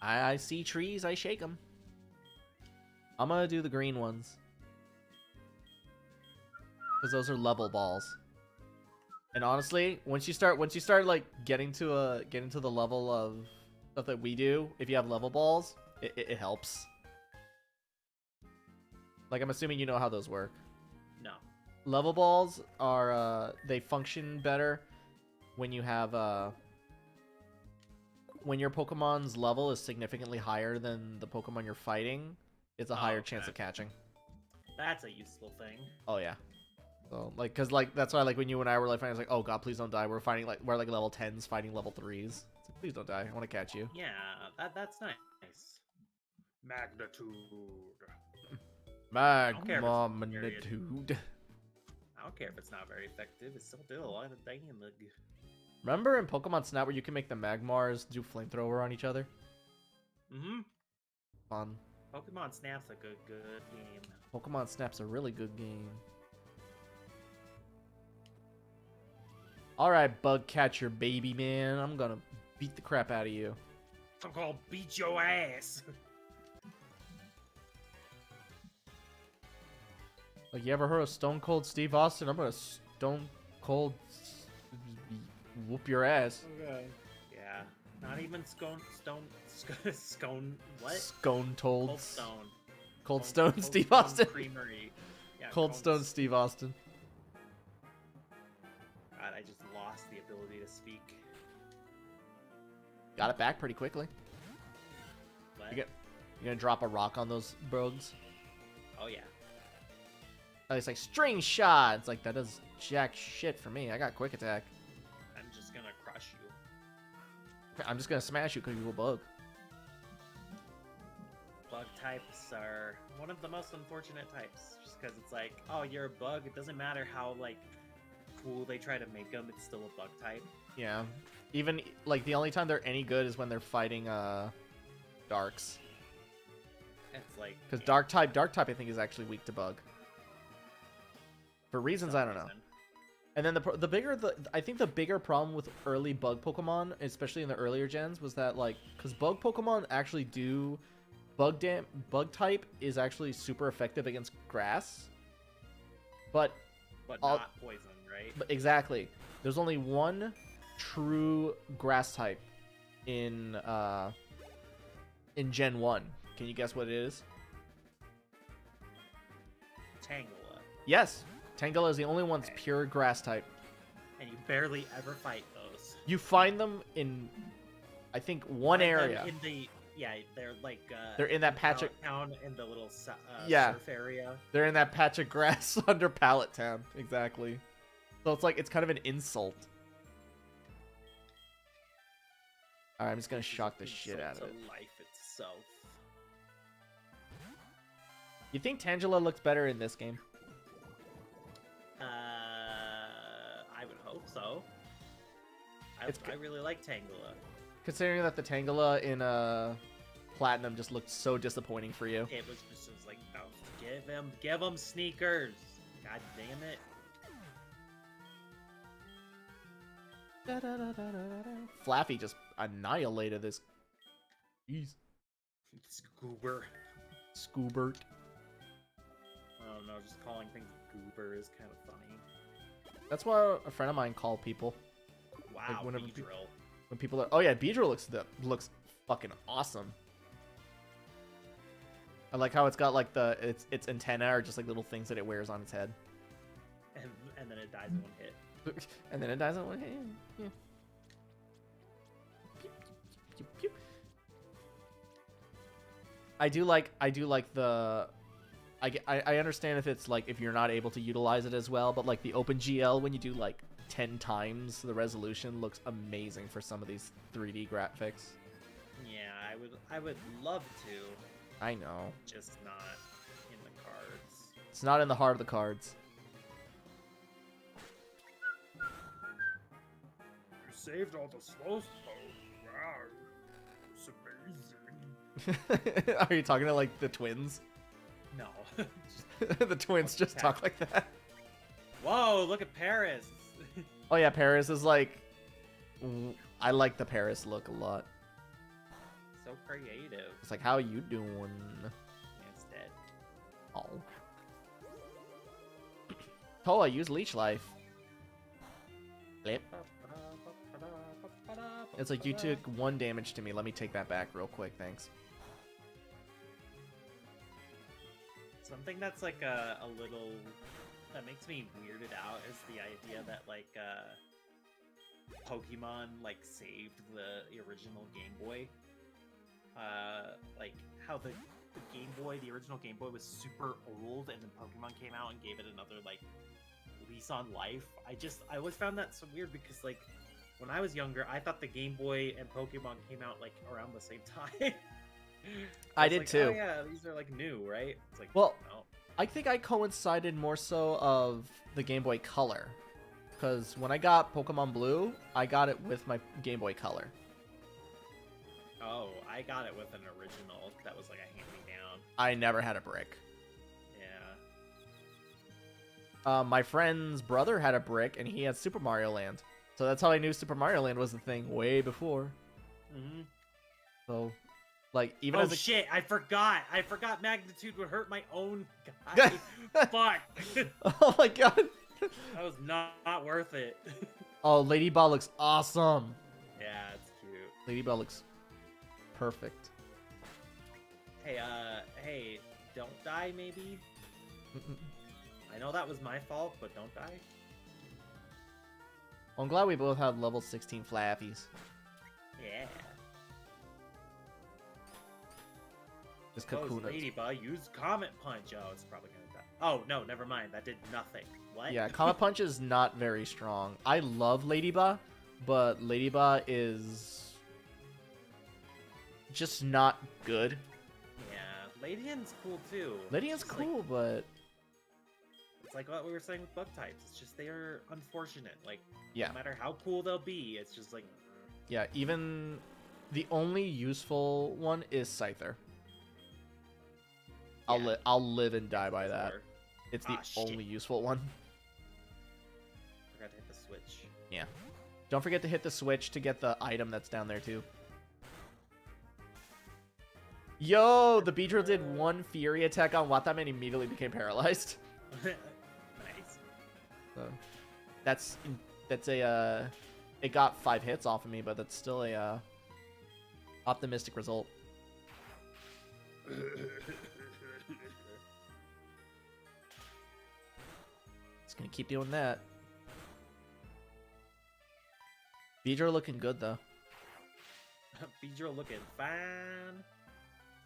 I see trees, I shake them. I'm gonna do the green ones. Because those are level balls. And honestly, once you start like getting to the level of stuff that we do, if you have level balls, it helps. Like, I'm assuming you know how those work. No. Level balls are they function better when you have when your Pokemon's level is significantly higher than the Pokemon you're fighting. It's a higher chance of catching. That's a useful thing. Oh yeah. So like, cause like that's why like when you and I were like fighting, I was like, oh god, please don't die. We're like level 10s fighting level 3s. It's like, please don't die. I want to catch you. Yeah, that's nice. Magnitude. Magnitude. I don't care if it's not very effective. It's still a lot of damage. Remember in Pokemon Snap where you can make the Magmars do flamethrower on each other? Mm-hmm. Fun. Pokemon Snap's a good game. Pokemon Snap's a really good game. Alright, Bug Catcher baby man. I'm gonna beat the crap out of you. I'm gonna beat your ass. Like, you ever heard of Stone Cold Steve Austin? I'm gonna Stone Cold whoop your ass. Okay. Yeah. Not even scone what? Scone Told. Cold Stone. Cold Stone Steve Stone Austin. Creamery. Yeah, Cold Stone Steve Austin. God, I just lost the ability to speak. Got it back pretty quickly. What? You're gonna drop a rock on those bugs. Oh yeah. Oh, it's like string shot. It's like that does jack shit for me. I got quick attack. I'm just gonna crush you. I'm just gonna smash you because you're a bug. Bug types are one of the most unfortunate types, just because it's like, oh, you're a bug. It doesn't matter how like cool they try to make them. It's still a bug type. Yeah. Even like the only time they're any good is when they're fighting darks. It's like Because dark type I think is actually weak to bug. For reasons I don't know. And then I think the bigger problem with early bug Pokemon, especially in the earlier gens, was that like because bug Pokemon actually do bug type is actually super effective against grass, but not poison, right? But exactly, there's only one true grass type in Gen 1. Can you guess what it is? Tangela. Yes. Tangela is the only one that's pure grass type. And you barely ever fight those. You find them in, I think, one area. They're like they're in that patch of town in the little surf area. They're in that patch of grass under Pallet Town, exactly. So it's kind of an insult. All right, I'm just gonna shock the shit out of it. Life itself. You think Tangela looks better in this game? I would hope so. I really like Tangela. Considering that the Tangela in Platinum just looked so disappointing for you. It was like, oh, give him sneakers. God damn it. Flaffy just annihilated this. Jeez. Goober. Scoobert. I don't know, just calling things goober is kind of funny. That's what a friend of mine called people. Wow, like whenever Beedrill. When people are, oh yeah, Beedrill looks fucking awesome. I like how it's got like its antenna are just like little things that it wears on its head. And then it dies in one hit. And then it dies in one hit. Yeah. Pew, pew, pew. I do like the. I understand if it's like if you're not able to utilize it as well, but like the OpenGL when you do like 10 times the resolution looks amazing for some of these 3D graphics. Yeah, I would love to. I know. Just not in the cards. It's not in the heart of the cards. You saved all the slow stones. Wow. It's amazing. Are you talking to like the twins? No. The twins just talk like that. Whoa, look at Paris. Oh yeah, Paris is like. I like the Paris look a lot. So creative. It's like, how you doing? Yeah, it's dead. Oh. Toa, use Leech Life. Flip. It's like you took 1 damage to me. Let me take that back real quick, thanks. Something that's like a little that makes me weirded out is the idea that like Pokemon like saved the original Game Boy. Like how the Game Boy, the original Game Boy, was super old, and then Pokemon came out and gave it another like lease on life. I always found that so weird because like when I was younger, I thought the Game Boy and Pokemon came out like around the same time. I was did like, too. Oh yeah, these are like new, right? It's like, Well, no. I think I coincided more so of the Game Boy Color. Because when I got Pokemon Blue, I got it with my Game Boy Color. Oh, I got it with an original that was like a hand-me-down. I never had a brick. Yeah. My friend's brother had a brick, and he had Super Mario Land. So that's how I knew Super Mario Land was the thing way before. Mm-hmm. So, like, even Oh as a... shit! I forgot. Magnitude would hurt my own guy. Fuck. Oh my god. That was not worth it. Oh, Lady Ball looks awesome. Yeah, it's cute. Lady Ball looks perfect. Hey, don't die, maybe? I know that was my fault, but don't die. I'm glad we both have level 16 flappies. Yeah. Just Suppose Kakuna. Ladybug use Comet Punch. Oh, it's probably gonna die. Oh, no, never mind. That did nothing. What? Yeah, Comet Punch is not very strong. I love Ladybug, but Ladybug is just not good. Yeah, Ladian's cool too. Ladian's It's just cool, like, but it's like what we were saying with bug types. It's just they're unfortunate. Like, yeah. no matter how cool they'll be, it's just like. Yeah, even the only useful one is Scyther. Yeah. I'll live and die by that. Or- It's the Ah, shit. only useful one. Forgot to hit the switch. Yeah. Don't forget to hit the switch to get the item that's down there too. Yo, the Beedrill did 1 Fury attack on Watam and immediately became paralyzed. Nice. So that's a it got 5 hits off of me, but that's still a optimistic result. It's gonna keep doing that. Beedrill looking good though. Beedrill looking fine.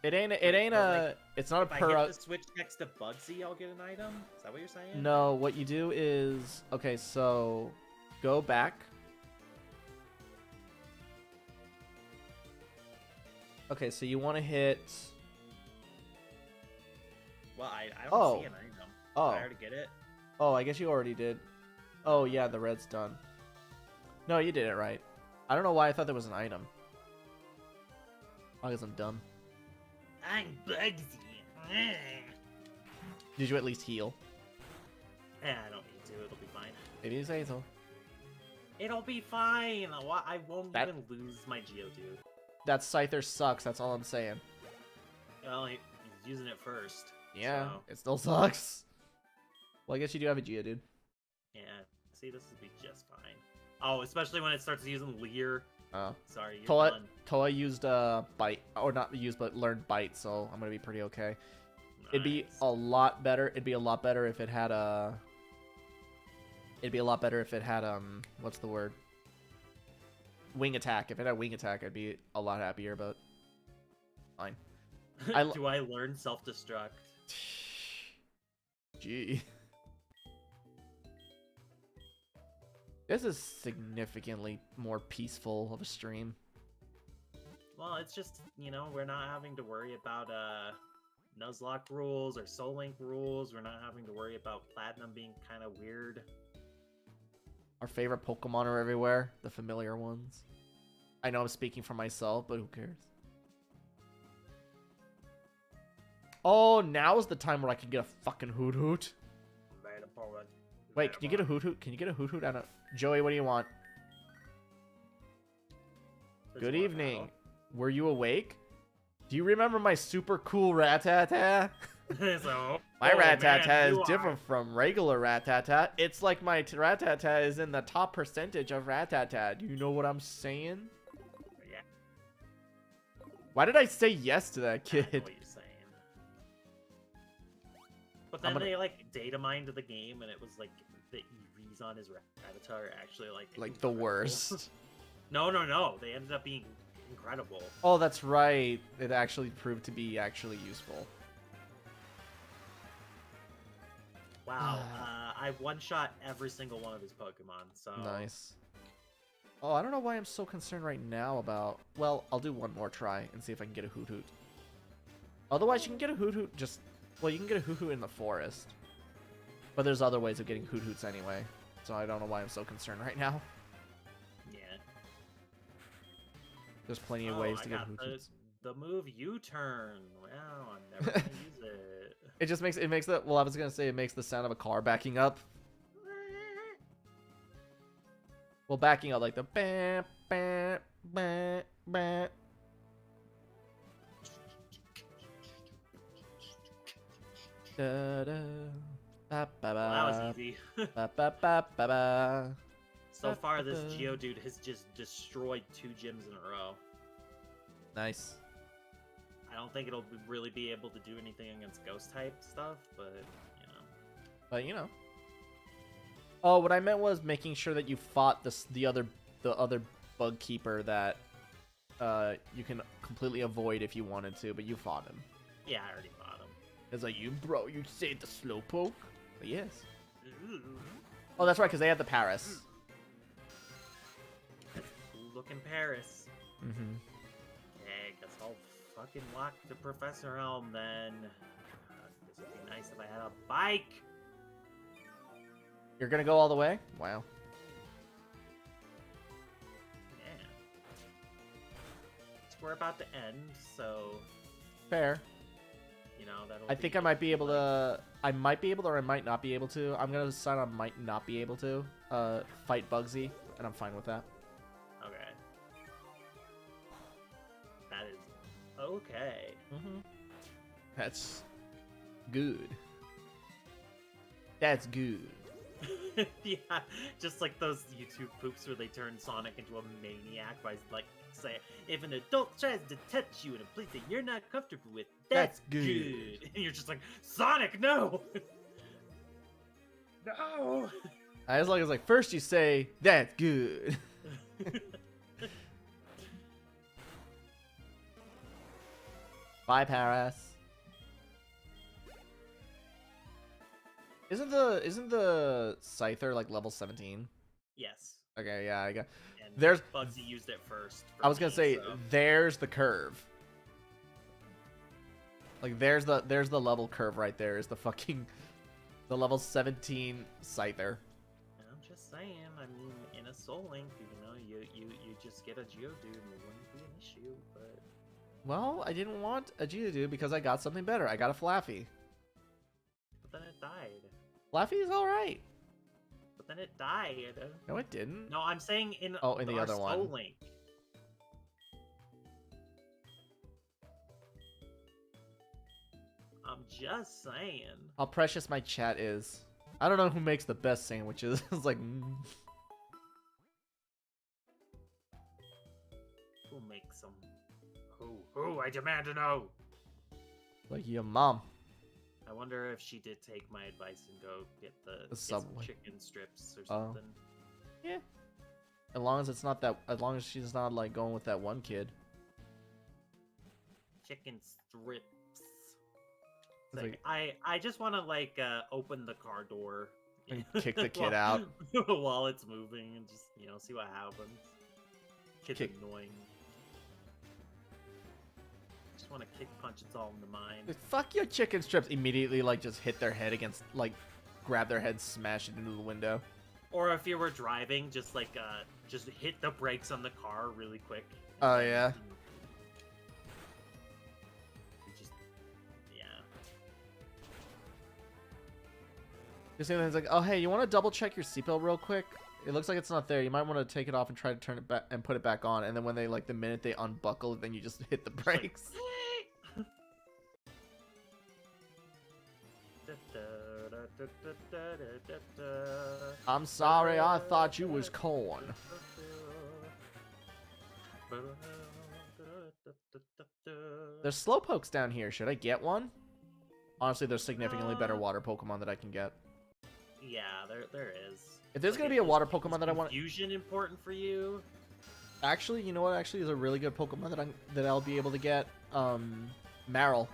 It's not a If I per. hit the switch next to Bugsy, I'll get an item? Is that what you're saying? No, what you do is okay. So go back. Okay, so you want to hit. Well, I don't Oh. see an item. Oh. Did I already get it? Oh, I guess you already did. Oh yeah, the red's done. No, you did it right. I don't know why I thought there was an item. I guess I'm dumb. I'm Bugsy. Did you at least heal? I don't need to. It'll be fine. Maybe you say so. It'll be fine. I won't That- even lose my Geodude. That Scyther sucks. That's all I'm saying. Well, he's using it first. Yeah, So, it still sucks. Well, I guess you do have a Geodude. yeah. See, this will be just fine. Oh, especially when it starts using Leer. Oh. Sorry, you're Toa, done. Toa used bite, or not used, but learned bite, so I'm gonna be pretty okay. It'd be Nice. a lot better. It'd be a lot better if it had a. It'd be a lot better if it had what's the word? Wing attack. If it had wing attack, I'd be a lot happier. But fine. Do I learn self-destruct? Gee. This is significantly more peaceful of a stream. Well, it's just, we're not having to worry about Nuzlocke rules or Soul Link rules. We're not having to worry about Platinum being kind of weird. Our favorite Pokemon are everywhere. The familiar ones. I know I'm speaking for myself, but who cares? Oh, now's the time where I can get a fucking Hoot Hoot. Wait, can you get a Hoot Hoot? Can you get a Hoot Hoot? I don't... Joey, what do you want? There's Good more evening. battle. Were you awake? Do you remember my super cool Rattata? So, My oh, man, Rattata is you different from regular Rattata. It's like my Rattata is in the top percentage of Rattata. Do you know what I'm saying? Yeah, Why did I say yes to that I know kid? what you're saying. But then gonna- they like data mined the game, and it was like the EVs on his Rattata are actually like Like the incredible. worst. No, no, no. They ended up being incredible. Oh, that's right. It actually proved to be actually useful. Wow. I've one-shot every single one of his Pokemon, so... Nice. Oh, I don't know why I'm so concerned right now about... Well, I'll do one more try and see if I can get a Hoot Hoot. Otherwise, you can get a Hoot Hoot just... Well, you can get a Hoot Hoot in the forest. But there's other ways of getting Hoot Hoots anyway. So I don't know why I'm so concerned right now. Yeah. There's plenty of ways I to get got Hoot Hoots. the move U-turn. Wow, I'm never gonna use it. It just makes... It makes the... Well, I was gonna say it makes the sound of a car backing up. Well, backing up like the... Bam, bam, bam, bam. Da, da, ba, ba, Well, that ba, was easy. ba, ba, ba, ba, ba. So far, this Geodude has just destroyed 2 gyms in a row. Nice. I don't think it'll really be able to do anything against Ghost-type stuff, but, you know. But, you know. Oh, what I meant was making sure that you fought the other bug keeper that you can completely avoid if you wanted to, but you fought him. Yeah, I already fought him. It's like, you saved the Slowpoke? But yes. Ooh. Oh, that's right, because they had the Paris. Look in Paris. Mm-hmm. Okay, guess I'll fucking lock the Professor Helm then. This would be nice if I had a bike. You're gonna go all the way? Wow. Yeah. So we're about to end, so Fair. you know that'll. I think I might be able to... I might be able to, or I might not be able to. I'm gonna decide I might not be able to fight Bugsy, and I'm fine with that. Okay. That is okay. Mm-hmm. That's good. That's good. Yeah, just like those YouTube poops where they turn Sonic into a maniac by like say, if an adult tries to touch you in a place that you're not comfortable with, that's good. And you're just like, Sonic, no, no. As long as like first you say that's good. Bye, Paris. Isn't the Scyther like level 17? Yes. Okay, yeah, I got. And There's- Bugsy used it first. for I was gonna me, say so- there's the curve. Like there's the level curve right there. Is the fucking the level 17 Scyther. I'm just saying. I mean, in a Soul Link, you just get a Geodude and it wouldn't be an issue. But Well, I didn't want a Geodude because I got something better. I got a Flaffy. then it died. Flaffy's all right. But then it died. No, it didn't. No, I'm saying in Oh, in the our other Soul one. Link. I'm just saying. How precious my chat is. I don't know who makes the best sandwiches. It's like, Who makes them? Who? I demand to know. like your mom. I wonder if she did take my advice and go get get some Subway. chicken strips or Oh. something. Yeah. As long as it's not that. As long as she's not like going with that one kid. Chicken strips. It's Like, I just want to like open the car door And kick the kid while- out. while it's moving and just see what happens. Kid's Kick- annoying. Just want to kick punch. It's all in the mind. Like, fuck your chicken strips. Immediately like just hit their head against like, grab their head, smash it into the window. Or if you were driving, just like just hit the brakes on the car really quick. Oh yeah. You just yeah. Just saying, it's like, oh hey, you want to double check your seatbelt real quick? It looks like it's not there. You might want to take it off and try to turn it back and put it back on. And then when they like the minute they unbuckle it, then you just hit the brakes. I'm sorry, I thought you was corn. There's Slowpokes down here. Should I get one? Honestly, there's significantly better water Pokemon that I can get. Yeah, there is. If there's gonna be a water Pokemon that I want, fusion important for you. actually, you know what? Actually, is a really good Pokemon that I'll be able to get. Marill.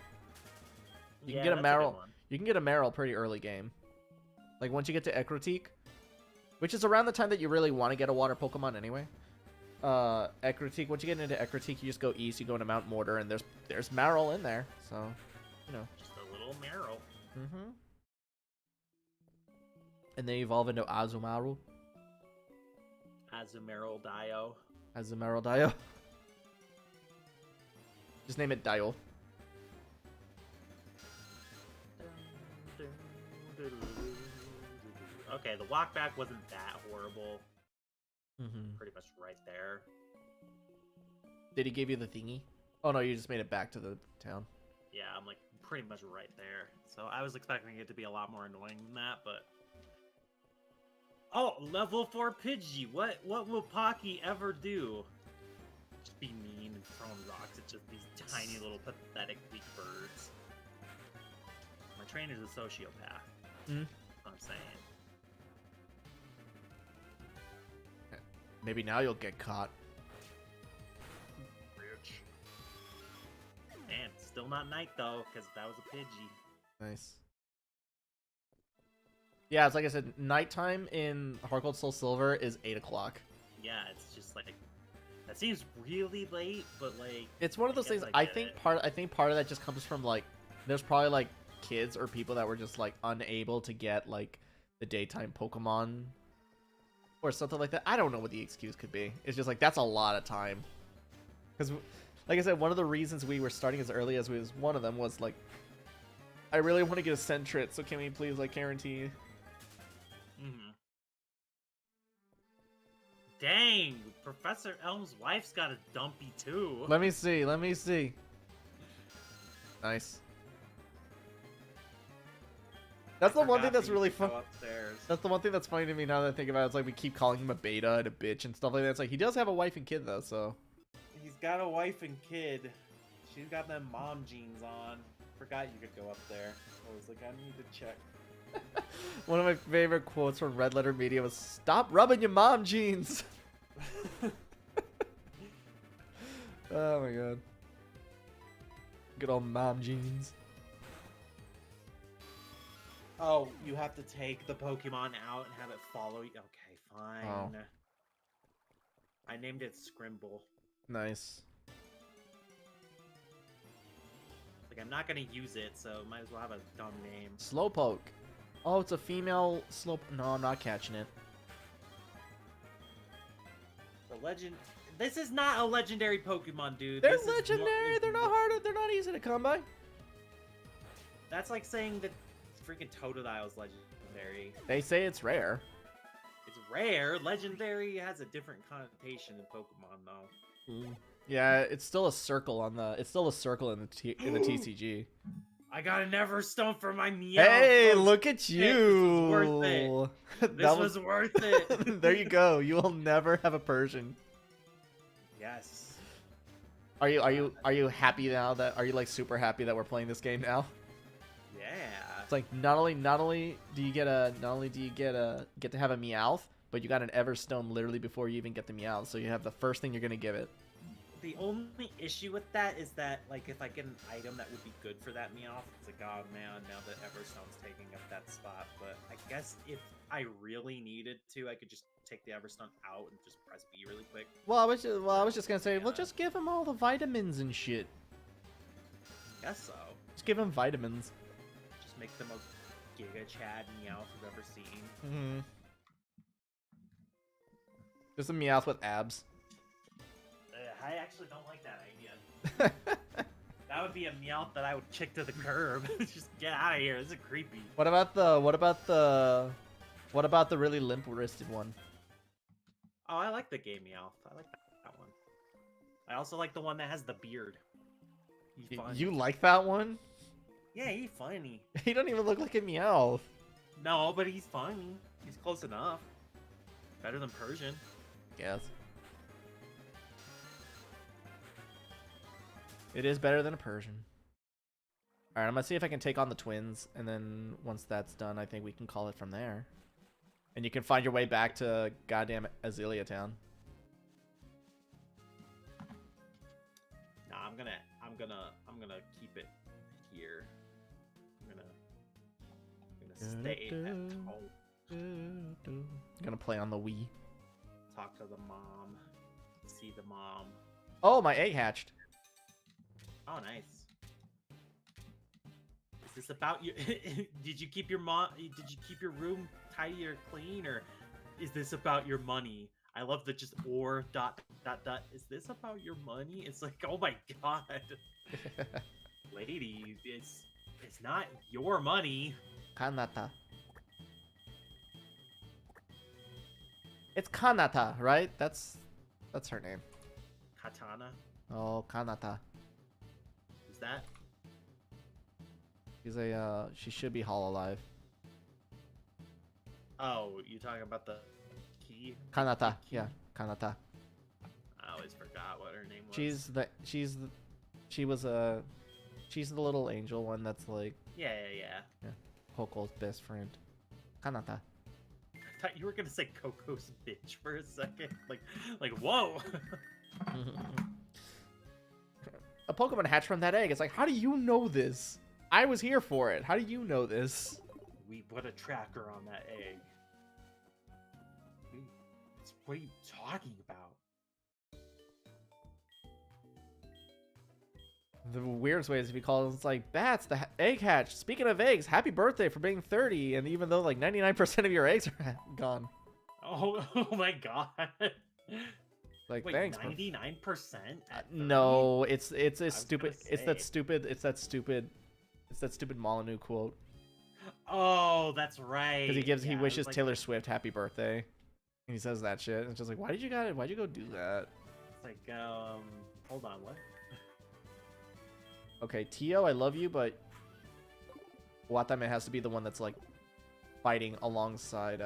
You can get a Marill. You can get a Marill pretty early game. Like once you get to Ecruteak, which is around the time that you really want to get a water Pokemon anyway. Ecruteak. Once you get into Ecruteak, you just go east. You go into Mount Mortar, and there's Marill in there. So, you know. Just a little Marill. Mm-hmm. And they evolve into Azumaru. Azumarill Dio. Azumarill Dio. Just name it Dio. Okay, the walk back wasn't that horrible. Mm-hmm. Pretty much right there. Did he give you the thingy? Oh no, you just made it back to the town. Yeah, I'm like pretty much right there. So I was expecting it to be a lot more annoying than that, but... Oh, level 4 Pidgey! What will Pocky ever do? Just be mean and throwing rocks at just these tiny little pathetic weak birds. My trainer's a sociopath. Hmm? That's what I'm saying. Maybe now you'll get caught. Rich. And still not night though, because that was a Pidgey. Nice. Yeah, it's like I said, nighttime in Heart Gold Soul Silver is 8 o'clock. Yeah, it's just like that seems really late, but like It's one of those things. I think part of that just comes from like there's probably like kids or people that were just like unable to get like the daytime Pokemon or something like that. I don't know what the excuse could be. It's just like that's a lot of time. Because, like I said, one of the reasons we were starting as early as we was one of them was like, I really want to get a Sentret, so can we please like guarantee? Mm-hmm. Dang, Professor Elm's wife's got a dumpy too. Let me see. Let me see. Nice. That's the one thing that's really fun. That's the one thing that's funny to me now that I think about it. It's like we keep calling him a beta and a bitch and stuff like that. It's like he does have a wife and kid though, so. He's got a wife and kid. She's got them mom jeans on. Forgot you could go up there. I was like, I need to check. One of my favorite quotes from Red Letter Media was, "Stop rubbing your mom jeans." Oh my god. Good old mom jeans. Oh, you have to take the Pokemon out and have it follow you. Okay, fine. Oh. I named it Scrimble. Nice. Like, I'm not gonna use it, so might as well have a dumb name. Slowpoke. Oh, it's a female slope. No, I'm not catching it. The legend. This is not a legendary Pokemon, dude. They're This is legendary. They're not hard. They're not easy to come by. That's like saying that freaking Totodile is legendary. They say it's rare. It's rare. Legendary has a different connotation in Pokemon, though. Yeah, it's still a circle on the. It's still a circle in the TCG. I got an Everstone for my Meowth. Hey, Oh, look at shit, you! This was worth it. This was worth it. There you go. You will never have a Persian. Yes. Are you happy now that are you like super happy that we're playing this game now? Yeah. It's like not only do you get to have a Meowth, but you got an Everstone literally before you even get the Meowth, so you have the first thing you're gonna give it. The only issue with that is that, like, if I get an item that would be good for that Meowth, it's like, oh man, now that Everstone's taking up that spot. But I guess if I really needed to, I could just take the Everstone out and just press B really quick. Well, I was just gonna say, well, just give him all the vitamins and shit. I guess so. Just give him vitamins. Just make them a Giga Chad Meowth you've ever seen. Mm-hmm. Just a Meowth with abs. I actually don't like that idea. That would be a Meowth that I would kick to the curb. Just get out of here. This is creepy. What about the really limp-wristed one? Oh, I like the gay Meowth. I like that one. I also like the one that has the beard. He's funny. You like that one? Yeah, he's funny. He don't even look like a Meowth. No, but he's fine. He's close enough. Better than Persian. Yes. It is better than a Persian. Alright, I'm gonna see if I can take on the twins, and then once that's done, I think we can call it from there. And you can find your way back to goddamn Azelia Town. Nah, I'm gonna keep it here. I'm gonna stay at home. Gonna play on the Wii. Talk to the mom. See the mom. Oh, my egg hatched. Oh, nice. Is this about you? Did you keep your room tidy or clean, or is this about your money? I love the just or dot dot dot. Is this about your money? It's like, oh my god, lady, it's not your money. Kanata. It's Kanata, right? That's her name. Katana. Oh, Kanata. Is that? She's she should be Hololive. Oh, you talking about the key? Kanata, yeah, Kanata. I always forgot what her name was. She's the little angel one that's like Yeah. Poco's best friend. Kanata. I thought you were gonna say Coco's bitch for a second. Like whoa. A Pokemon hatched from that egg. It's like, how do you know this? I was here for it. How do you know this? We put a tracker on that egg. What are you talking about? The weirdest way is if you call it, it's like, Bats, the egg hatched. Speaking of eggs, happy birthday for being 30. And even though like 99% of your eggs are gone. Oh my god. Like, wait, thanks. 99%? No, it's a stupid. It's that stupid Molyneux quote. Oh, that's right. Because he Yeah, wishes like, Taylor Swift happy birthday. And he says that shit. And it's just like, why'd you go do that? It's like, hold on, what? Okay, Tio, I love you, but Watame has to be the one that's like fighting alongside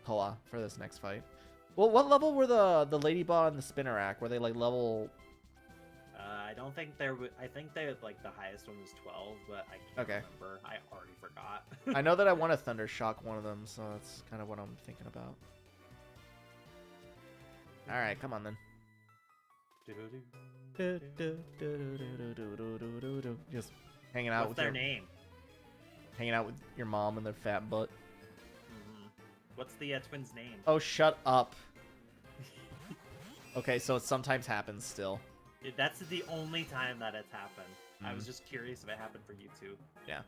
Koa for this next fight. Well, what level were the Ladybug and the Spinnerack? Were they like level? I don't think I think they like the highest one was 12, but I can't remember. I already forgot. I know that I want to Thunder Shock one of them, so that's kind of what I'm thinking about. All right, come on then. Just hanging out What's their name? Hanging out with your mom and their fat butt. What's the twins' name? Oh, shut up. Okay, so it sometimes happens still. That's the only time that it's happened. I was just curious if it happened for you too. Yeah.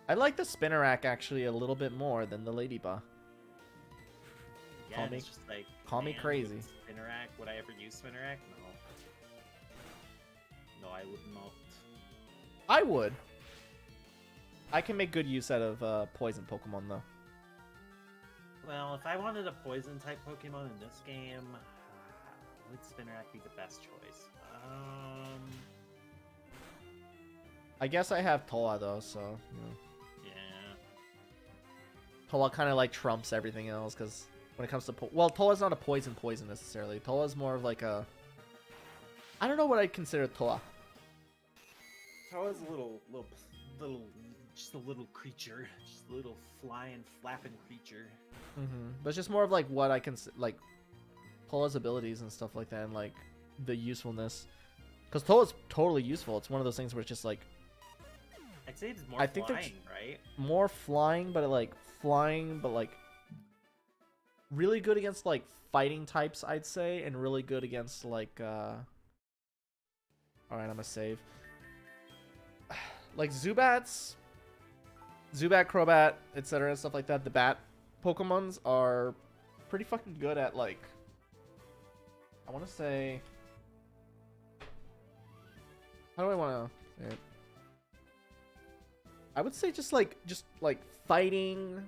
I like the Spinnerack actually a little bit more than the Ladybug. Yeah, it's just like, call me crazy. Spinnerack, would I ever use Spinnerack? No. No, I would not. I would. I can make good use out of poison Pokemon though. Well, if I wanted a poison type Pokemon in this game, would Spinnerack be the best choice? I guess I have Toa though, so you know. Yeah. Toa kind of like trumps everything else because when it comes to well, Toa's not a poison necessarily. Toa's more of like a. I don't know what I'd consider Toa. Toa's a little, just a little creature, just a little flying, flapping creature. But it's just more of like what I can like Toa's abilities and stuff like that, and like the usefulness. Because Toa's totally useful. It's one of those things where it's just like. I'd say it's more flying, right? More flying, but like really good against like fighting types, I'd say, and really good against like alright, I'm gonna save. Like Zubat, Crobat, etc. stuff like that. The bat Pokemons are pretty fucking good at like I wanna say how do I wanna say it? I would say just like fighting.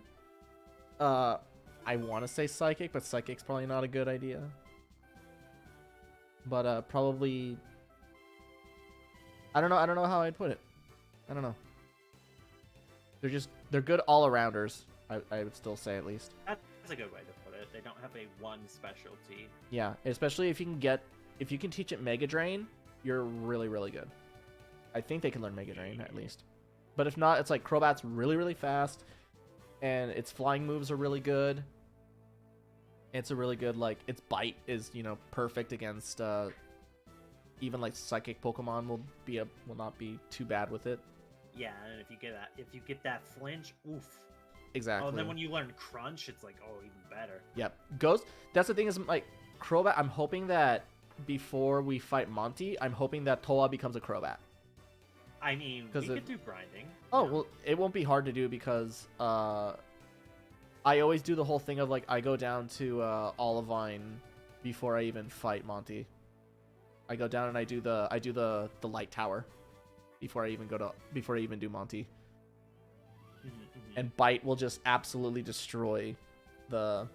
I want to say psychic, but psychic's probably not a good idea. But probably. I don't know how I'd put it. I don't know. They're just They're good all-arounders, I would still say, at least. That's a good way to put it. They don't have a one specialty. Yeah, especially if you can teach it Mega Drain, you're really, really good. I think they can learn Mega Drain, at least. But if not, it's like Crobat's really, really fast, and its flying moves are really good. It's a really good, like, its bite is, you know, perfect against, even, like, Psychic Pokemon will not be too bad with it. Yeah, and if you get that flinch, oof. Exactly. Oh, and then when you learn Crunch, it's like, oh, even better. Yep. Ghost, that's the thing is, like, Crobat, I'm hoping that before we fight Monty, I'm hoping that Toa becomes a Crobat. I mean, we could do grinding. Oh, well, it won't be hard to do because I always do the whole thing of, like, I go down to Olivine before I even fight Monty. I go down and I do the light tower before I even do Monty. And Bite will just absolutely destroy the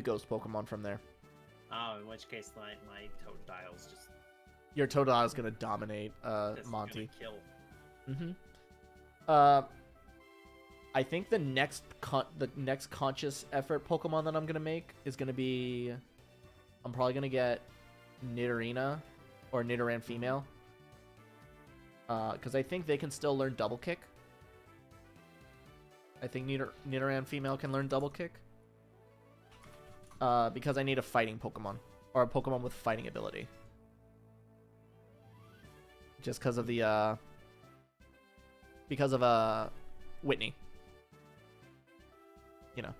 ghost Pokemon from there. Oh, in which case my Totodile's just Your Totodile is gonna dominate Monty. Gonna kill. I think the next conscious effort Pokemon that I'm gonna make is gonna be, I'm probably gonna get Nidorina or Nidoran female, because I think they can still learn Double Kick. I think Nidoran female can learn Double Kick. Because I need a fighting Pokemon or a Pokemon with fighting ability. Just because of the Whitney. You know.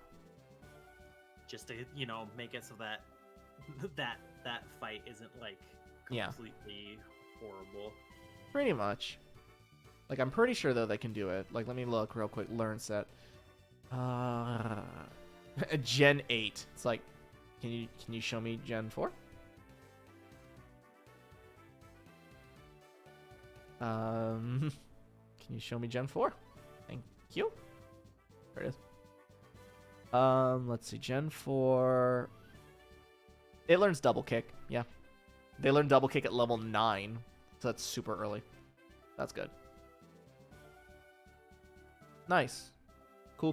Just to, you know, make it so that that fight isn't like completely horrible. Pretty much. Like, I'm pretty sure though they can do it. Like, let me look real quick. Learn set. Gen 8. It's like, can you show me Gen 4? Can you show me Gen 4? Thank you. There it is. Let's see. Gen 4. It learns Double Kick. Yeah. They learn Double Kick at level 9. So that's super early. That's good. Nice. Cool.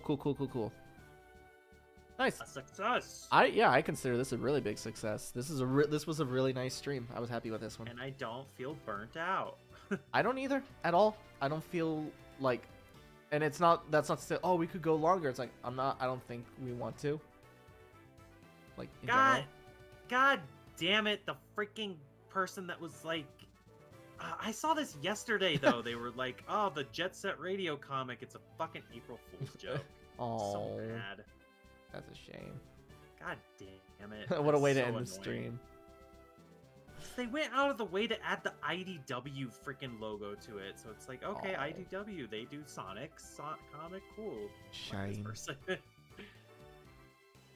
Nice. A success. I consider this a really big success. This was a really nice stream. I was happy with this one. And I don't feel burnt out. I don't either at all. I don't feel like, and that's not to say, oh, we could go longer. It's like, I don't think we want to. Like, in general. God damn it, the freaking person that was like, I saw this yesterday though. They were like, oh, the Jet Set Radio comic, it's a fucking April Fool's joke. Oh, so mad. That's a shame. God damn it. What a way so to end annoying. the stream. They went out of the way to add the IDW freaking logo to it. So it's like, okay, Oh. IDW, they do Sonic comic, cool. Fuck this Shame. person.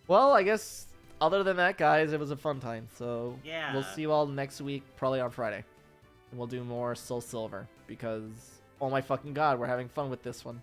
Well, I guess other than that, guys, it was a fun time. So Yeah. we'll see you all next week, probably on Friday. And we'll do more Soul Silver because, oh my fucking god, we're having fun with this one.